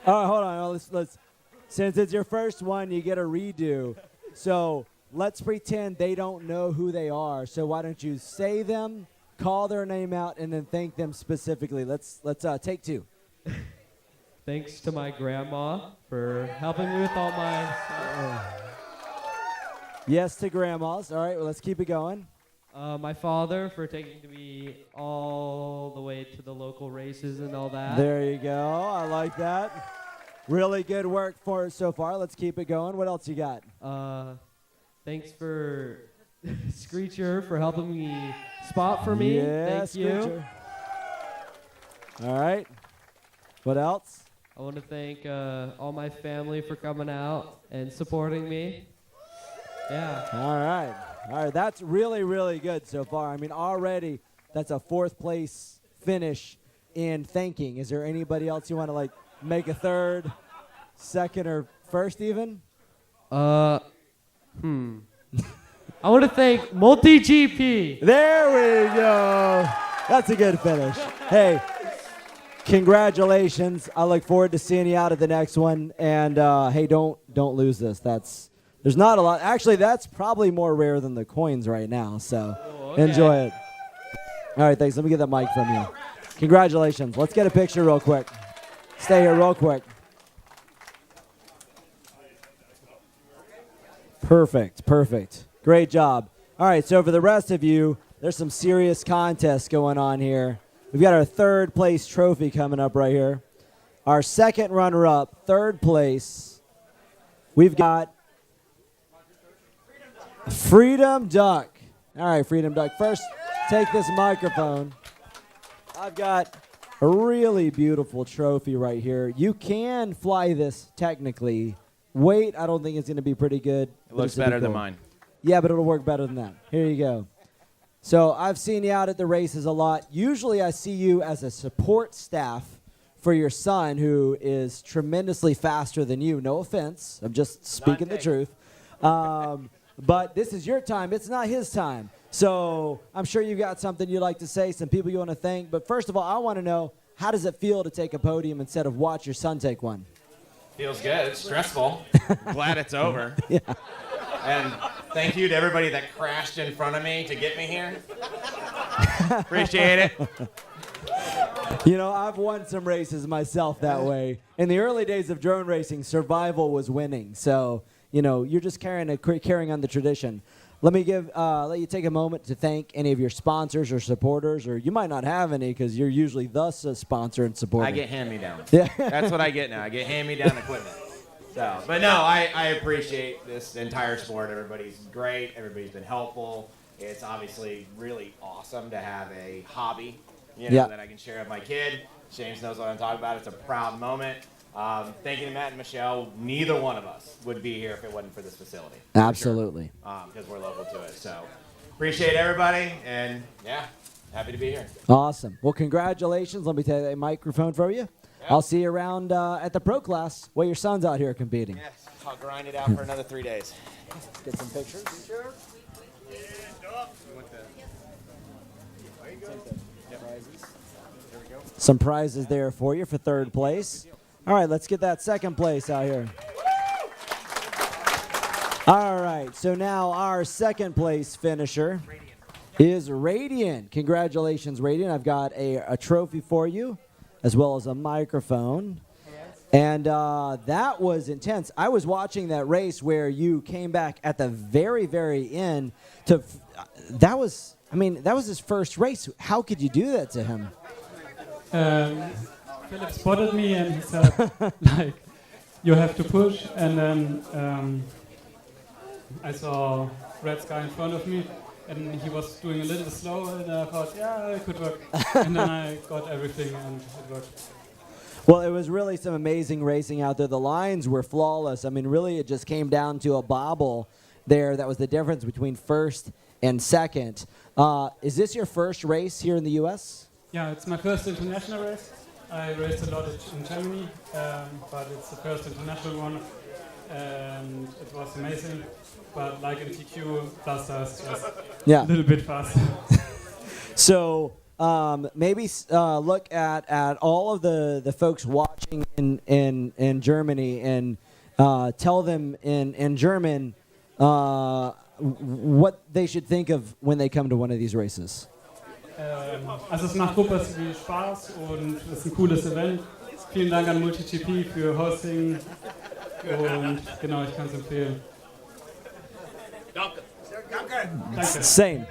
All right, hold on. Let's. Since it's your first one, you get a redo. So let's pretend they don't know who they are. So why don't you say them, call their name out, and then thank them specifically. Let's take two. Thanks to my grandma for helping me with all my Yes to grandmas. All right, well, let's keep it going. my father for taking me all the way to the local races and all that. There you go. I like that. Really good work for so far. Let's keep it going. What else you got? Thanks for Screecher for helping me spot for me. Yeah, Thank Screecher. you. All right. What else? I want to thank all my family for coming out and supporting me. Yeah. All right. All right. That's really, really good so far. I mean, already that's a fourth place finish in thanking. Is there anybody else you want to, like, make a third, second, or first even? I want to thank MultiGP. There we go. That's a good finish. Hey, congratulations. I look forward to seeing you out at the next one. And hey, don't lose this. There's not a lot. Actually, that's probably more rare than the coins right now. So enjoy it. All right, thanks. Let me get that mic from you. Congratulations. Let's get a picture real quick. Stay here real quick. Perfect, perfect. Great job. All right, so for the rest of you, there's some serious contests going on here. We've got our third place trophy coming up right here. Our second runner-up, third place, we've got Freedom Duck. All right, Freedom Duck. First, take this microphone. I've got a really beautiful trophy right here. You can fly this technically. Weight, I don't think it's going to be pretty good. It looks better than mine. Yeah, but it'll work better than that. Here you go. So I've seen you out at the races a lot. Usually I see you as a support staff for your son, who is tremendously faster than you. No offense. I'm just speaking the truth. But this is your time. It's not his time. So I'm sure you've got something you'd like to say, some people you want to thank. But first of all, I want to know, how does it feel to take a podium instead of watch your son take one? Feels good. It's stressful. Glad it's over. Yeah. And thank you to everybody that crashed in front of me to get me here. Appreciate it. You know, I've won some races myself that way. In the early days of drone racing, survival was winning. So, you know, you're just carrying on the tradition. Let you take a moment to thank any of your sponsors or supporters, or you might not have any because you're usually the sponsor and supporter. I get hand-me-downs. Yeah. That's what I get now. I get hand-me-down equipment. So, but no, I appreciate this entire sport. Everybody's great. Everybody's been helpful. It's obviously really awesome to have a hobby, that I can share with my kid. James knows what I'm talking about. It's a proud moment. Thank you to Matt and Michelle. Neither one of us would be here if it wasn't for this facility. Absolutely. Because we're local to it. So appreciate everybody, and yeah, happy to be here. Awesome. Well, congratulations. Let me take a microphone for you. Yep. I'll see you around at the pro class while your son's out here competing. Yes, I'll grind it out for another 3 days. Get some pictures. Sure. Some prizes there for you for third place. All right, let's get that second place out here. All right, so now our second place finisher is Radiant. Congratulations, Radiant. I've got a trophy for you as well as a microphone. And that was intense. I was watching that race where you came back at the very, very end. That was his first race. How could you do that to him? Philip spotted me and he said, like, you have to push. And then I saw Red Sky in front of me, and he was doing a little slow, and I thought, yeah, it could work. And then I got everything, and it worked. Well, it was really some amazing racing out there. The lines were flawless. I mean, really, it just came down to a bobble there. That was the difference between first and second. Is this your first race here in the U.S.? Yeah, it's my first international race. I raced a lot in Germany, but it's the first international one, and it was amazing. But like in TQ, Plaster is just a little bit faster. So maybe look at all of the folks watching in Germany and tell them in German what they should think of when they come to one of these races. Also es macht super viel Spaß und es ist ein cooles Event. Vielen Dank an MultiGP für Hosting und genau, ich kann es empfehlen. Danke. Same.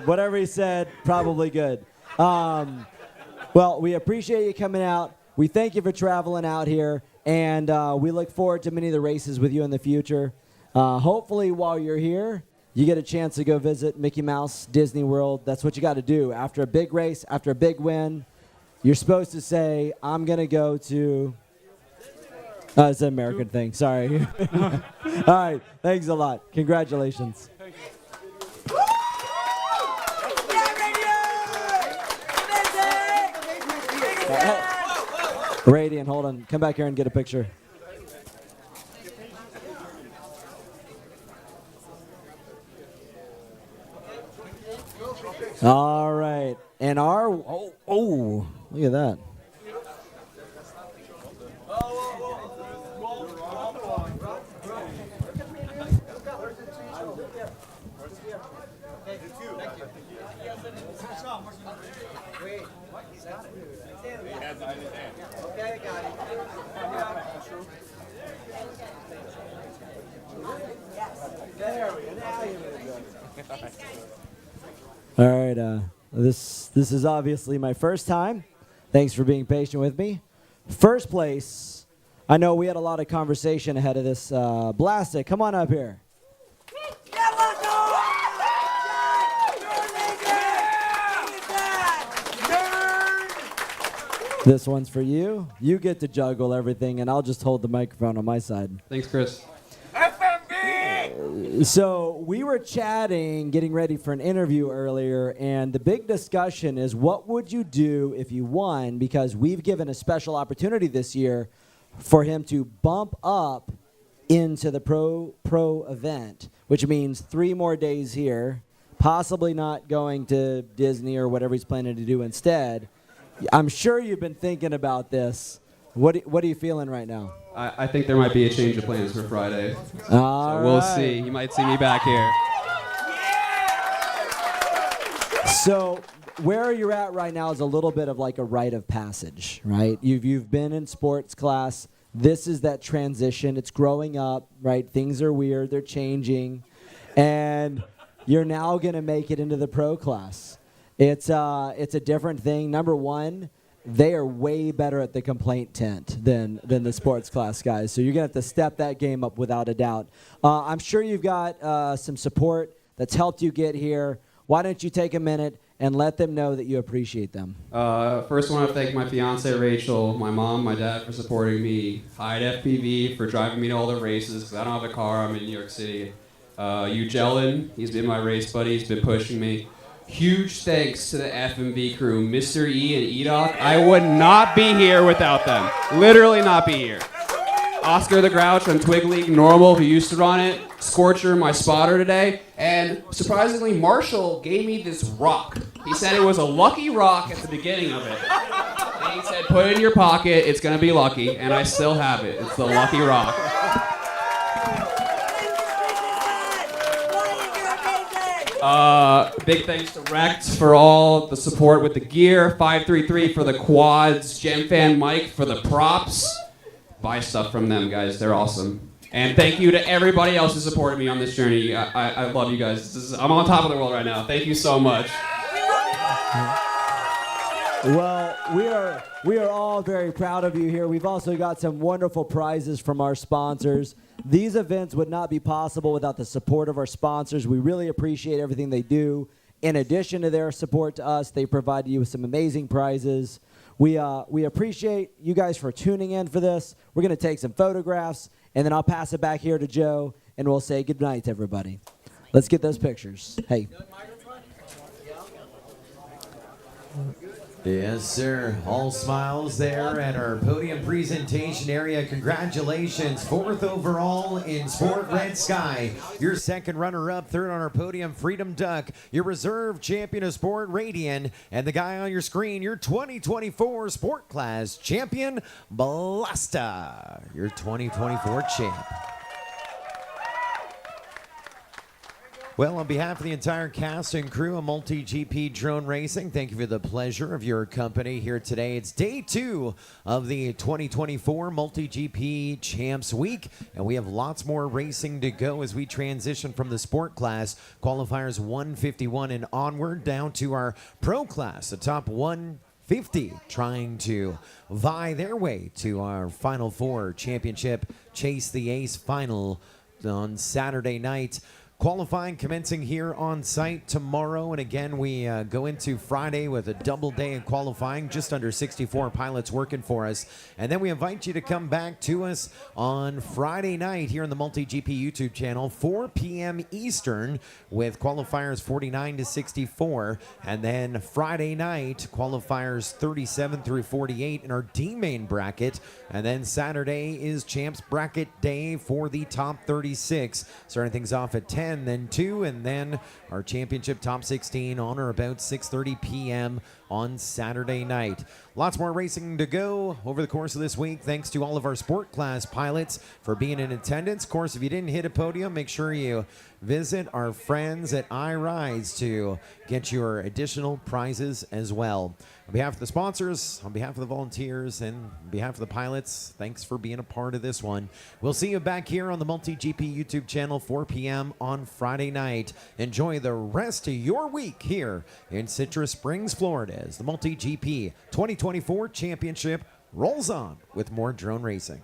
Whatever he said, probably good. Well, we appreciate you coming out. We thank you for traveling out here, and we look forward to many of the races with you in the future. Hopefully, while you're here, you get a chance to go visit Mickey Mouse, Disney World. That's what you got to do. After a big race, after a big win, you're supposed to say, I'm going to go to... it's an American thing. Sorry. All right. Thanks a lot. Congratulations. Radiant, hold on. Come back here and get a picture. All right. And our... Oh, look at that. All right, this is obviously my first time. Thanks for being patient with me. First place, I know we had a lot of conversation ahead of this. Blast it, come on up here. This one's for you. You get to juggle everything, and I'll just hold the microphone on my side. Thanks, Chris. So we were chatting, getting ready for an interview earlier, and the big discussion is what would you do if you won? Because we've given a special opportunity this year for him to bump up into the pro event, which means 3 more days here, possibly not going to Disney or whatever he's planning to do instead. I'm sure you've been thinking about this. What are you feeling right now? I think there might be a change of plans for Friday. All so we'll right. see. You might see me back here. So where you're at right now is a little bit of like a rite of passage, right? You've been in sports class. This is that transition. It's growing up, right? Things are weird. They're changing. And you're now going to make it into the pro class. It's a different thing. Number one, they are way better at the complaint tent than the sports class guys. So you're going to have to step that game up without a doubt. I'm sure you've got some support that's helped you get here. Why don't you take a minute and let them know that you appreciate them? First, I want to thank my fiance Rachel, my mom, my dad for supporting me, Hyde FPV for driving me to all the races because I don't have a car. I'm in New York City. Jellen, he's been my race buddy. He's been pushing me. Huge thanks to the FMV crew, Mr. E and Edoc. I would not be here without them. Literally not be here. Oscar the Grouch on Twig League Normal, who used to run it. Scorcher, my spotter today. And surprisingly, Marshall gave me this rock. He said it was a lucky rock at the beginning of it. And he said, put it in your pocket, it's going to be lucky. And I still have it. It's the lucky rock. Big thanks to Rex for all the support with the gear, 533 for the quads, GemFan Mike for the props. Buy stuff from them, guys. They're awesome. And thank you to everybody else who supported me on this journey. I love you guys. I'm on top of the world right now. Thank you so much. Well, we are all very proud of you here. We've also got some wonderful prizes from our sponsors. These events would not be possible without the support of our sponsors. We really appreciate everything they do. In addition to their support to us, they provide you with some amazing prizes. We appreciate you guys for tuning in for this. We're going to take some photographs, and then I'll pass it back here to Joe, and we'll say good night to everybody. Let's get those pictures. Hey. Yes, sir. All smiles there at our podium presentation area. Congratulations. 4th overall in Sport Red Sky. Your second runner-up, third on our podium, Freedom Duck. Your reserve champion of Sport Radian. And the guy on your screen, your 2024 Sport Class champion, Blasta. Your 2024 champ. Well, on behalf of the entire cast and crew of MultiGP Drone Racing, thank you for the pleasure of your company here today. It's day 2 of the 2024 MultiGP Champs Week, and we have lots more racing to go as we transition from the sport class, qualifiers 151 and onward, down to our pro class, the top 150, trying to vie their way to our Final Four championship Chase the Ace final on Saturday night. Qualifying commencing here on site tomorrow, and again we go into Friday with a double day of qualifying, just under 64 pilots working for us, and then we invite you to come back to us on Friday night here on the MultiGP YouTube channel, 4 p.m. Eastern, with qualifiers 49 to 64, and then Friday night qualifiers 37 through 48 in our D-main bracket, and then Saturday is Champs Bracket Day for the top 36, starting things off at 10, then 2, and then our championship top 16 on or about 6:30 p.m. on Saturday night. Lots more racing to go over the course of this week. Thanks to all of our sport class pilots for being in attendance. Of course, if you didn't hit a podium, make sure you visit our friends at iRides to get your additional prizes as well. On behalf of the sponsors, on behalf of the volunteers, and on behalf of the pilots, thanks for being a part of this one. We'll see you back here on the MultiGP YouTube channel, 4 p.m. on Friday night. Enjoy the rest of your week here in Citrus Springs, Florida, as the MultiGP 2024 Championship rolls on with more drone racing.